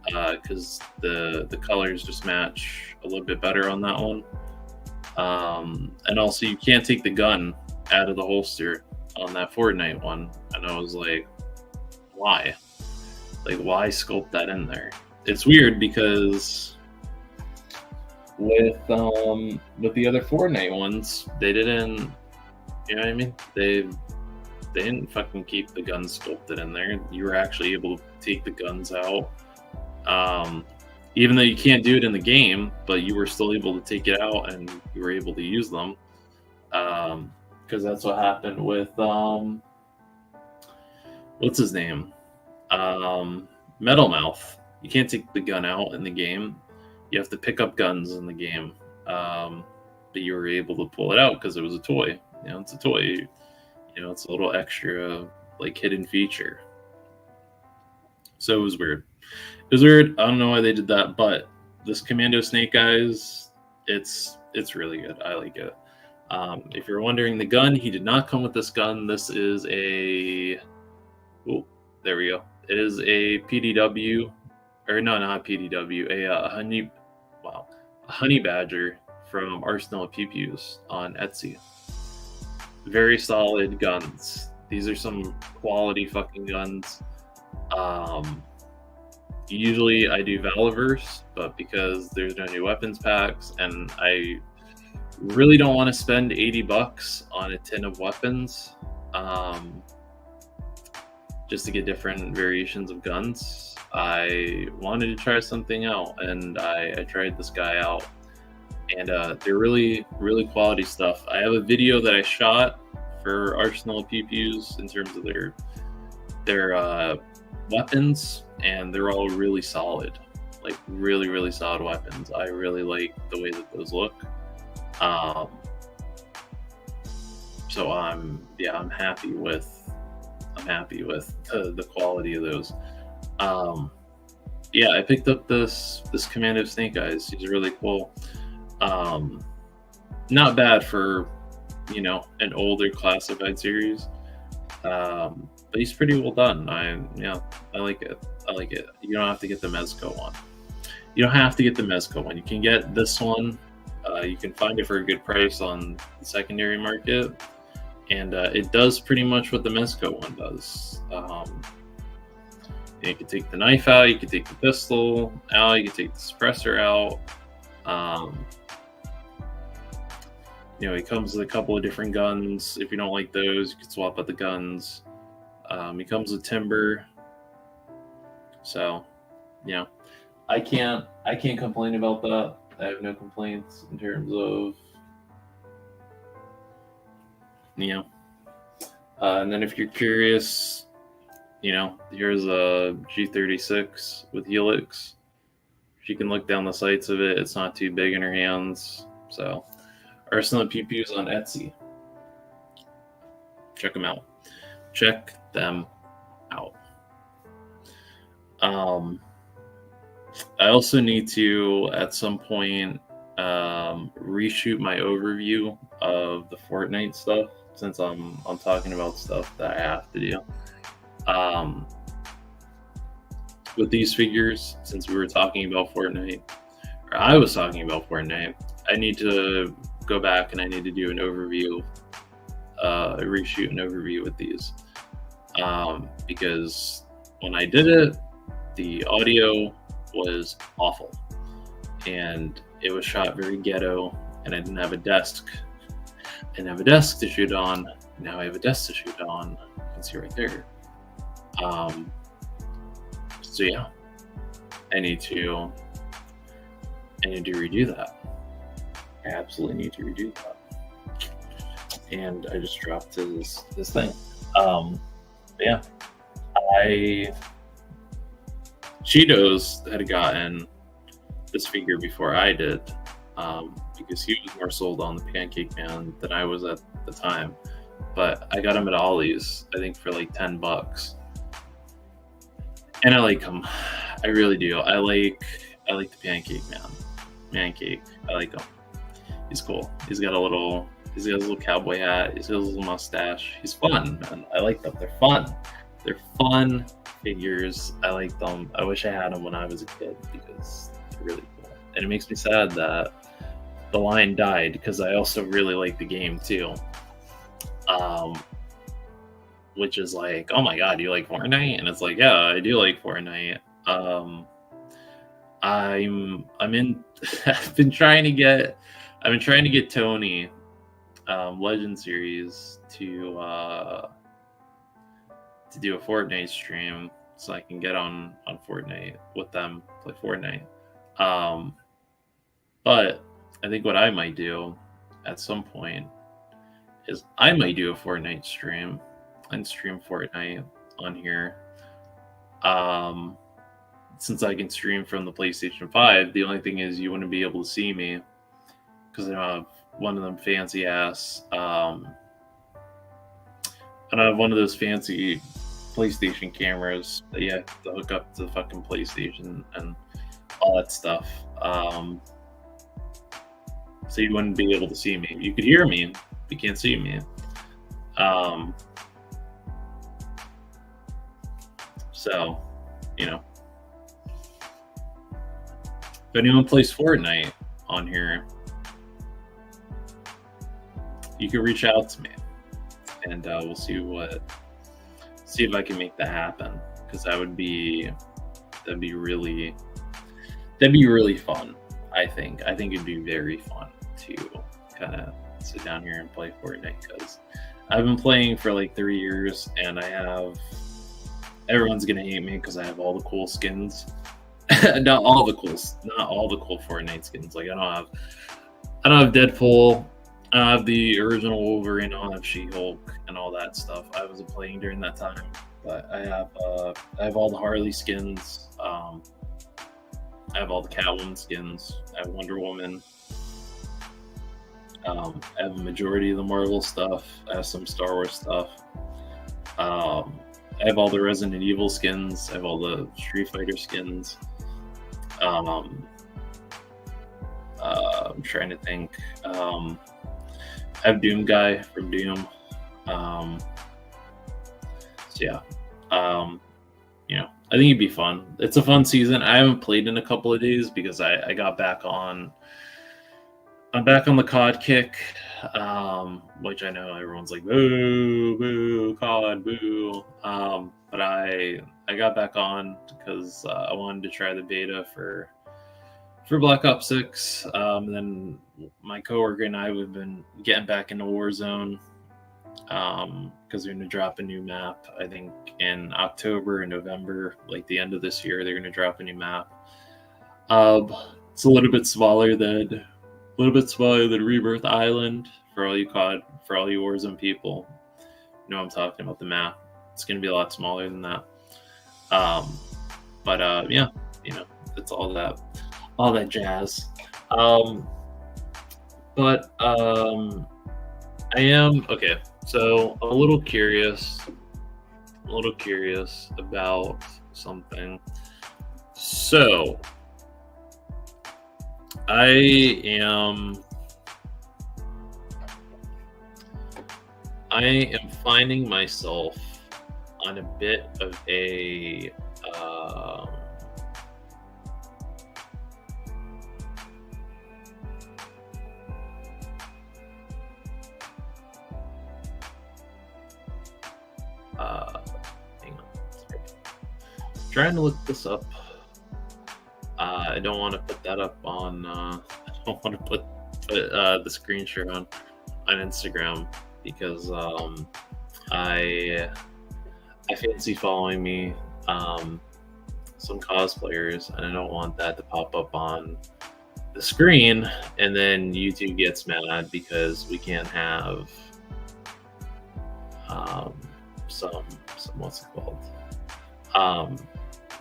Because the colors just match a little bit better on that one. And also you can't take the gun out of the holster on that Fortnite one. And I was like, why? Like, why sculpt that in there? It's weird because with the other Fortnite ones, they didn't, you know what I mean? They didn't fucking keep the guns sculpted in there. You were actually able to take the guns out. Even though you can't do it in the game, but you were still able to take it out and you were able to use them. Because that's what happened with, what's his name? Metal Mouth. You can't take the gun out in the game. You have to pick up guns in the game. But you were able to pull it out because it was a toy. You know, it's a toy. You know, it's a little extra, like, hidden feature. So it was weird. It was weird. I don't know why they did that, but this Commando Snake Eyes, it's really good. I like it. If you're wondering, the gun, he did not come with this gun. This is a... Oh, there we go. It is a PDW, or no, not PDW, a honey badger from Arsenal of Pew Pews on Etsy. Very solid guns. These are some quality fucking guns. Usually I do Valiverse, but because there's no new weapons packs and I really don't want to spend $80 on a tin of weapons, just to get different variations of guns, I wanted to try something out, and I tried this guy out, and they're really, really quality stuff. I have a video that I shot for Arsenal of Pew Pews in terms of their weapons, and they're all really solid, like really, really solid weapons. I really like the way that those look. So I'm happy with the quality of those. I picked up this Commando Snake Eyes. He's really cool. Not bad for, you know, an older classified series. But he's pretty well done. I like it. You don't have to get the Mezco one. You don't have to get the Mezco one. You can get this one. You can find it for a good price on the secondary market. And it does pretty much what the Mezco one does. You can take the knife out, you can take the pistol out, you can take the suppressor out. It comes with a couple of different guns. If you don't like those, you can swap out the guns. It comes with timber. So, I can't complain about that. I have no complaints in terms of, and then if you're curious, here's a G36 with Helix. She can look down the sights of it. It's not too big in her hands. So, Arsenal Pew Pews on Etsy. Check them out. I also need to, at some point, reshoot my overview of the Fortnite stuff, since I'm talking about stuff that I have to do. With these figures, since we were talking about Fortnite, or I was talking about Fortnite, I need to go back and I need to do an overview, reshoot an overview with these. Because when I did it, the audio was awful. And it was shot very ghetto, and I didn't have a desk. I didn't have a desk to shoot on. Now I have a desk to shoot on. You can see right there. So yeah, I need to redo that. I absolutely need to redo that. And I just dropped this thing. Cheetos had gotten this figure before I did, because he was more sold on the Pancake Man than I was at the time. But I got him at Ollie's, I think, for like $10. And I like him. I really do. I like the Pancake Man. Mancake. I like him. He's cool. He's got his little cowboy hat. He's got his little mustache. He's fun. And I like them. They're fun. They're fun figures. I like them. I wish I had them when I was a kid because they're really cool. And it makes me sad that the line died because I also really like the game too. Which is like, oh my god, you like Fortnite? And it's like, yeah, I do like Fortnite. I'm in. I've been trying to get Tony, Legend Series to do a Fortnite stream so I can get on Fortnite with them, play Fortnite. But I think what I might do at some point is I might do a Fortnite stream and stream Fortnite on here. Since I can stream from the PlayStation 5, the only thing is you wouldn't be able to see me because I don't have one of them fancy ass. I don't have one of those fancy PlayStation cameras that you have to hook up to the fucking PlayStation and all that stuff. So you wouldn't be able to see me. You could hear me, but you can't see me. So, you know, if anyone plays Fortnite on here, you can reach out to me, and we'll see if I can make that happen. Because that'd be really fun. I think it'd be very fun to kind of sit down here and play Fortnite because I've been playing for like 3 years, and everyone's gonna hate me because I have all the cool skins. not all the cool Fortnite skins. Like I don't have Deadpool. I don't have the original Wolverine. I don't have She-Hulk and all that stuff. I wasn't playing during that time, but I have all the Harley skins. I have all the Catwoman skins. I have Wonder Woman. I have a majority of the Marvel stuff. I have some Star Wars stuff. I have all the Resident Evil skins. I have all the Street Fighter skins. I'm trying to think. I have Doom Guy from Doom. So yeah. You know, I think it'd be fun. It's a fun season. I haven't played in a couple of days because I got back on. I'm back on the COD kick, which I know everyone's like, boo, boo, COD, boo. But I got back on because I wanted to try the beta for Black Ops 6. And then my coworker and I have been getting back into Warzone because they're going to drop a new map. I think in October and November, like the end of this year, they're going to drop a new map. It's a little bit smaller than Rebirth Island for all you Warzone people. You know what I'm talking about, the map. It's going to be a lot smaller than that. But yeah, you know, it's all that jazz. But I am okay. So a little curious about something. So I am finding myself on a bit of a hang on. Trying to look this up. I don't want to put that up on. I don't want to put the screenshot on Instagram because I fancy following me some cosplayers, and I don't want that to pop up on the screen, and then YouTube gets mad because we can't have some what's it called.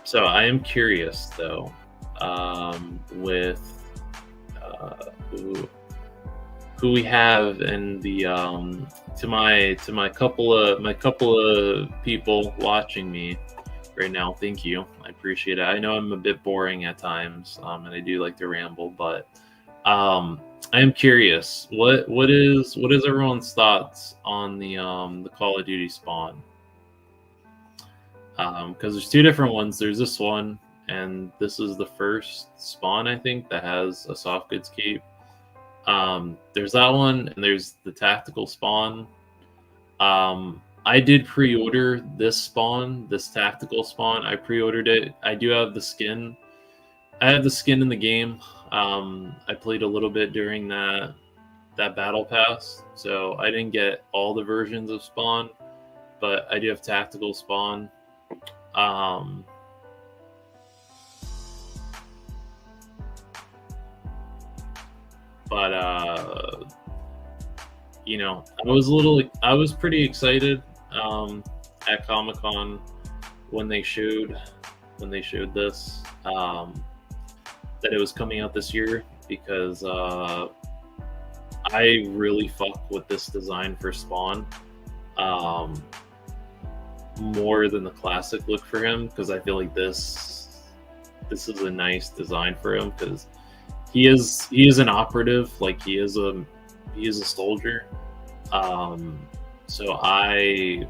So I am curious though. With who we have in the to my couple of people watching me right now. Thank you. I appreciate it. I know I'm a bit boring at times, and I do like to ramble, but I am curious. What is everyone's thoughts on the Call of Duty spawn? Because there's two different ones. There's this one, and this is the first spawn, I think, that has a soft goods cape. There's that one, and there's the tactical spawn. I did pre-order this spawn, this tactical spawn. I pre-ordered it. I do have the skin. I have the skin in the game. I played a little bit during that battle pass, so I didn't get all the versions of spawn, but I do have tactical spawn. But you know, I was pretty excited at Comic-Con when they showed this that it was coming out this year, because I really fuck with this design for Spawn more than the classic look for him, because I feel like this is a nice design for him, because he is an operative, like he is a soldier. So I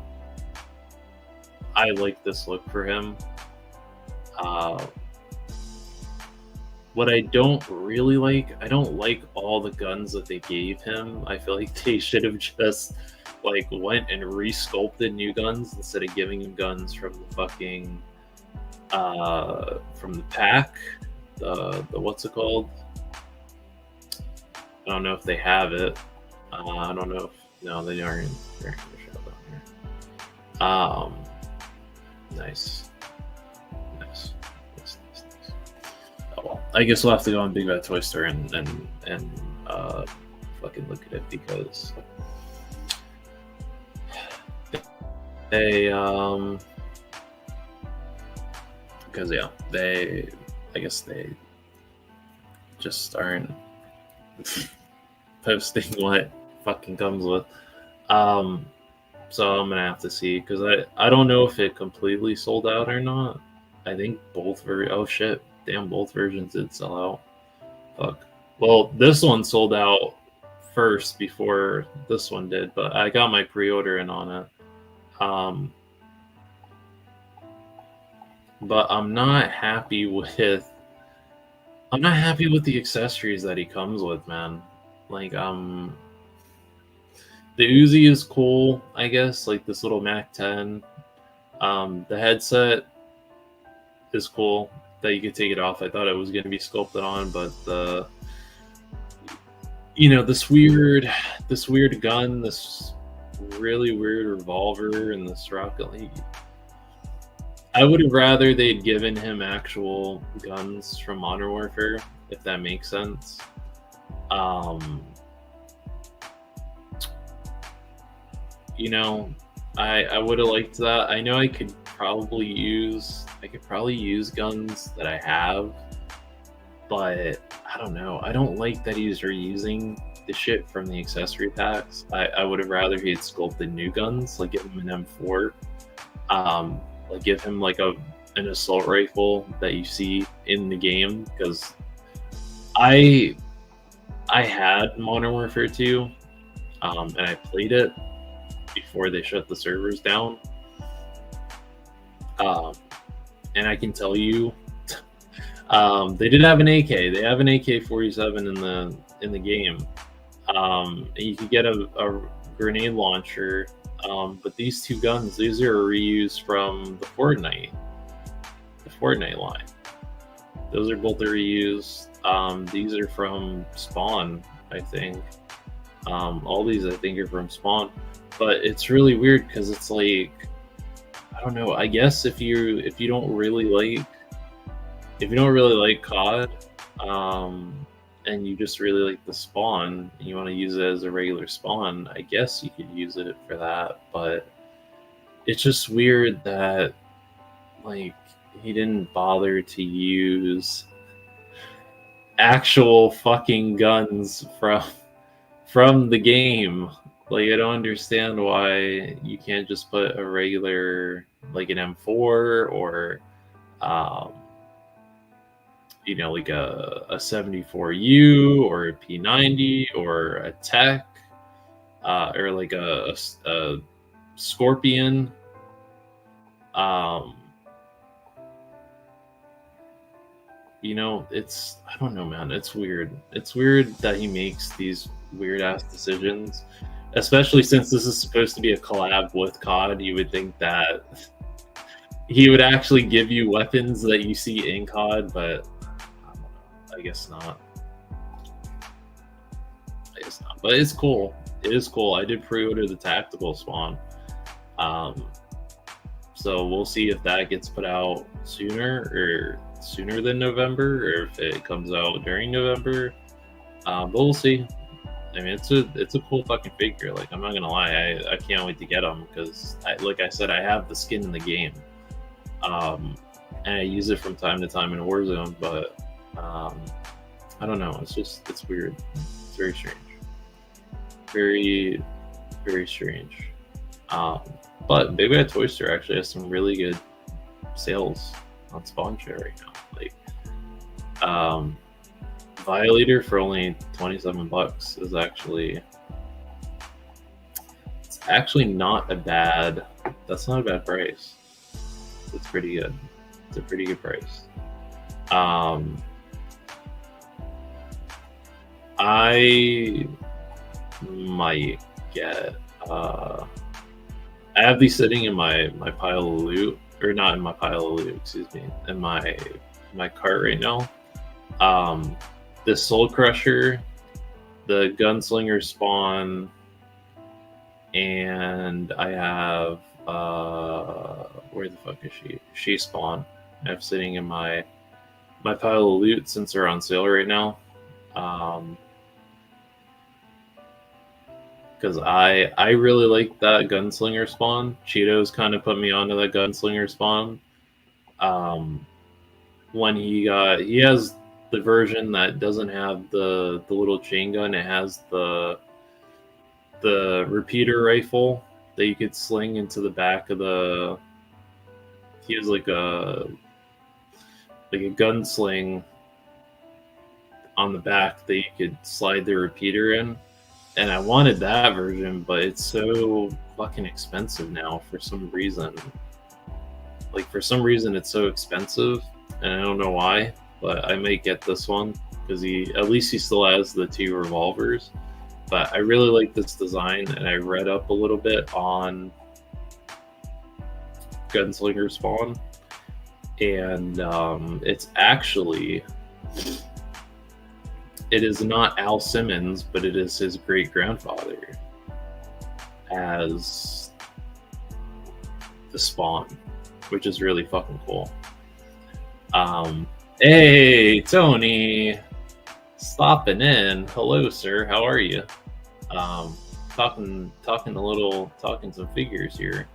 like this look for him. What I don't really like, I don't like all the guns that they gave him. I feel like they should have just like went and re-sculpted new guns instead of giving him guns from the fucking from the pack. The what's it called? I don't know if they have it. I don't know if no, they aren't. They're going to show it on here. Nice. Oh well, I guess we'll have to go on Big Bad Toy Store and fucking look at it, because I guess they just aren't posting what fucking comes with. So I'm gonna have to see, because I don't know if it completely sold out or not. I think both oh shit, damn, both versions did sell out. Fuck. Well, this one sold out first before this one did, but I got my pre-order in on it. But I'm not happy with the accessories that he comes with, man. Like, the Uzi is cool, I guess, like this little MAC-10. The headset is cool that you could take it off. I thought it was going to be sculpted on, but this weird gun, this really weird revolver, and this Rocket League. I would have rather they'd given him actual guns from Modern Warfare, if that makes sense. I would have liked that. I know I could probably use guns that I have, but I don't know. I don't like that he's reusing the shit from the accessory packs. I would have rather he had sculpted new guns, like give him an M4, like give him like an assault rifle that you see in the game, because I had Modern Warfare 2, and I played it before they shut the servers down. And I can tell you, they did have an AK. They have an AK-47 in the game. And you could get a grenade launcher. But these two guns, these are reused from the Fortnite line. Those are both reused. These are from Spawn, I think. All these, I think, are from Spawn. But it's really weird, because it's like, I don't know. I guess if you don't really like COD, and you just really like the Spawn, and you want to use it as a regular Spawn, I guess you could use it for that. But it's just weird that, like, he didn't bother to use actual fucking guns from the game. Like, I don't understand why you can't just put a regular, like an M4 or, um, like a 74U or a P90 or a Tech, or like a Scorpion. It's, I don't know, man. It's weird. It's weird that he makes these weird ass decisions, especially since this is supposed to be a collab with COD. You would think that he would actually give you weapons that you see in COD, but I don't know. I guess not. But it's cool. It is cool. I did pre-order the tactical spawn. So we'll see if that gets put out sooner than November, or if it comes out during November. But we'll see. I mean, it's a cool fucking figure. Like, I'm not gonna lie, I can't wait to get him because, like I said, I have the skin in the game, and I use it from time to time in Warzone. But I don't know. It's weird. It's very strange. Very, very strange. But Big Bad Toy Store actually has some really good sales on Spawn Share right now. Like, Violator for only $27 is actually not a bad. That's not a bad price. It's pretty good. It's a pretty good price. I might get. I have these sitting in my pile of loot, or not in my pile of loot, excuse me, in my cart right now. The Soul Crusher, the Gunslinger Spawn, and I have where the fuck is she? She Spawn. I have sitting in my pile of loot since they're on sale right now. Because I really like that Gunslinger Spawn. Cheetos kind of put me onto that Gunslinger Spawn. When he has the version that doesn't have the little chain gun. It has the repeater rifle that you could sling into the back of the. He has like a gunsling on the back that you could slide the repeater in. And I wanted that version, but it's so fucking expensive now for some reason. Like, for some reason it's so expensive, and I don't know why, but I might get this one because at least he still has the 2 revolvers. But I really like this design, and I read up a little bit on Gunslinger Spawn, and it's actually. It is not Al Simmons, but it is his great-grandfather as the Spawn, which is really fucking cool. Hey, Tony! Stopping in. Hello, sir. How are you? Talking some figures here.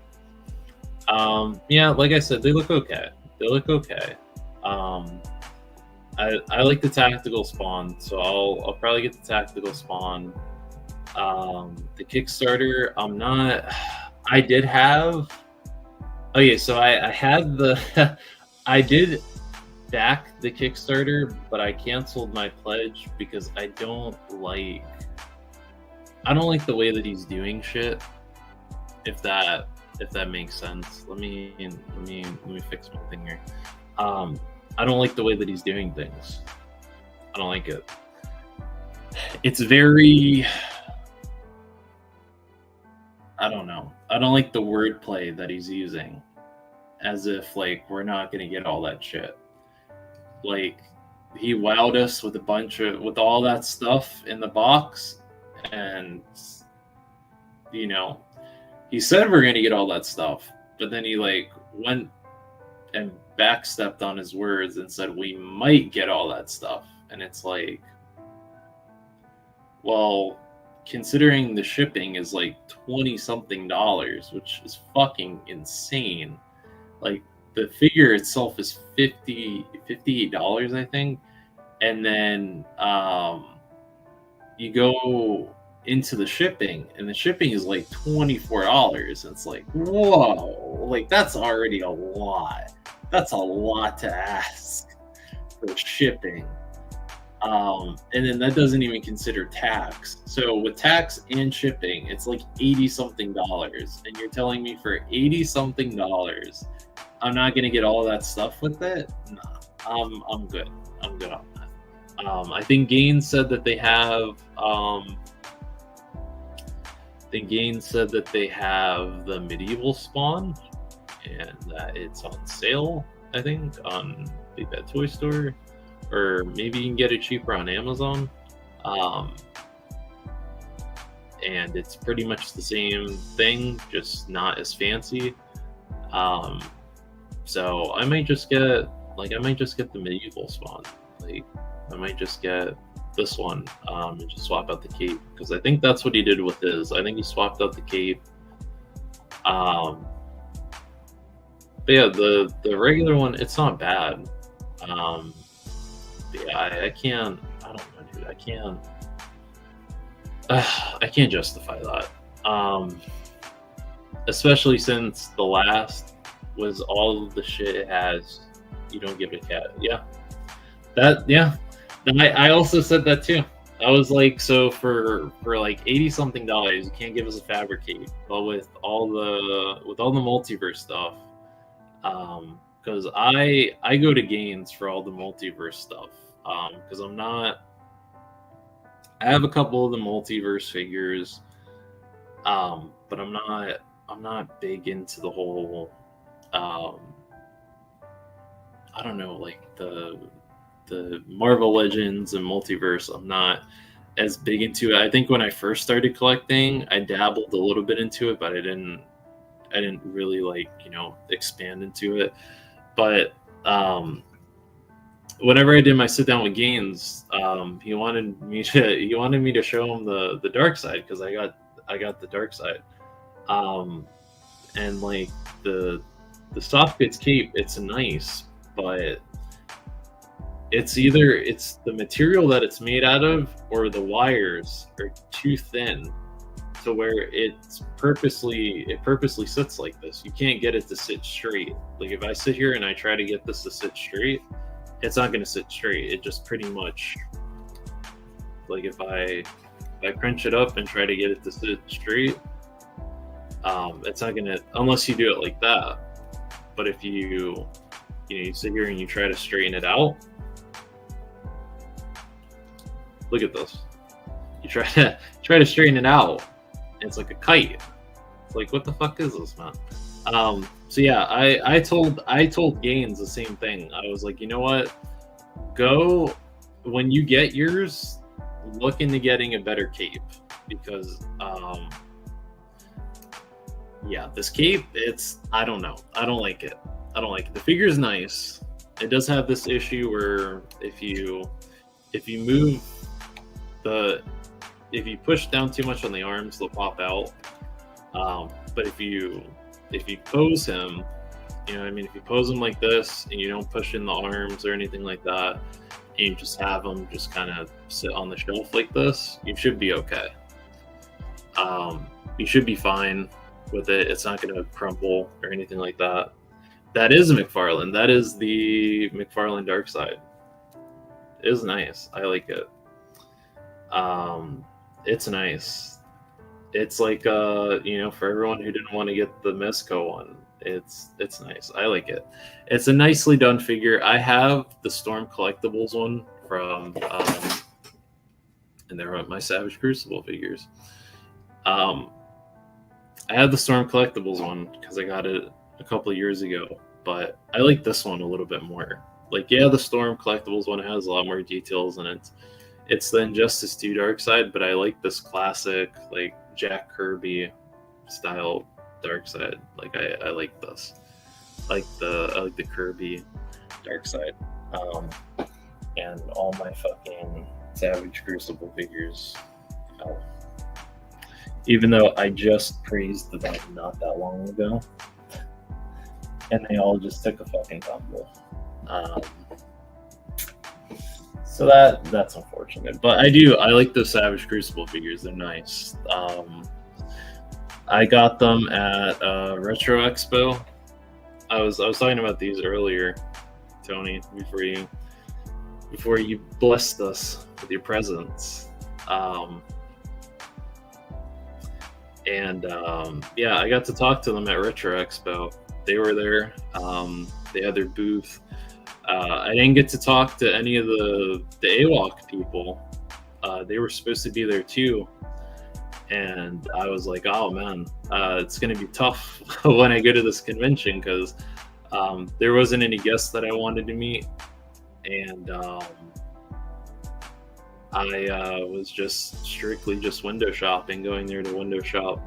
Yeah, like I said, they look okay. I like the tactical spawn, so I'll probably get the tactical spawn. The Kickstarter, I'm not. I did have. Oh yeah, so I had the. I did back the Kickstarter, but I canceled my pledge because I don't like the way that he's doing shit. If that makes sense. Let me fix my thing here. I don't like the way that he's doing things. I don't like it. It's very. I don't know. I don't like the wordplay that he's using. As if, like, we're not going to get all that shit. Like, he wowed us with with all that stuff in the box. And, he said we're going to get all that stuff. But then he, like, went and backstepped on his words and said we might get all that stuff, and it's like, well, considering the shipping is like $20-something, which is fucking insane. Like, the figure itself is $58, I think, and then you go into the shipping, and the shipping is like $24. It's like, whoa, like that's already a lot. That's a lot to ask for shipping. And then that doesn't even consider tax. So with tax and shipping, it's like $80-something. And you're telling me for $80-something, I'm not gonna get all that stuff with it? Nah, I'm good. I'm good on that. I think Gaines said that they have the medieval spawn, and that it's on sale, I think, on Big Bad Toy Store, or maybe you can get it cheaper on Amazon. And it's pretty much the same thing, just not as fancy. So I might just get the medieval spawn. Like, I might just get this one and just swap out the cape, because I think that's what he did with his. I think he swapped out the cape. But yeah, the regular one, it's not bad. But yeah, I don't know, dude. I can't justify that. Especially since the last was all of the shit it has. You don't give a cat. Yeah. I also said that too. I was like, so for like $80-something, you can't give us a fabricate. But with all the multiverse stuff, because I go to Gaines for all the multiverse stuff. Because I have a couple of the multiverse figures, but I'm not big into the whole I don't know, like the Marvel Legends and multiverse. I'm not as big into it. I think when I first started collecting, I dabbled a little bit into it, but I didn't really like, expand into it. But whenever I did my sit down with Gaines, he wanted me to show him the dark side, because I got the dark side. And like the Softgoods cape, it's nice, but it's the material that it's made out of, or the wires are too thin to where it purposely sits like this. You can't get it to sit straight. Like if I sit here and I try to get this to sit straight, it's not going to sit straight. It just pretty much, like if I crunch it up and try to get it to sit straight, it's not going to, unless you do it like that. But if you sit here and you try to straighten it out, look at this. You try to straighten it out, and it's like a kite. It's like, what the fuck is this, man? So yeah, I told Gaines the same thing. I was like, you know what? Go, when you get yours, look into getting a better cape, because yeah, this cape, I don't know. I don't like it. The figure's nice. It does have this issue where if you push down too much on the arms, they'll pop out. But if you pose him, if you pose him like this and you don't push in the arms or anything like that, and you just have him just kind of sit on the shelf like this, you should be okay. You should be fine with it. It's not going to crumple or anything like that. That is McFarlane. That is the McFarlane Dark Side. It is nice. I like it. It's nice. It's like for everyone who didn't want to get the Mezco one, it's nice. I like it. It's a nicely done figure. I have the Storm Collectibles one from and they're my Savage Crucible figures. I had the Storm Collectibles one because I got it a couple of years ago, but I like this one a little bit more. Like, yeah, the Storm Collectibles one has a lot more details in it. It's the Injustice 2 Dark Side, but I like this classic, like, Jack Kirby style Dark Side. Like, I like this. I like the Kirby Dark Side. And all my fucking Savage Crucible figures. Even though I just praised them not that long ago, and they all just took a fucking tumble. So that's unfortunate. But I like those Savage Crucible figures. They're nice. I got them at Retro Expo. I was talking about these earlier, Tony, before you blessed us with your presence. Yeah, I got to talk to them at Retro Expo. They were there. They had their booth. I didn't get to talk to any of the AWOC people. They were supposed to be there too. And I was like, oh man, it's going to be tough when I go to this convention because there wasn't any guests that I wanted to meet. And I was just strictly just window shopping, going there to window shop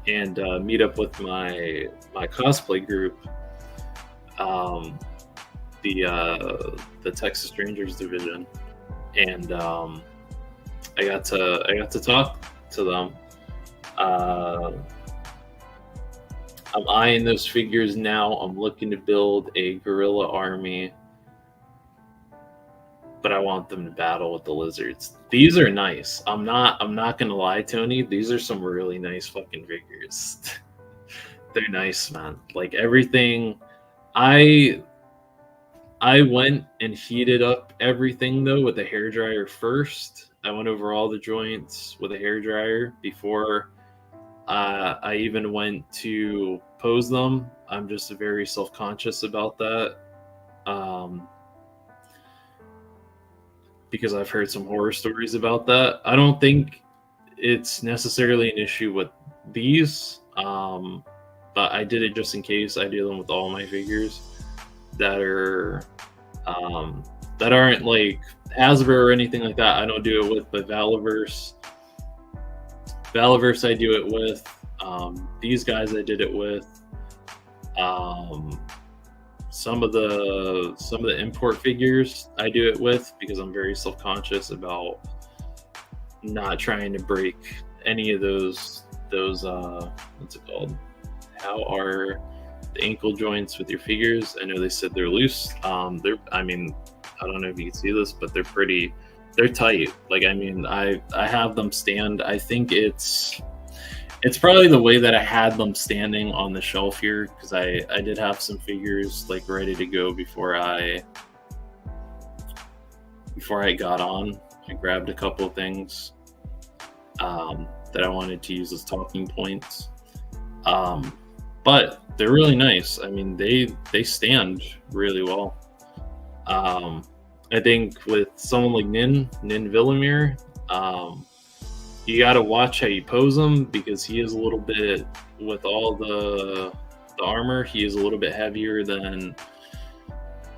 and meet up with my cosplay group, the Texas Rangers division. And I got to talk to them. I'm eyeing those figures now. I'm looking to build a guerrilla army, but I want them to battle with the lizards. These are nice. I'm not gonna lie, Tony. These are some really nice fucking figures. They're nice, man. Like everything. I went and heated up everything though with a hairdryer first. I went over all the joints with a hairdryer before I even went to pose them. I'm just very self-conscious about that. Because I've heard some horror stories about that. I don't think it's necessarily an issue with these, but I did it just in case. I do them with all my figures that aren't like Hasbro or anything like that. I don't do it with, but Valaverse I do it with. These guys I did it with. Some of the import figures I do it with because I'm very self-conscious about not trying to break any of those what's it called? How are the ankle joints with your figures? I know they said they're loose. I don't know if you can see this, but they're tight. Like, I mean, I have them stand. I think it's probably the way that I had them standing on the shelf here, because I did have some figures like ready to go before I got on. I grabbed a couple of things that I wanted to use as talking points. But they're really nice. I mean, they stand really well. I think with someone like Nin Villamir, you got to watch how you pose him, because he is a little bit, with all the armor, he is a little bit heavier than,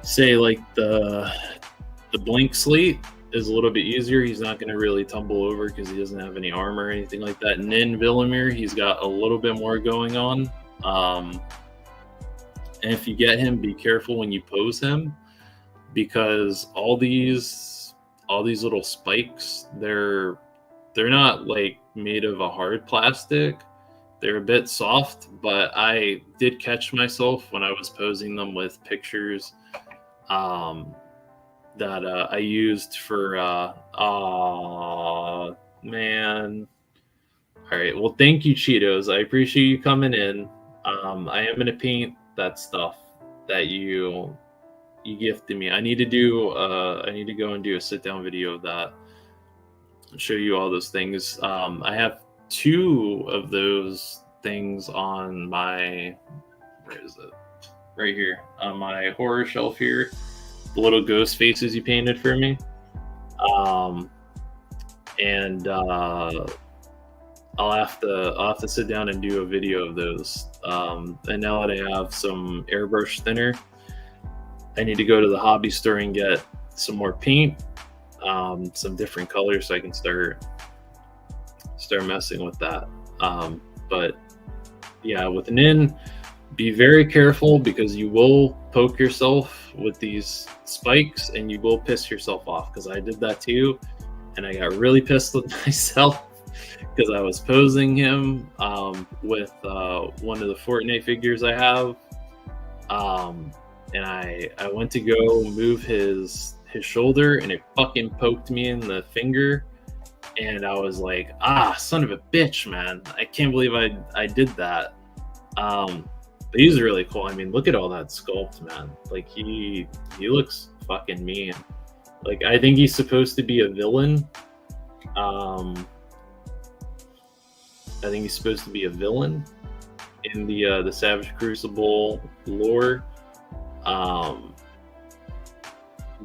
say, like the Blink Slate is a little bit easier. He's not going to really tumble over because he doesn't have any armor or anything like that. Nin Villamir, he's got a little bit more going on. And if you get him, be careful when you pose him, because all these little spikes, they're not like made of a hard plastic. They're a bit soft, but I did catch myself when I was posing them with pictures that I used for man. All right, well, thank you, Cheetos. I appreciate you coming in. I am gonna paint that stuff that you gifted me. I need to go and do a sit down video of that and show you all those things. I have 2 of those things on my, where is it? Right here on my horror shelf here. The little ghost faces you painted for me. I'll have to sit down and do a video of those. And now that I have some airbrush thinner, I need to go to the hobby store and get some more paint, some different colors, so I can start messing with that. But yeah, with Nin, be very careful, because you will poke yourself with these spikes and you will piss yourself off, because I did that too, and I got really pissed with myself because I was posing him with one of the Fortnite figures I have, and I went to go move his shoulder, and it fucking poked me in the finger, and I was like, son of a bitch, man! I can't believe I did that. But he's really cool. I mean, look at all that sculpt, man. Like he looks fucking mean. Like I think he's supposed to be a villain. I think he's supposed to be a villain in the Savage Crucible lore.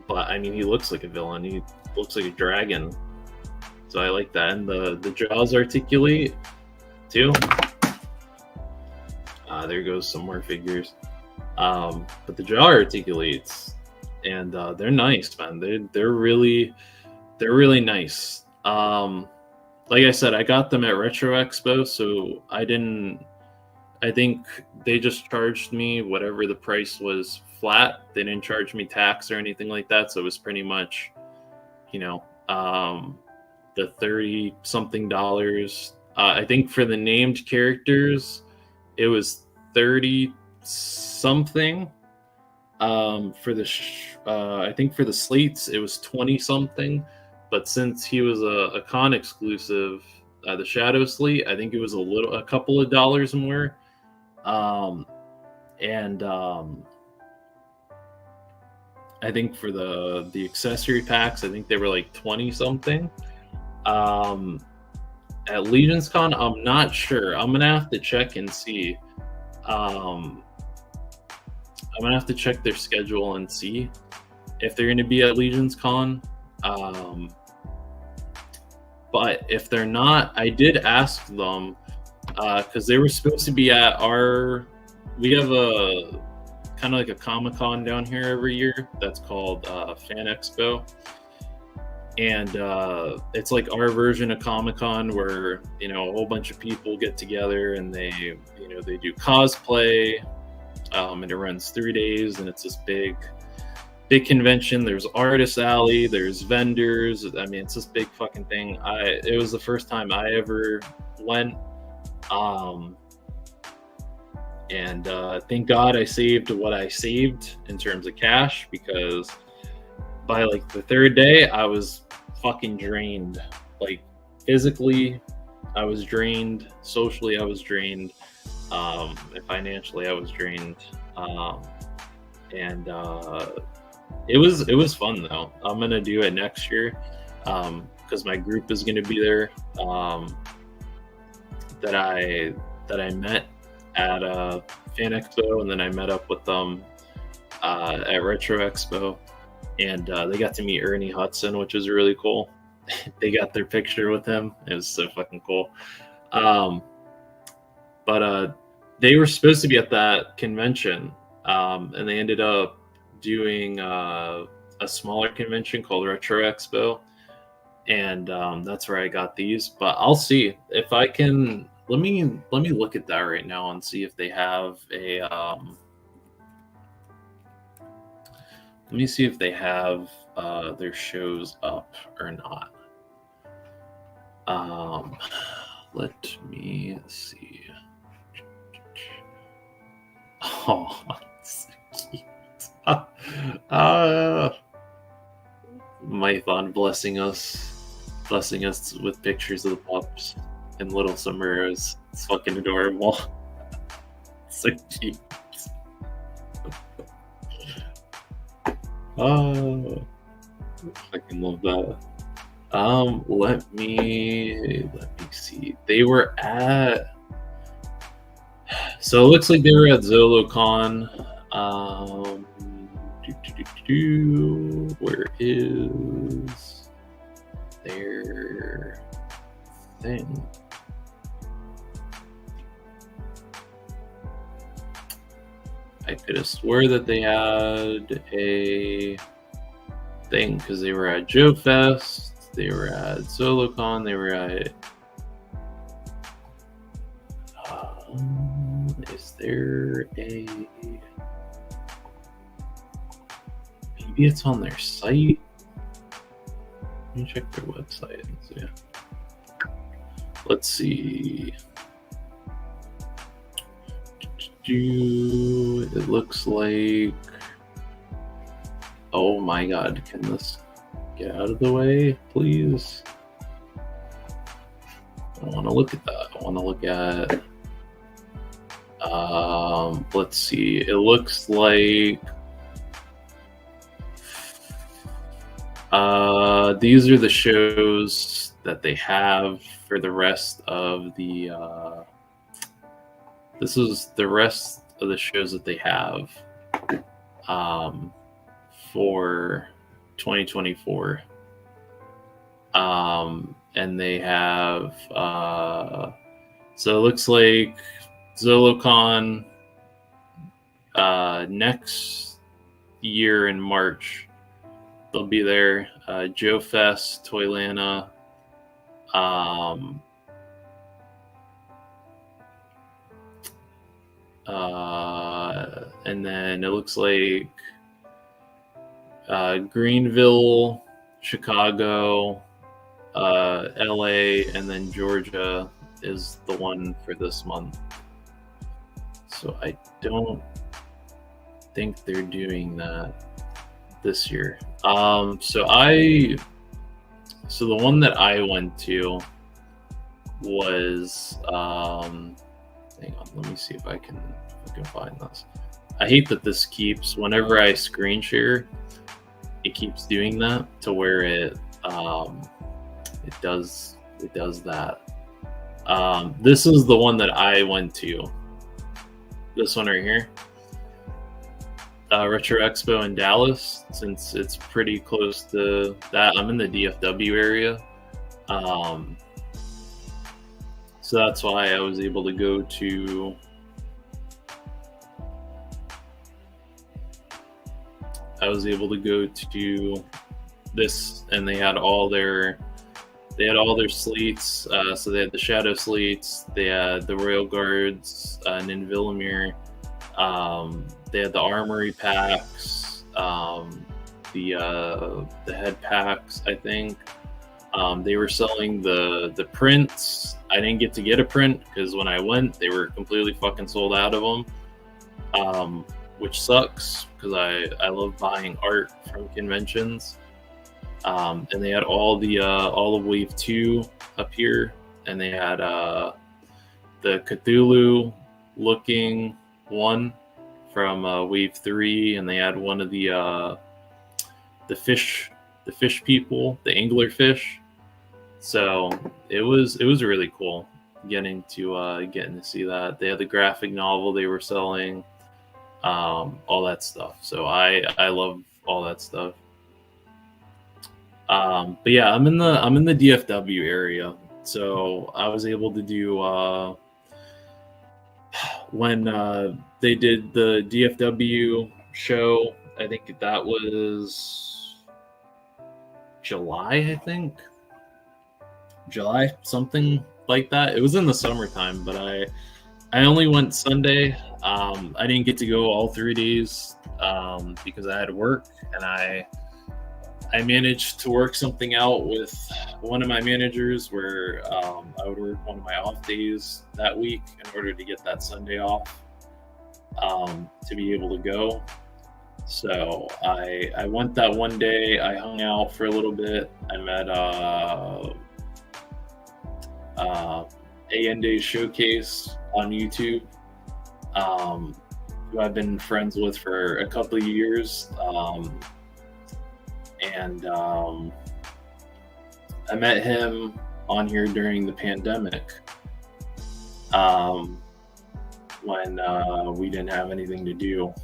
But I mean, he looks like a villain. He looks like a dragon. So I like that. And the jaws articulate too. There goes some more figures. But the jaw articulates, and they're nice, man. They're really nice. Like I said, I got them at Retro Expo, so I think they just charged me whatever the price was flat. They didn't charge me tax or anything like that, so it was pretty much, the $30-something. I think for the named characters, it was 30-something. For the I think for the slates, it was 20-something. But since he was a con exclusive, the Shadow Slate, I think it was a couple of dollars more. I think for the accessory packs, I think they were like 20-something. At Legion's Con, I'm not sure. I'm gonna have to check and see. I'm gonna have to check their schedule and see if they're gonna be at Legion's Con. But if they're not, I did ask them because they were supposed to be at we have a kind of like a Comic-Con down here every year that's called Fan Expo. And it's like our version of Comic-Con where, a whole bunch of people get together and they do cosplay, and it runs 3 days, and it's this big convention. There's Artist Alley, there's vendors. I mean, it's this big fucking thing. It was the first time I ever went. And thank God I saved what I saved in terms of cash, because by like the third day, I was fucking drained. Like physically, I was drained. Socially, I was drained. And financially, I was drained. It was fun though. I'm gonna do it next year because my group is gonna be there. That I met at Fan Expo, and then I met up with them at Retro Expo, and they got to meet Ernie Hudson, which was really cool. They got their picture with him. It was so fucking cool. But they were supposed to be at that convention, and they ended up doing a smaller convention called Retro Expo, and that's where I got these. But I'll see if I can. Let me look at that right now and see if they have a. Let me see if they have their shows up or not. Let me see. Oh, it's so cute. Mython blessing us with pictures of the pups and little sombreros. It's fucking adorable. So cute. Oh, I fucking love that. Let me see. They were at. So it looks like they were at ZoloCon. Where is their thing? I could have swore that they had a thing because they were at Joe Fest, they were at ZoloCon, they were at. Is there a? Maybe it's on their site. Let me check their website and see. Let's see. It looks like Oh my god, can this get out of the way, please? I don't want to look at that. I want to look at... let's see. It looks like... these are the shows that they have for the rest of the... this is the rest of the shows that they have for 2024. And they have... so it looks like ZoloCon next year in March. They'll be there. Joe Fest, Toylanta. And then it looks like Greenville, Chicago, LA, and then Georgia is the one for this month. So I don't think they're doing that this year. So the one that I went to was hang on, let me see if I can find this. I hate that this keeps, whenever I screen share, it keeps doing that to where it does that. This is the one that I went to. This one right here. Retro Expo in Dallas, since it's pretty close to that. I'm in the DFW area. So that's why I was able to go to this, and they had all their sleets. So they had the Shadow sleets, they had the Royal Guards, Ninvillimer. They had the armory packs, the head packs, I think. They were selling the prints. I didn't get to get a print because when I went, they were completely fucking sold out of them, which sucks because I love buying art from conventions. And they had all of Wave 2 up here, and they had the Cthulhu looking one from Wave 3, and they had one of the fish people, the angler fish. So it was really cool getting to see that. They had the graphic novel they were selling, all that stuff. So I love all that stuff. But yeah, I'm in the DFW area, so I was able to do when they did the DFW show. I think that was July, something like that. It was in the summertime, but I only went Sunday. I didn't get to go all 3 days because I had work, and I managed to work something out with one of my managers where I would work one of my off days that week in order to get that Sunday off to be able to go. So I went that one day. I hung out for a little bit. I met A&Days Showcase on YouTube, who I've been friends with for a couple of years. And I met him on here during the pandemic, when we didn't have anything to do,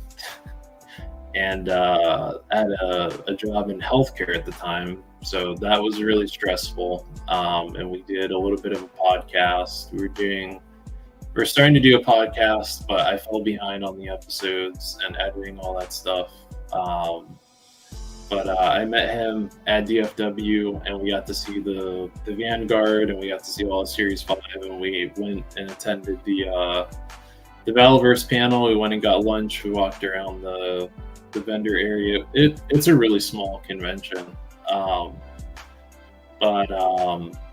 and had a job in healthcare at the time, so that was really stressful. And we did a little bit of a podcast. We were starting to do a podcast, but I fell behind on the episodes and editing, all that stuff. But I met him at DFW, and we got to see the Vanguard, and we got to see all of Series 5, and we went and attended the Battleverse panel. We went and got lunch. We walked around the vendor area. It's a really small convention.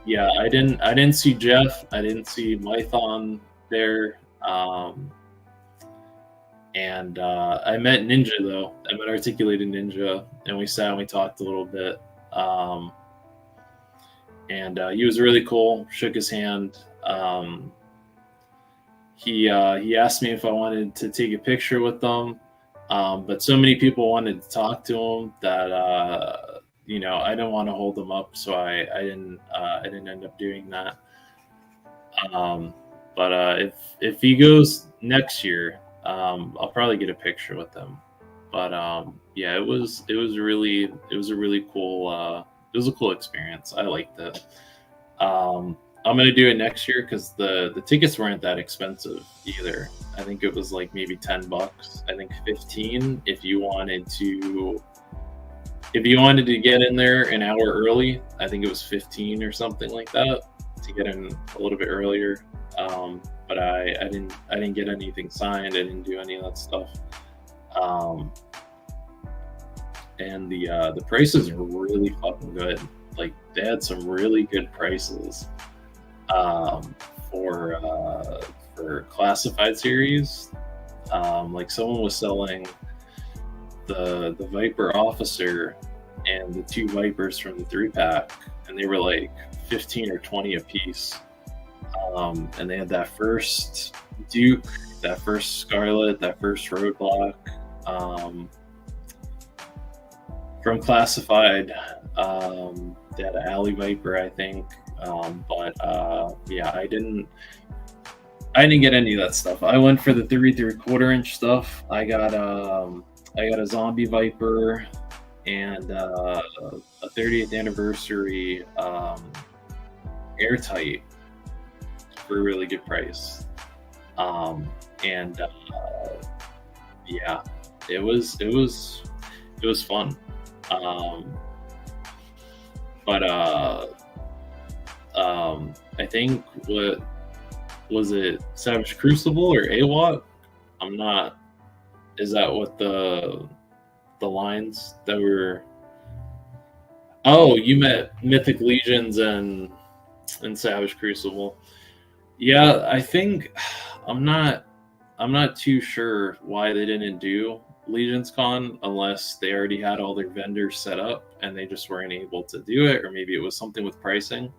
Yeah, I didn't see Jeff. I didn't see Mython there. And I met Ninja though. I met Articulated Ninja, and we sat and we talked a little bit. And he was really cool. Shook his hand. He asked me if I wanted to take a picture with them, but so many people wanted to talk to him that I didn't want to hold them up, so I didn't end up doing that. But if he goes next year, I'll probably get a picture with him. But yeah, it was a really cool. It was a cool experience. I liked it. I'm gonna do it next year because the tickets weren't that expensive either. I think it was like maybe $10. I think 15 if you wanted to get in there an hour early. I think it was 15 or something like that to get in a little bit earlier. But I didn't get anything signed. I didn't do any of that stuff. And the prices were really fucking good. Like they had some really good prices for classified series. Like someone was selling the Viper Officer and the 2 Vipers from the 3-pack, and they were like 15 or 20 a piece. And they had that first Duke, that first Scarlet, that first Roadblock. From Classified, they had an Alley Viper, I think, but yeah, I didn't get any of that stuff. I went for the 3.75 inch stuff. I got a Zombie Viper and a 30th anniversary Airtight for a really good price. And yeah, it was fun. But I think what was it, Savage Crucible or AWOT? I'm not. Is that what the lines that were? Oh, you met Mythic Legions and Savage Crucible. Yeah, I think I'm not too sure why they didn't do Legions Con unless they already had all their vendors set up and they just weren't able to do it, or maybe it was something with pricing.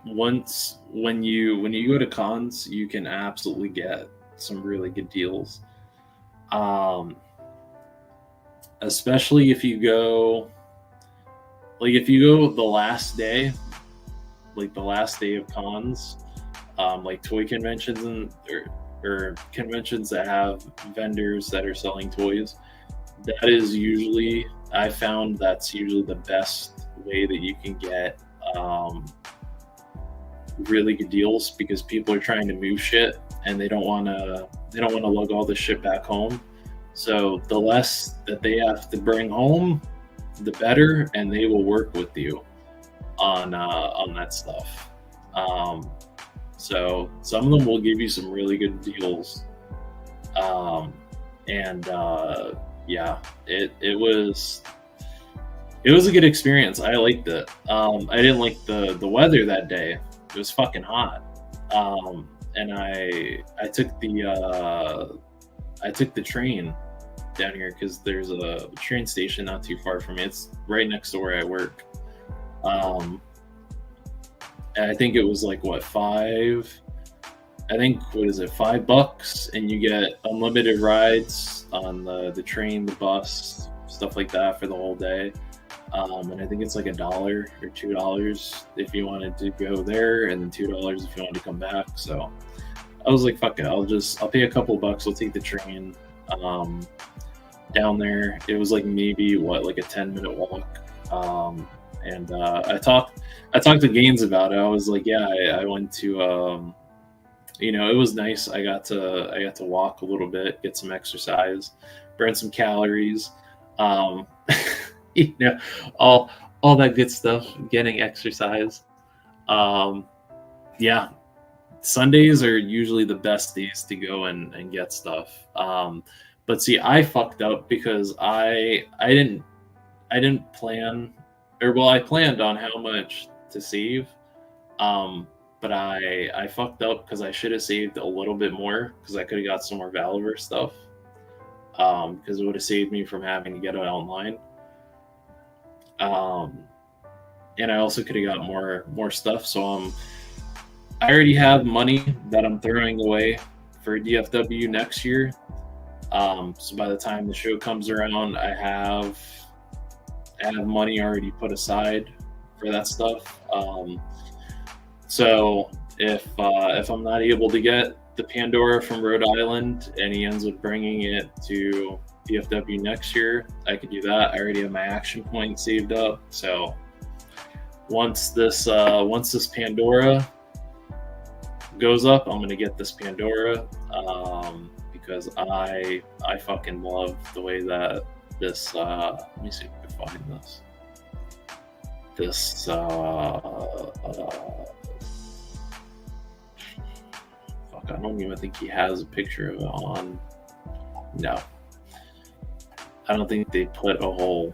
Once when you go to cons, you can absolutely get some really good deals. Especially if you go the last day, like the last day of cons, like toy conventions or conventions that have vendors that are selling toys. That is usually, I found that's usually the best way that you can get really good deals, because people are trying to move shit and they don't want to lug all this shit back home. So the less that they have to bring home, the better, and they will work with you on that stuff. So some of them will give you some really good deals. Yeah, it was a good experience. I liked it. I didn't like the weather that day. It was fucking hot. And I took the train down here because there's a train station not too far from me. It's right next to where I work. And I think it was like $5, and you get unlimited rides on the train, the bus, stuff like that for the whole day. And I think it's like $1 or $2 if you wanted to go there, and then $2 if you wanted to come back. So I was like, fuck it, I'll pay a couple bucks. I'll take the train down there. It was like maybe like a 10-minute walk. And I talked to Gaines about it. I was like, yeah, I went to it was nice. I got to walk a little bit, get some exercise, burn some calories. All that good stuff, getting exercise. Yeah, Sundays are usually the best days to go and get stuff. But see, I fucked up because I didn't plan, or well, I planned on how much to save. But I fucked up because I should have saved a little bit more because I could have got some more Valiver stuff. Because it would have saved me from having to get it online. And I also could have got more stuff. So I already have money that I'm throwing away for DFW next year. So by the time the show comes around, I have money already put aside for that stuff. So if I'm not able to get the Pandora from Rhode Island and he ends up bringing it to DFW next year, I could do that. I already have my action point saved up. So once this Pandora goes up, I'm gonna get this Pandora because I fucking love the way that this. Let me see if I can find this. This fuck, I don't even think he has a picture of it on. No, I don't think they put a whole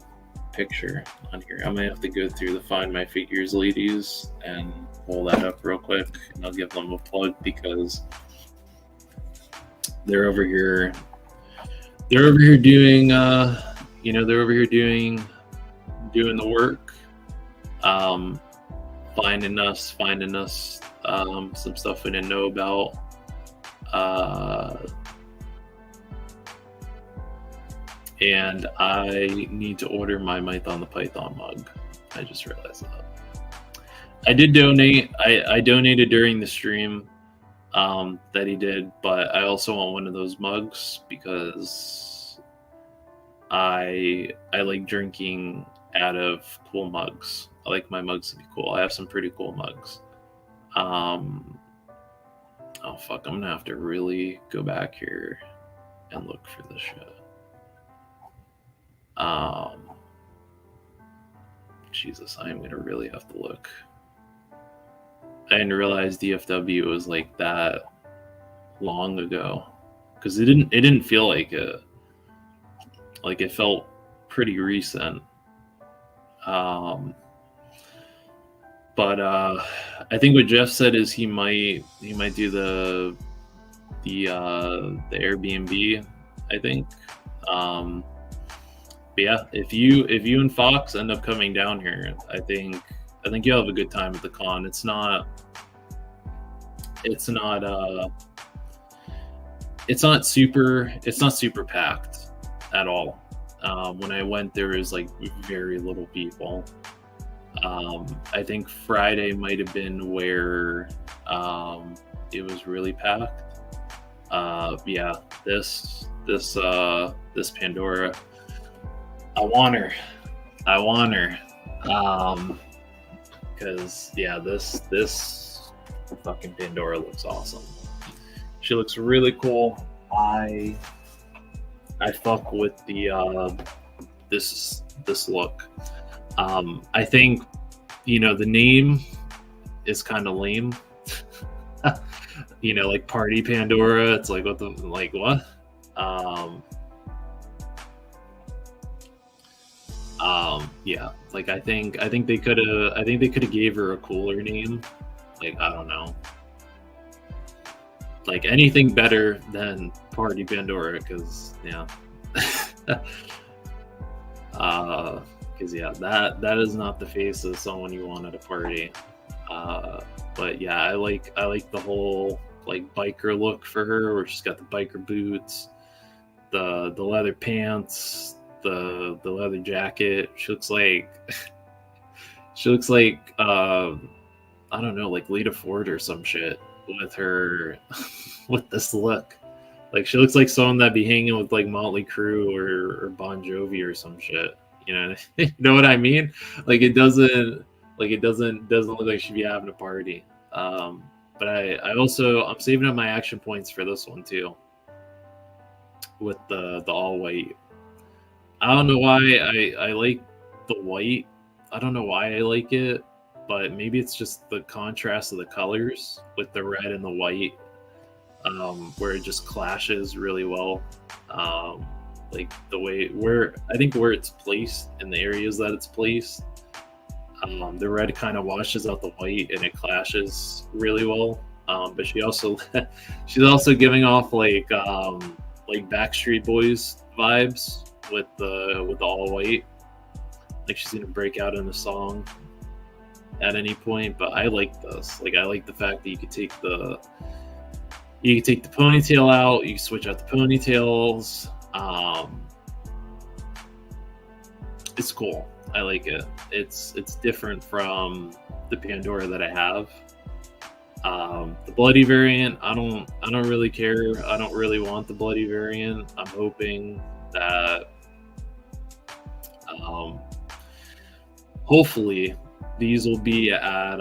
picture on here. I might have to go through the Find My Figures ladies and pull that up real quick, and I'll give them a plug because they're over here. They're over here doing, they're over here doing the work, finding us some stuff we didn't know about. And I need to order my Mython the Python mug. I just realized that. I did donate. I donated during the stream that he did, but I also want one of those mugs because I like drinking out of cool mugs. I like my mugs to be cool. I have some pretty cool mugs. Oh fuck, I'm gonna have to really go back here and look for this shit. Jesus, I'm gonna really have to look. I didn't realize DFW was like that long ago because it didn't feel like it. Like it felt pretty recent. But I think what Jeff said is he might do the Airbnb. I think. But yeah, if you and Fox end up coming down here, I think you'll have a good time at the con. It's not super packed at all. When I went, there was like very little people. I think Friday might have been where it was really packed. Yeah, this Pandora, I want her. Because yeah, this fucking Pandora looks awesome. She looks really cool. I fuck with the this look. I think the name is kind of lame. Like Party Pandora. It's like what? Yeah, like I think they could have gave her a cooler name. Like I don't know, like anything better than Party Pandora, because yeah, because yeah, that is not the face of someone you want at a party. But yeah, I like the whole like biker look for her, where she's got the biker boots, the leather pants, the leather jacket. She looks like I don't know, like Lita Ford or some shit with her with this look. Like she looks like someone that'd be hanging with like Motley Crue or Bon Jovi or some shit. You know what I mean? Like it doesn't look like she'd be having a party. But I'm saving up my action points for this one too, with the all white. I don't know why I like the white. I don't know why I like it, but maybe it's just the contrast of the colors with the red and the white, where it just clashes really well. Like the way where it's placed in the areas that it's placed. The red kind of washes out the white, and it clashes really well. But she's also giving off like Backstreet Boys vibes with the all white. Like she's gonna break out in the song at any point. But I like this. Like I like the fact that you could take the ponytail out. You can switch out the ponytails. It's cool. I like it. It's different from the Pandora that I have. The bloody variant, I don't really care. I don't really want the bloody variant. I'm hoping that hopefully these will be at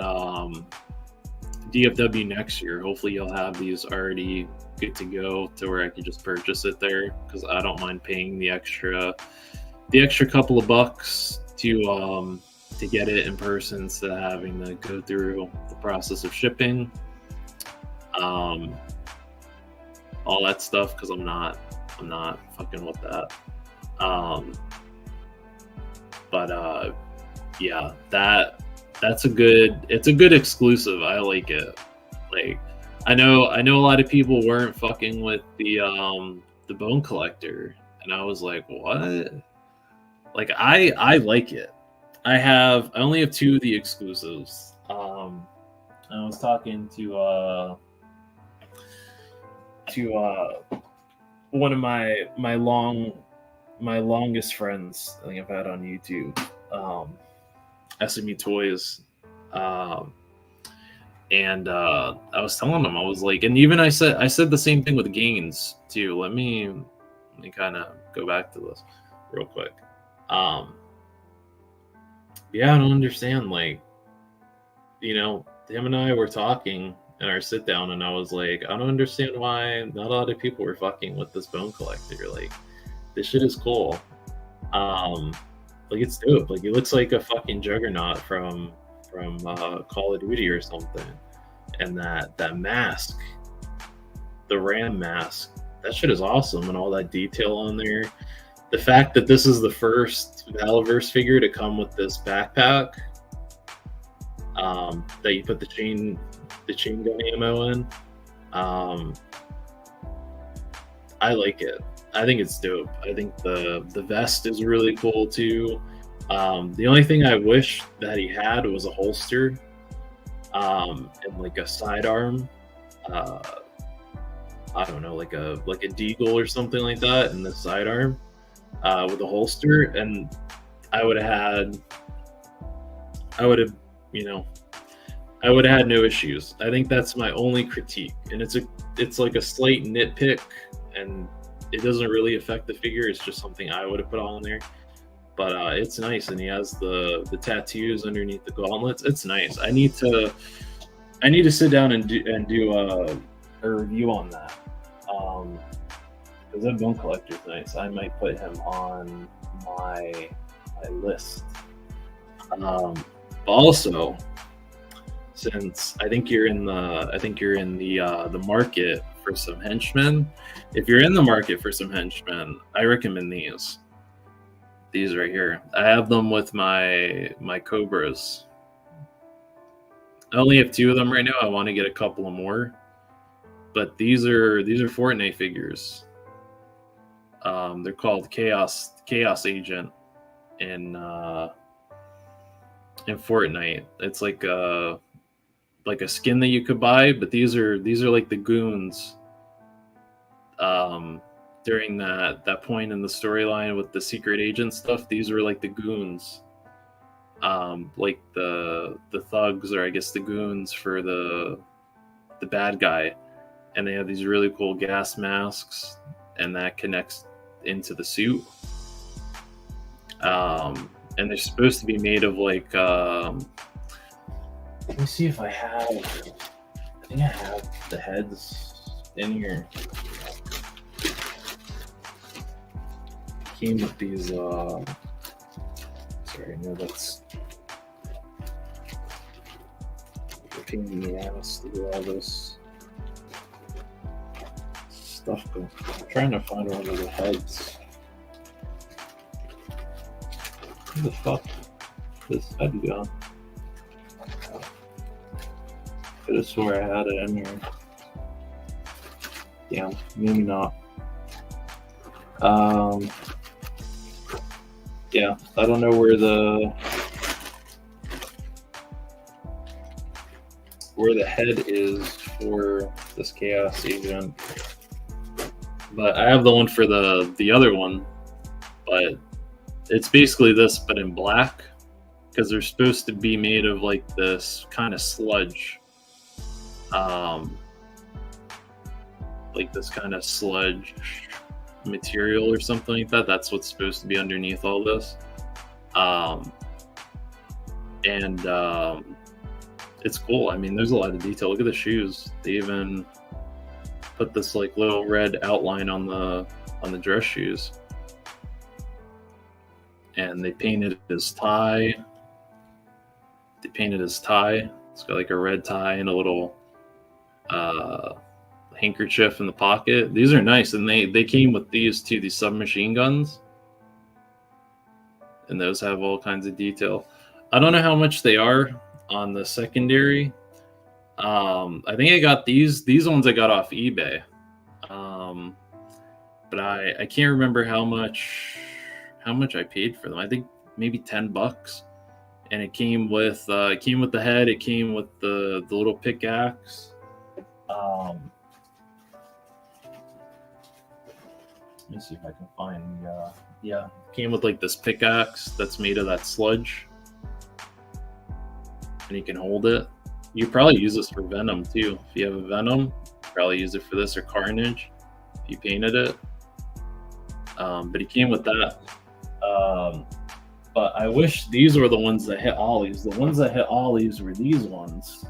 DFW next year. Hopefully you'll have these already good to go to where I can just purchase it there, because I don't mind paying the extra couple of bucks to get it in person instead of having to go through the process of shipping, all that stuff, because I'm not fucking with that. Yeah, it's a good exclusive. I like it. Like I know a lot of people weren't fucking with the Bone Collector, and I was like, what? Like I like it. I only have 2 of the exclusives. I was talking to one of my longest friends I think I've had on YouTube, SME Toys, and I was telling him, I was like, and even I said the same thing with Gaines too. Let me kind of go back to this real quick. Yeah, I don't understand. Like, you know, him and I were talking in our sit down, and I was like, I don't understand why not a lot of people were fucking with this Bone Collector. Like, this shit is cool. Like, it's dope. Like, he looks like a fucking juggernaut from Call of Duty or something. And that mask, the Ram mask, that shit is awesome, and all that detail on there. The fact that this is the first Valaverse figure to come with this backpack, that you put the chain gun ammo in, I like it. I think it's dope. I think the vest is really cool too. The only thing I wish that he had was a holster, and like a sidearm. I don't know, like a deagle or something like that, and the sidearm. With a holster, and I would have had no issues. I think that's my only critique, and it's like a slight nitpick, and it doesn't really affect the figure. It's just something I would have put on there, but it's nice, and he has the tattoos underneath the gauntlets. It's nice. I need to sit down and do a review on that. Because that Bone Collector's nice. I might put him on my list. But also, since I think you're in the market for some henchmen. If you're in the market for some henchmen, I recommend these. These right here. I have them with my Cobras. I only have 2 of them right now. I want to get a couple of more. But these are Fortnite figures. They're called Chaos Agent in Fortnite. It's like a skin that you could buy, but these are like the goons. During that point in the storyline with the secret agent stuff, these were like the goons. Like the thugs, or I guess the goons for the bad guy. And they have these really cool gas masks, and that connects into the suit. And they're supposed to be made of like let me see if I think I have the heads in here. Came with these sorry, no, that's a pain in the ass to do all this stuff. I'm trying to find one of the heads. Where the fuck is this head gone? Could have swore I had it in here. Damn, maybe not. Yeah, I don't know where the head is for this Chaos Agent, but I have the one for the other one, but it's basically this but in black, because they're supposed to be made of like this kind of sludge, like this kind of sludge material or something like that. That's what's supposed to be underneath all this, it's cool. I mean, there's a lot of detail. Look at the shoes. They even put this like little red outline on the dress shoes, and they painted his tie. It's got like a red tie and a little handkerchief in the pocket. These are nice, and they came with these too, these submachine guns, and those have all kinds of detail. I don't know how much they are on the secondary. I think I got these ones I got off eBay, but I can't remember how much I paid for them. I think maybe $10, and it came with the head. It came with the little pickaxe. Let me see if I can find yeah, it came with like this pickaxe that's made of that sludge, and you can hold it. You probably use this for Venom too. If you have a Venom, probably use it for this, or Carnage if you painted it. But he came with that. But I wish these were the ones that hit ollies. The ones that hit ollies were these ones.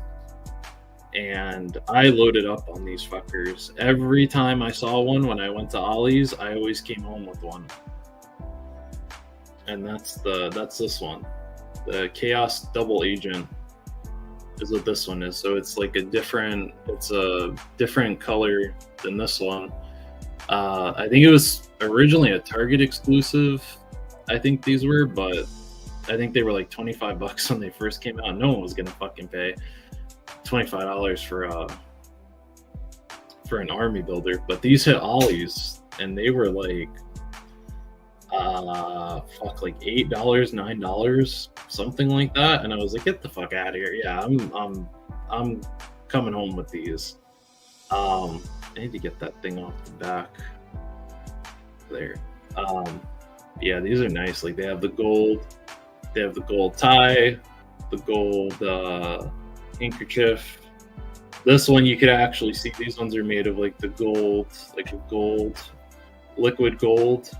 And I loaded up on these fuckers. Every time I saw one when I went to ollies, I always came home with one. And that's this one. The Chaos Double Agent is what this one is. So it's like a different color than this one. I think it was originally a Target exclusive. I think these were, but I think they were like $25 when they first came out. No one was gonna fucking pay $25 for an army builder. But these hit ollies, and they were like like $8, $9, something like that. And I was like, get the fuck out of here. Yeah, I'm coming home with these. I need to get that thing off the back there. Yeah, these are nice. Like, they have the gold tie, the gold handkerchief. This one you could actually see, these ones are made of like the gold, like a gold, liquid gold.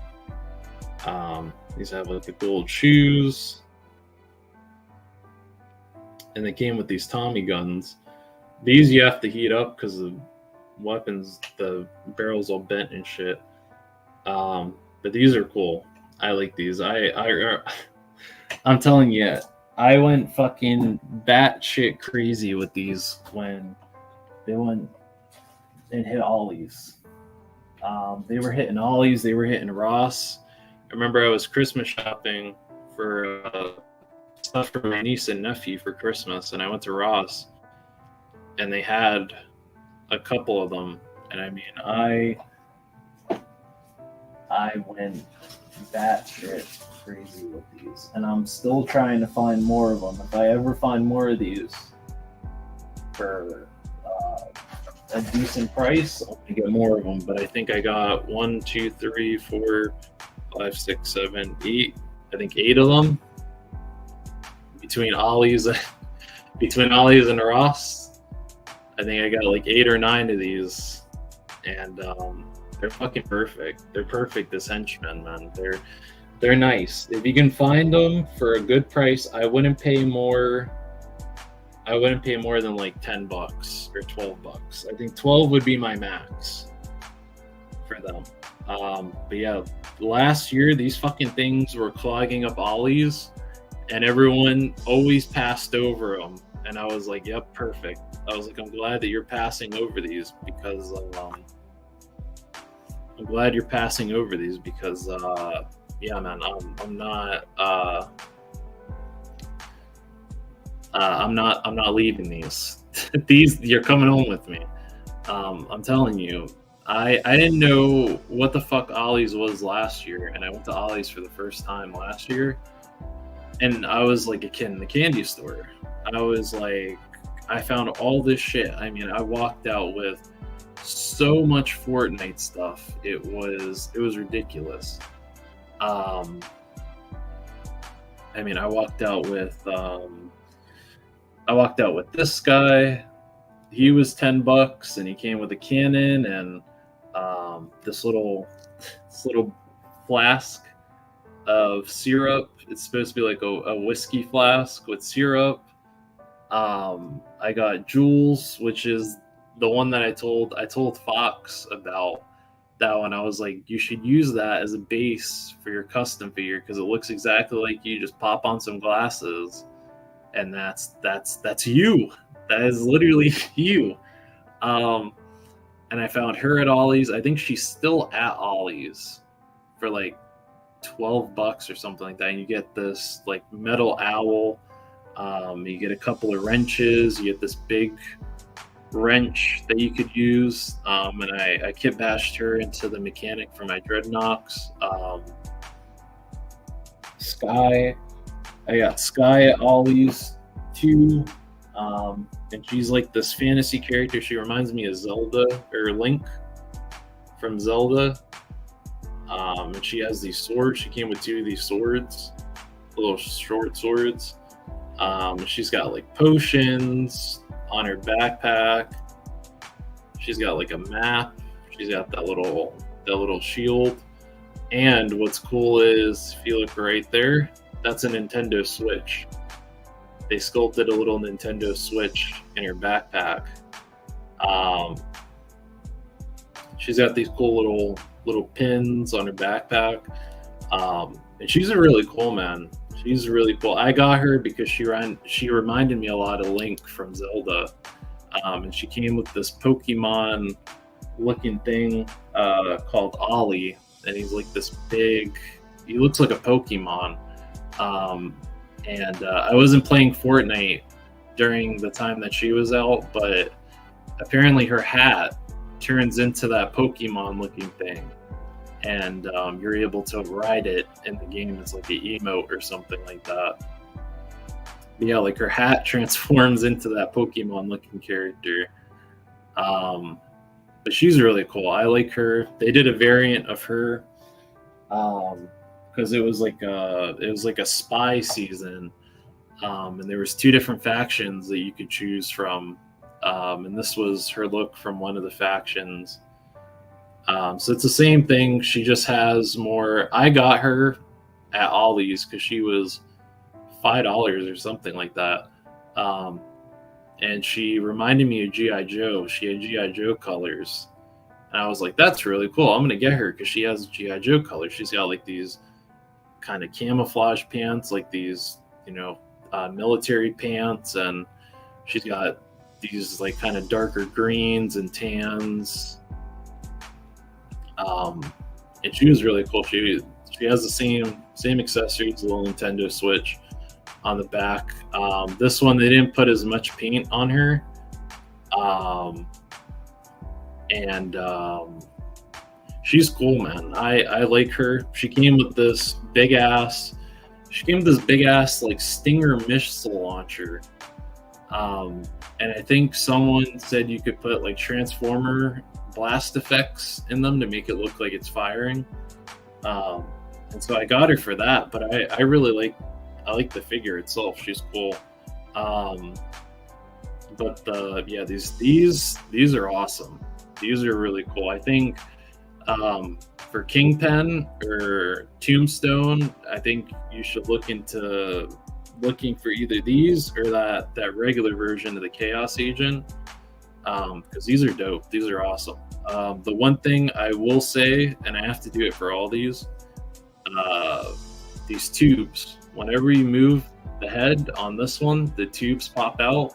These have like the gold shoes, and they came with these Tommy guns. These you have to heat up because the weapons, the barrels all bent and shit. But these are cool. I like these. I'm telling you, I went fucking batshit crazy with these when they went and hit ollies. They were hitting ollies. They were hitting Ross. I remember I was Christmas shopping for stuff for my niece and nephew for Christmas, and I went to Ross, and they had a couple of them, and I mean, I went batshit crazy with these, and I'm still trying to find more of them. If I ever find more of these for a decent price, I'll get more of them. But I think I got 1, 2, 3, 4, 5, 6, 7, 8. I think 8 of them between ollies and Ross. I think I got like 8 or 9 of these, and they're fucking perfect. They're perfect as henchmen, man. They're nice. If you can find them for a good price, I wouldn't pay more than like $10 or $12. I think 12 would be my max for them. But yeah, last year these fucking things were clogging up ollies, and everyone always passed over them. And I was like, yep, perfect. I was like, I'm glad that you're passing over these because yeah, man, I'm not leaving these. these, you're coming home with me. I'm telling you, I didn't know what the fuck Ollie's was last year, and I went to Ollie's for the first time last year, and I was like a kid in the candy store. I was like, I found all this shit. I mean, I walked out with so much Fortnite stuff. It was ridiculous. I mean, I walked out with this guy. He was $10, and he came with a cannon and this little flask of syrup. It's supposed to be like a whiskey flask with syrup. I got Jules, which is the one that I told Fox about that one. I was like, you should use that as a base for your custom figure because it looks exactly like you. Just pop on some glasses, and that's you. That is literally you. And I found her at Ollie's. I think she's still at Ollie's for like $12 or something like that. And you get this like metal owl. You get a couple of wrenches. You get this big wrench that you could use. And I kit bashed her into the mechanic for my Dreadnoks. Sky. I got Sky at Ollie's too. And she's like this fantasy character. She reminds me of Zelda or Link from Zelda. And she has these swords. She came with 2 of these swords, little short swords. She's got like potions on her backpack. She's got like a map. She's got that little shield. And what's cool is, if you look right there, that's a Nintendo Switch. They sculpted a little Nintendo Switch in her backpack. She's got these cool little pins on her backpack. And she's a really cool man. She's really cool. I got her because she reminded me a lot of Link from Zelda. And she came with this Pokemon looking thing called Ollie. And he's like this big, he looks like a Pokemon. And I wasn't playing Fortnite during the time that she was out, but apparently her hat turns into that Pokemon looking thing. And you're able to ride it in the game as like an emote or something like that. But yeah, like her hat transforms into that Pokemon looking character. But she's really cool. I like her. They did a variant of her. Because it was like a spy season, and there was 2 different factions that you could choose from, and this was her look from one of the factions. So it's the same thing. She just has more. I got her at Ollie's because she was $5 or something like that, and she reminded me of G.I. Joe. She had G.I. Joe colors, and I was like, "That's really cool. I'm gonna get her because she has G.I. Joe colors. She's got like these kind of camouflage pants, like these, military pants, and she's got these like kind of darker greens and tans. And she was really cool. She has the same accessories, the little Nintendo Switch on the back. This one they didn't put as much paint on her, and she's cool, man. I like her. She came with this big ass like Stinger missile launcher. And I think someone said you could put like Transformer blast effects in them to make it look like it's firing. And so I got her for that, but I really like the figure itself. She's cool. But these are awesome. These are really cool. I think for Kingpin or Tombstone, I think you should looking for either these or that regular version of the Chaos Agent, because these are dope. These are awesome. The one thing I will say, and I have to do it for all these tubes, whenever you move the head on this one, the tubes pop out.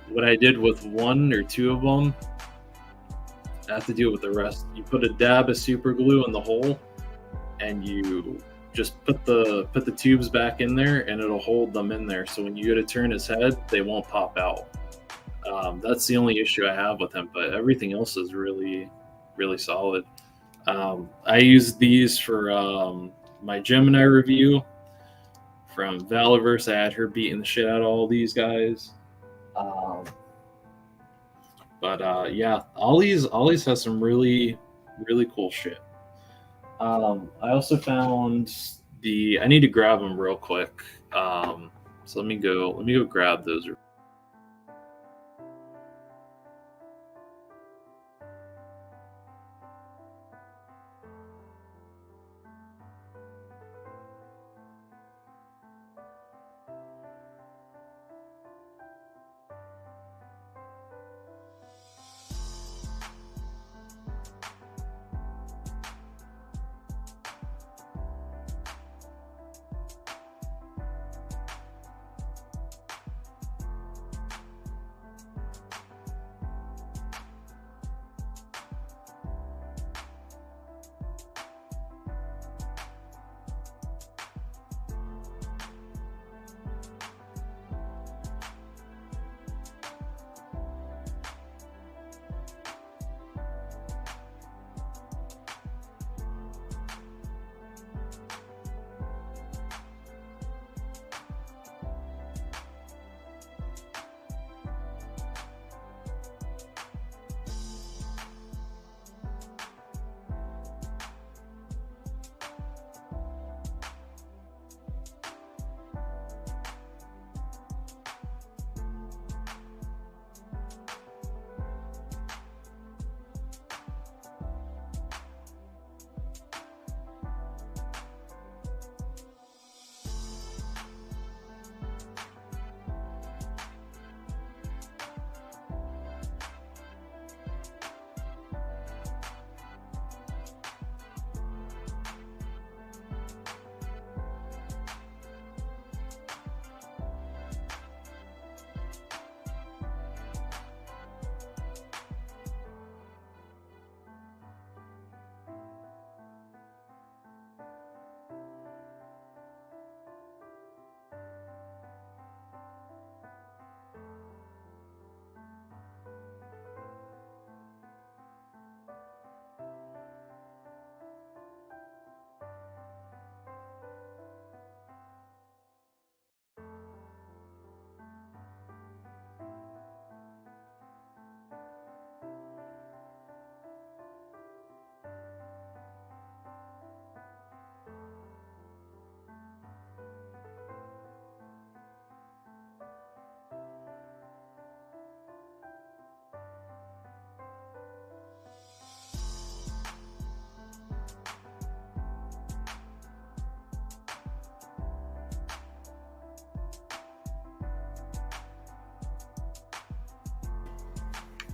What I did with 1 or 2 of them, I have to do it with the rest. You put a dab of super glue in the hole, and you just put the tubes back in there, and it'll hold them in there. So when you go to turn his head, they won't pop out. That's the only issue I have with him, but everything else is really, really solid. I use these for my Gemini review from Valiverse. I had her beating the shit out of all these guys. But yeah, Ollie's has some really, really cool shit. I also found I need to grab them real quick. So let me go grab those.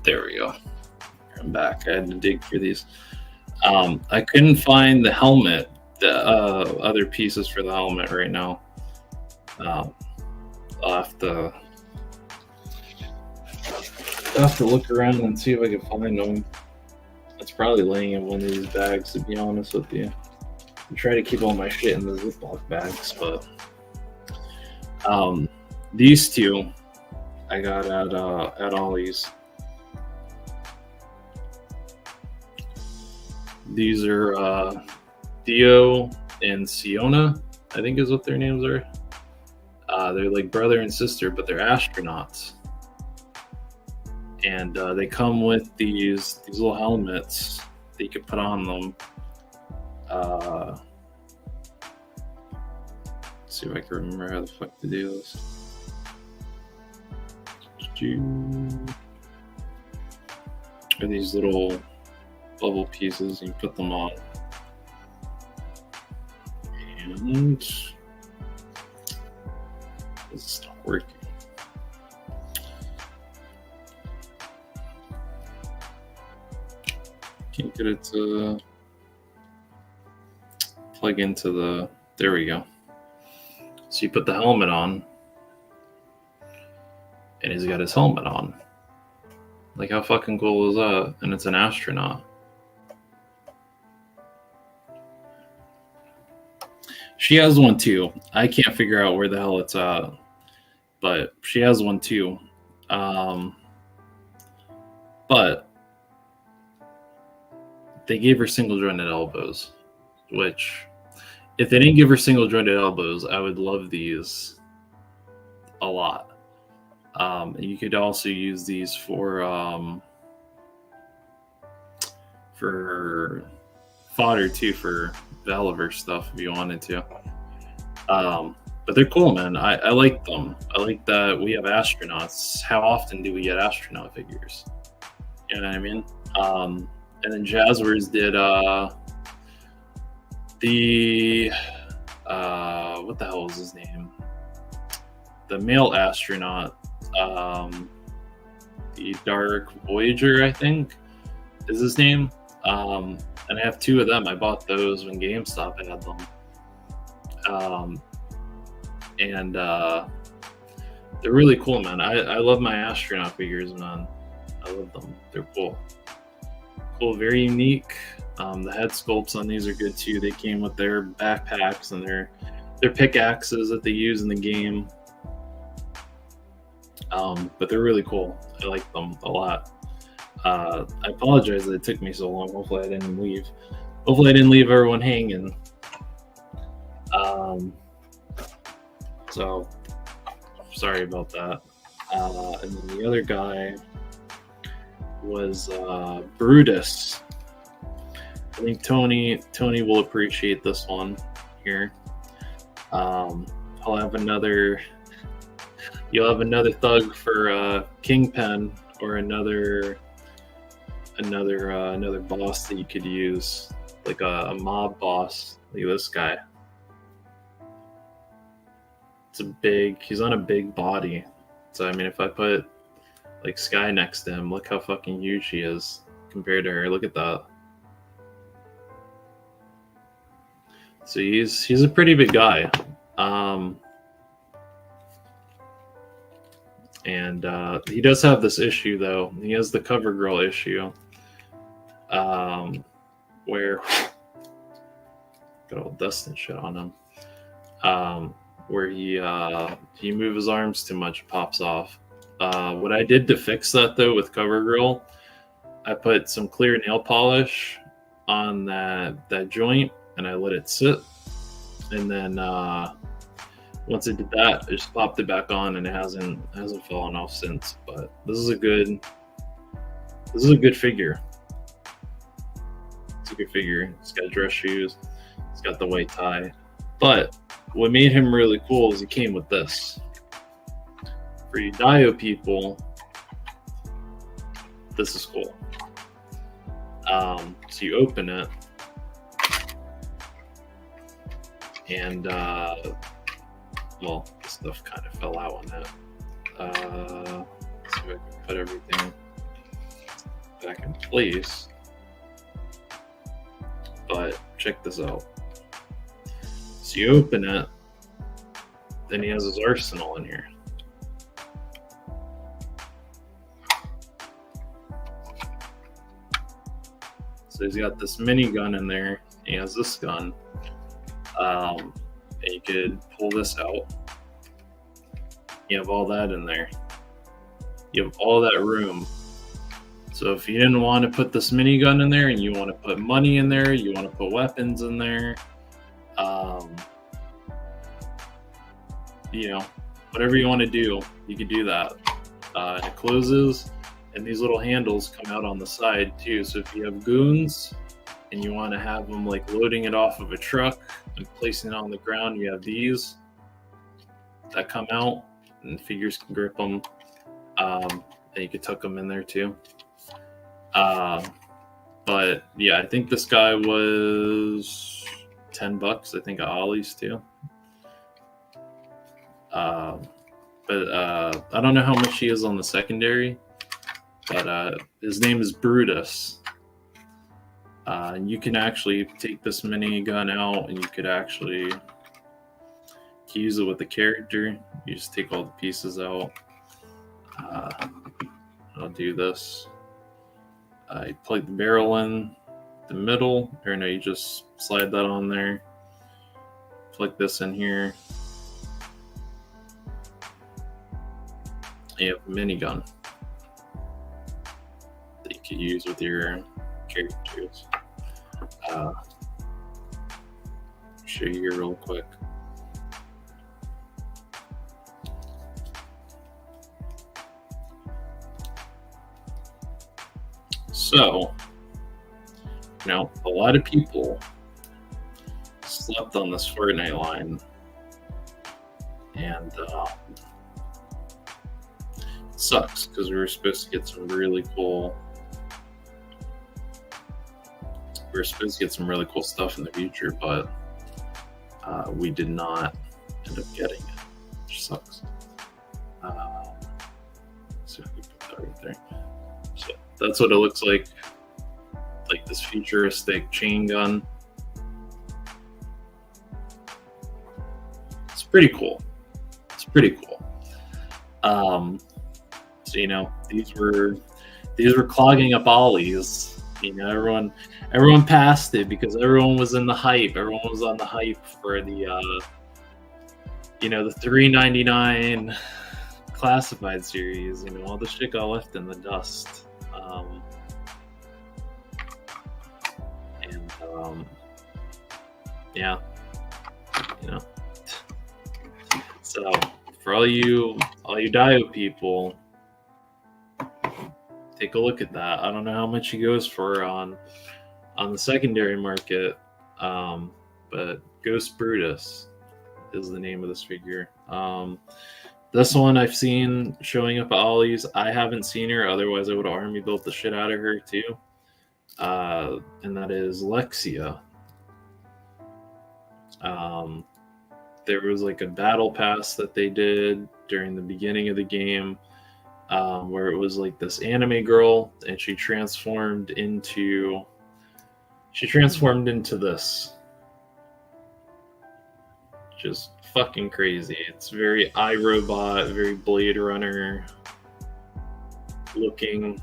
There we go. I'm back. I had to dig through these. I couldn't find the helmet, the other pieces for the helmet right now. I'll have to look around and see if I can find them. It's probably laying in one of these bags, to be honest with you. I try to keep all my shit in the Ziploc bags, but these two I got at Ollie's. These are Theo and Siona, I think is what their names are. They're like brother and sister, but they're astronauts. And they come with these little helmets that you can put on them. Let's see if I can remember how the fuck to do this. Are these little bubble pieces, and you put them on. And it's not working. Can't get it to plug into the, there we go. So you put the helmet on, and he's got his helmet on. Like, how fucking cool is that? And it's an astronaut. She has one too. I can't figure out where the hell it's at, but she has one too. But they gave her single jointed elbows, which, if they didn't give her single jointed elbows, I would love these a lot. You could also use these for fodder too, for Valiver stuff if you wanted to. But they're cool, man. I like them. I like that we have astronauts. How often do we get astronaut figures? You know what I mean? And then Jazzwares did what the hell was his name? The male astronaut, the Dark Voyager, I think is his name. And I have 2 of them. I bought those when GameStop had them. And they're really cool, man. I love my astronaut figures, man. I love them. They're cool. Cool, very unique. The head sculpts on these are good too. They came with their backpacks and their pickaxes that they use in the game. But they're really cool. I like them a lot. I apologize that it took me so long. Hopefully I didn't leave everyone hanging. So sorry about that. And then the other guy was Brutus. I think Tony will appreciate this one here. You'll have another thug for Kingpin, or another boss that you could use, like a mob boss. Look at this guy. He's on a big body. So I mean, if I put like Sky next to him, look how fucking huge he is compared to her. Look at that. So he's a pretty big guy. And he does have this issue though. He has the CoverGirl issue. Where got all dust and shit on him. Where he moves his arms too much, it pops off. What I did to fix that though with CoverGirl, I put some clear nail polish on that joint and I let it sit. And then once it did that, I just popped it back on and it hasn't fallen off since. But this is a good figure. It's a good figure. It's got dress shoes. It's got the white tie. But what made him really cool is he came with this. For you Dio people, this is cool. So you open it, and well, the stuff kind of fell out on that. Let's see if I can put everything back in place. But check this out. So you open it, then he has his arsenal in here. So he's got this minigun in there. He has this gun. And you could pull this out. You have all that in there. You have all that room. So if you didn't want to put this minigun in there and you want to put money in there, you want to put weapons in there, you know, whatever you want to do, you could do that. And it closes, and these little handles come out on the side too. So if you have goons and you want to have them like loading it off of a truck and placing it on the ground, you have these that come out, and figures can grip them. And you could tuck them in there too. But yeah, I think this guy was $10. I think at Ollie's too. But I don't know how much he is on the secondary, but his name is Brutus. And you can actually take this minigun out and you could actually use it with the character. You just take all the pieces out. I'll do this. You plug the barrel in the middle, or no, you just slide that on there. Plug this in here. You have a minigun that could use with your characters. Show you here real quick. So, a lot of people slept on this Fortnite line, and it sucks because we were supposed to get some really cool. We were supposed to get some really cool stuff in the future, but we did not end up getting it, which sucks. So if we put that right there. So that's what it looks like this futuristic chain gun. It's pretty cool. So these were clogging up ollies. Everyone passed it because everyone was in the hype. Everyone was on the hype for the the $3.99 classified series. All the shit got left in the dust. So for all you Dio people, take a look at that. I don't know how much he goes for on the secondary market, but Ghost Brutus is the name of this figure. This one I've seen showing up at Ollie's. I haven't seen her, otherwise I would have army built the shit out of her too. And that is Lexia. There was like a battle pass that they did during the beginning of the game, where it was like this anime girl, and she transformed into this. Just fucking crazy. It's very iRobot, very Blade Runner looking.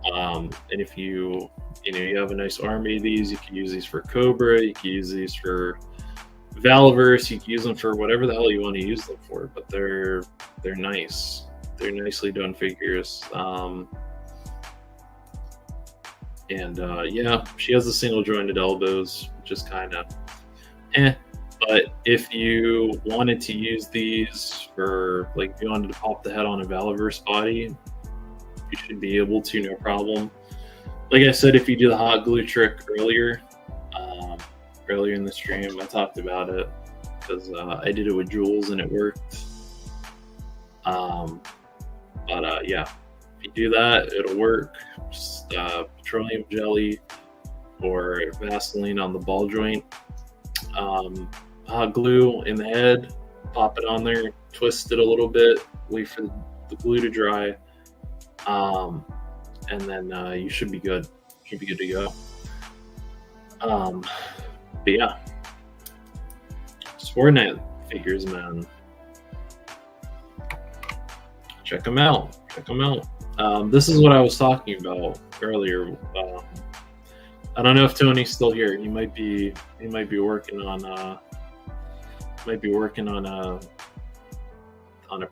And if you have a nice army of these, you can use these for Cobra, you can use these for Valverse, you can use them for whatever the hell you want to use them for, but they're nice. They're nicely done figures. She has the single jointed elbows, which is kind of but if you wanted to use these for, like, if you wanted to pop the head on a Valverse body, you should be able to, no problem. Like I said, if you do the hot glue trick earlier in the stream, I talked about it because I did it with Jules and it worked. If you do that, it'll work. Just petroleum jelly or Vaseline on the ball joint. Hot glue in the head, pop it on there, twist it a little bit, wait for the glue to dry, and then you should be good. Should be good to go. But yeah, Fortnite figures, man. Check them out. This is what I was talking about earlier. I don't know if Tony's still here. He might be working on a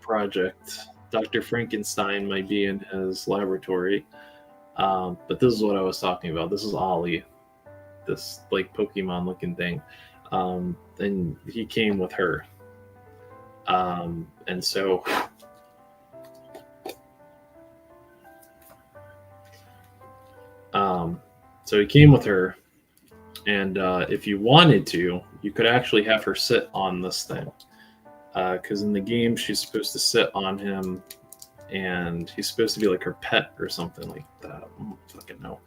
project. Dr. Frankenstein might be in his laboratory. But this is what I was talking about. This is Ollie, this like Pokemon looking thing. And he came with her. And so he came with her, and if you wanted to, you could actually have her sit on this thing, because in the game she's supposed to sit on him, and he's supposed to be like her pet or something like that. I don't fucking know.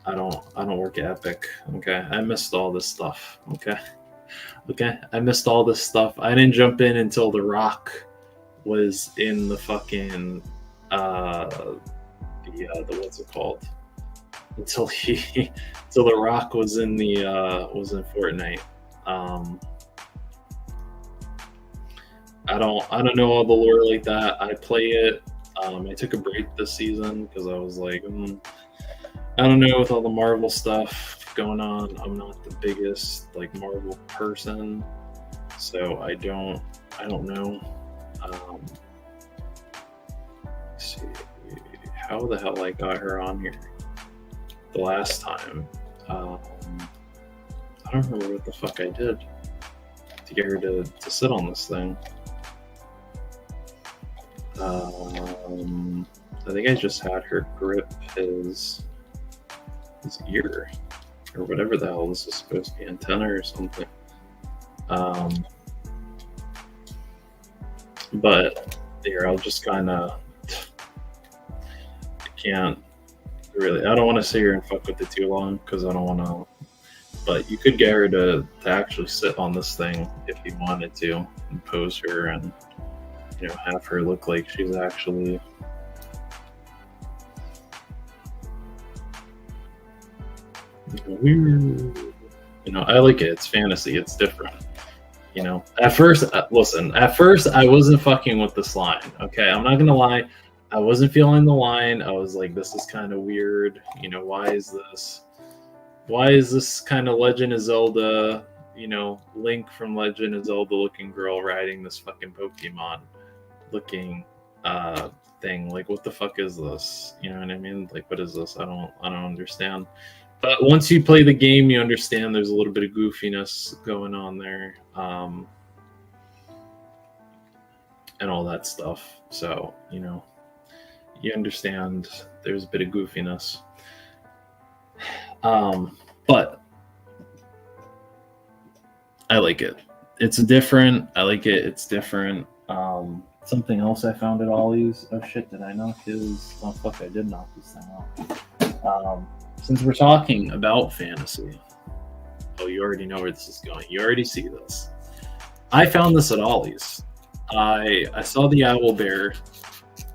I don't work at Epic. Okay, I missed all this stuff. Okay, I missed all this stuff. I didn't jump in until The Rock was in the fucking the what's it called? Until The Rock was in Fortnite. I don't know all the lore like that. I play it. I took a break this season because I was like, I don't know, with all the Marvel stuff going on. I'm not the biggest like Marvel person, so I don't know. Let's see. how the hell I got her on here the last time. I don't remember what the fuck I did to get her to sit on this thing. I think I just had her grip his ear, or whatever the hell this is supposed to be, antenna or something. But here, I'll just kind of, I can't really, I don't want to sit here and fuck with it too long, because I don't want to, but you could get her to actually sit on this thing if you wanted to, and pose her and, you know, have her look like she's actually weird. You know, I like it. It's fantasy. It's different. You know, at first, listen, at first I wasn't fucking with this line. Okay, I'm not gonna lie. I wasn't feeling the line. I was like, this is kind of weird. You know, why is this kind of Legend of Zelda, you know, Link from Legend of Zelda looking girl riding this fucking Pokemon looking thing? Like, what the fuck is this? You know what I mean? Like, what is this? I don't understand. But once you play the game, you understand there's a little bit of goofiness going on there, and all that stuff. So, you know, you understand there's a bit of goofiness. But I like it. It's different. I like it. It's different. Something else I found at Ollie's. Oh shit, did I knock his? Oh fuck, I did knock this thing out. Since we're talking about fantasy, oh, you already know where this is going. You already see this. I found this at Ollie's. I saw the owl bear,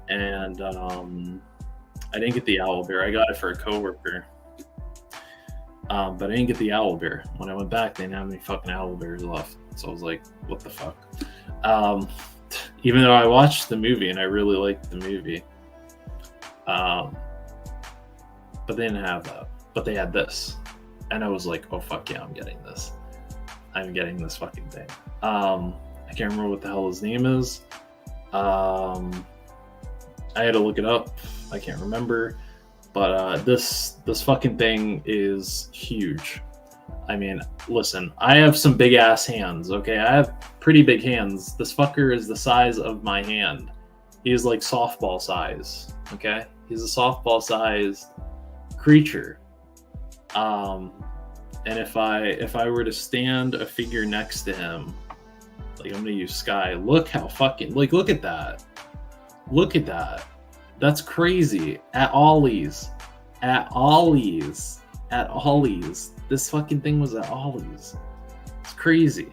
and I didn't get the owl bear. I got it for a coworker, but I didn't get the owl bear. When I went back, they didn't have any fucking owl bears left. So I was like, what the fuck? Even though I watched the movie and I really liked the movie, but they didn't have that. But they had this, and I was like, oh fuck yeah, I'm getting this. I'm getting this fucking thing. I can't remember what the hell his name is. I had to look it up. I can't remember. But this fucking thing is huge. I mean, listen, I have some big ass hands, okay? I have pretty big hands. This fucker is the size of my hand. He is like softball size, okay? He's a softball sized creature. And if I were to stand a figure next to him, like, I'm gonna use Sky. Look how fucking, like, look at that. Look at that. That's crazy. At Ollie's. This fucking thing was at Ollie's. It's crazy.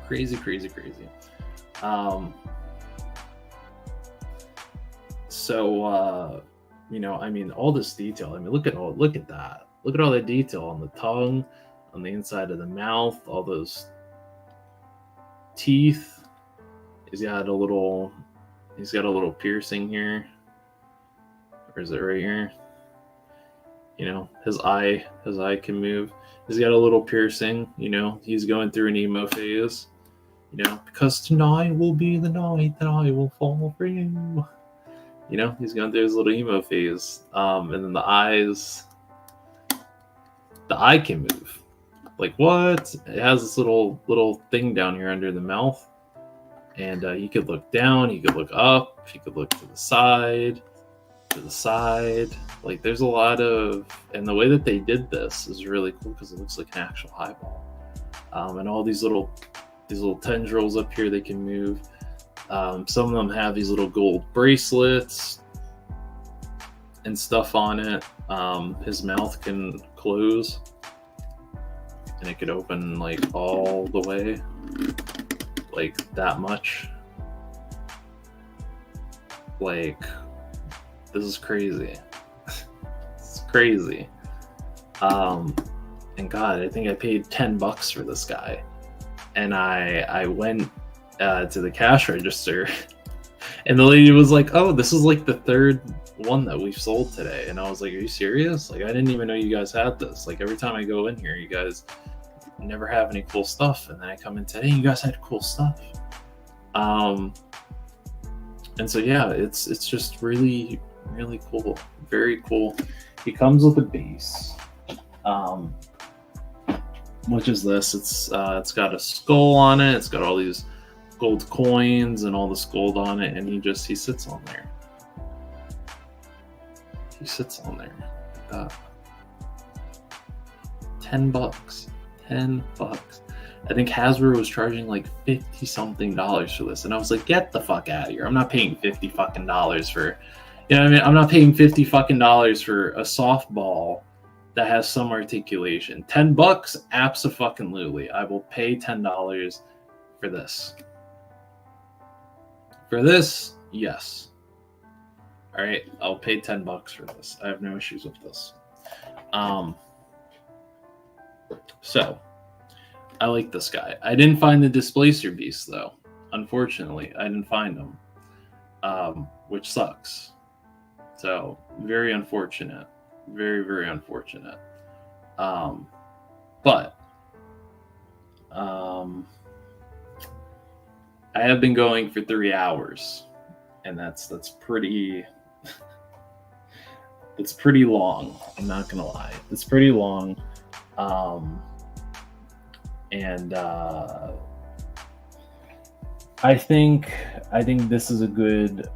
Crazy. So, you know, I mean, all this detail. I mean, look at that. Look at all that detail on the tongue, on the inside of the mouth, all those teeth. He's got a little piercing here. Or is it right here? You know, his eye can move. He's got a little piercing, you know, he's going through an emo phase. You know, because tonight will be the night that I will fall for you. You know, he's going through his little emo phase. And then the eye can move. Like, what? It has this little thing down here under the mouth. And you could look down, you could look up, you could look to the side. Like, there's a lot of, and the way that they did this is really cool because it looks like an actual eyeball. And all these little tendrils up here, they can move. Some of them have these little gold bracelets and stuff on it. His mouth can close, and it could open like all the way, like that much. Like, this is crazy. It's crazy. And God, I think I paid $10 for this guy. And I went to the cash register, and the lady was like, oh, this is like the third one that we've sold today. And I was like, are you serious? Like, I didn't even know you guys had this. Like, every time I go in here, you guys never have any cool stuff. And then I come in today, you guys had cool stuff. And so yeah, it's just really, really cool. Very cool. He comes with a base. Which is this. It's got a skull on it, it's got all these gold coins and all this gold on it, and he sits on there. He sits on there. $10. $10. I think Hasbro was charging like $50 something for this, and I was like, get the fuck out of here. I'm not paying $50 fucking for, you know what I mean? I'm not paying $50 fucking for a softball that has some articulation. $10, abso-fucking-lutely. I will pay $10 for this. For this, yes. All right, I'll pay $10 for this. I have no issues with this. So, I like this guy. I didn't find the Displacer Beast, though. Unfortunately, I didn't find him, which sucks. So, very unfortunate. Very, very unfortunate. But I have been going for 3 hours, and that's pretty it's pretty long. I'm not gonna lie, it's pretty long. And I think this is a good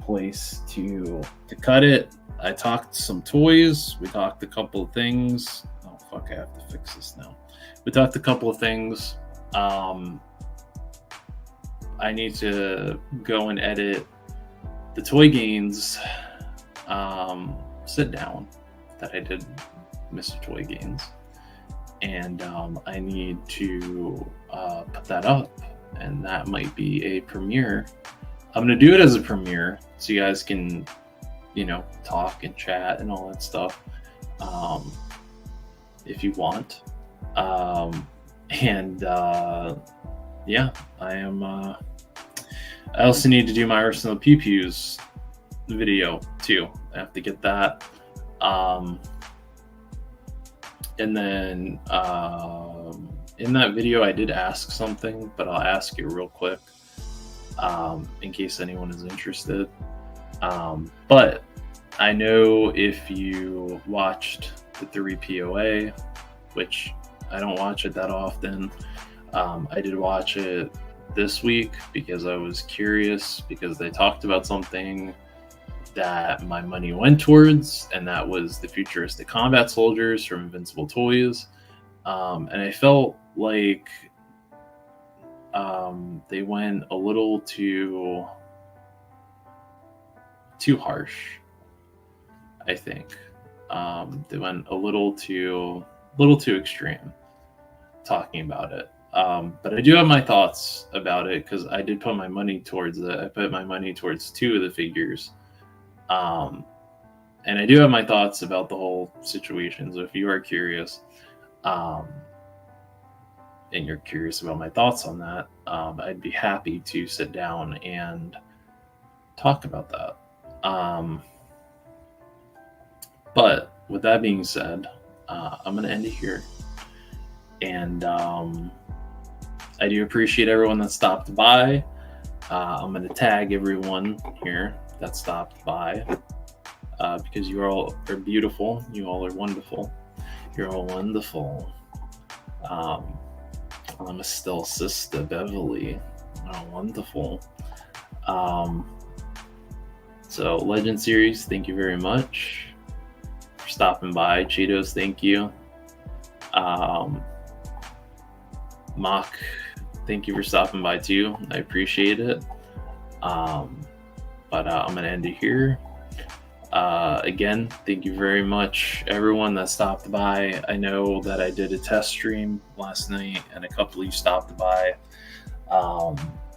place to cut it. I talked some toys. We talked a couple of things. Oh fuck! I have to fix this now. We talked a couple of things. I need to go and edit the Toy Gains sit down that I did, Mr. Toy Gains, and I need to put that up, and that might be a premiere. I'm gonna do it as a premiere so you guys can, you know, talk and chat and all that stuff, if you want. Yeah, I am. I also need to do my Arsenal Pew Pews video too. I have to get that. And then in that video, I did ask something, but I'll ask it real quick in case anyone is interested. But I know if you watched the 3 POA, which I don't watch it that often, I did watch it this week because I was curious, because they talked about something that my money went towards, and that was the futuristic combat soldiers from Invincible Toys. And I felt like they went a little too harsh. I think they went a little too extreme talking about it. But I do have my thoughts about it because I did put my money towards it. I put my money towards 2 of the figures. And I do have my thoughts about the whole situation. So if you are curious, and you're curious about my thoughts on that, I'd be happy to sit down and talk about that. But with that being said, I'm going to end it here. And I do appreciate everyone that stopped by. I'm going to tag everyone here that stopped by because you all are beautiful. You all are wonderful. You're all wonderful. I'm still Sister Beverly. Oh, wonderful. So Legend Series, thank you very much for stopping by. Cheetos, thank you. Mock, thank you for stopping by too. I appreciate it. But I'm gonna end it here. Again, thank you very much, everyone that stopped by. I know that I did a test stream last night, and a couple of you stopped by,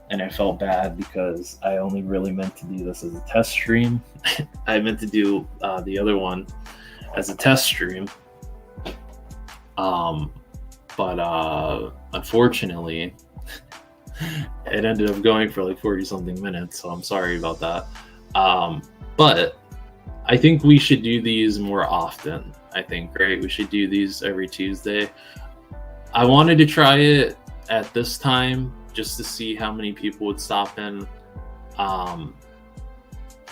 and I felt bad because I only really meant to do this as a test stream. I meant to do the other one as a test stream. But unfortunately, it ended up going for like 40 something minutes, so I'm sorry about that. But I think we should do these more often. I think, right? We should do these every Tuesday. I wanted to try it at this time just to see how many people would stop in.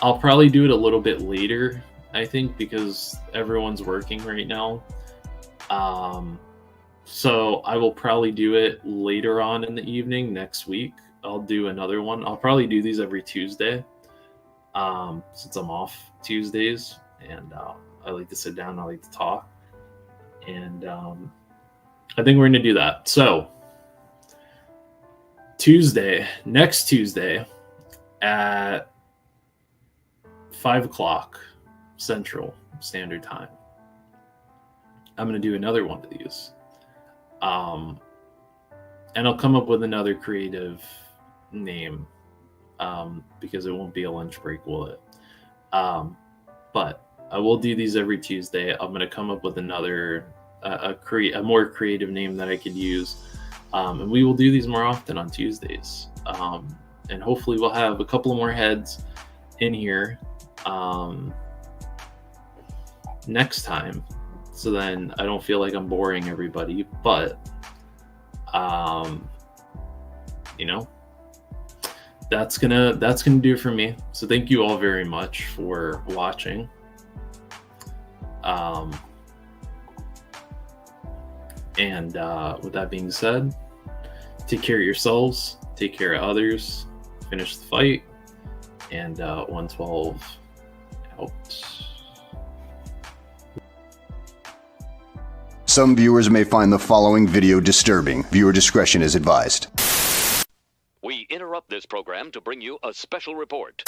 I'll probably do it a little bit later, I think, because everyone's working right now. So I will probably do it later on in the evening next week. I'll do another one. I'll probably do these every Tuesday, since I'm off Tuesdays, and I like to sit down, I like to talk, and I think we're going to do that. So next Tuesday at 5 o'clock Central Standard Time, I'm going to do another one of these. And I'll come up with another creative name, because it won't be a lunch break, will it? But I will do these every Tuesday. I'm going to come up with another, a more creative name that I could use. And we will do these more often on Tuesdays. And hopefully we'll have a couple more heads in here next time. So then I don't feel like I'm boring everybody, but you know, that's gonna do it for me. So thank you all very much for watching. And with that being said, take care of yourselves, take care of others, finish the fight, and 112 out. Some viewers may find the following video disturbing. Viewer discretion is advised. We interrupt this program to bring you a special report.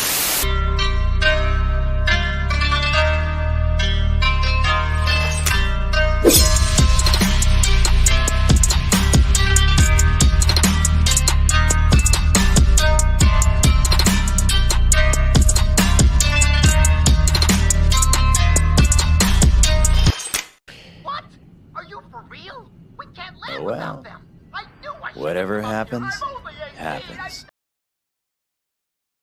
What? Are you for real? We can't live Well, without them. I knew I whatever should've fucked you. happens, I'm only 18. happens.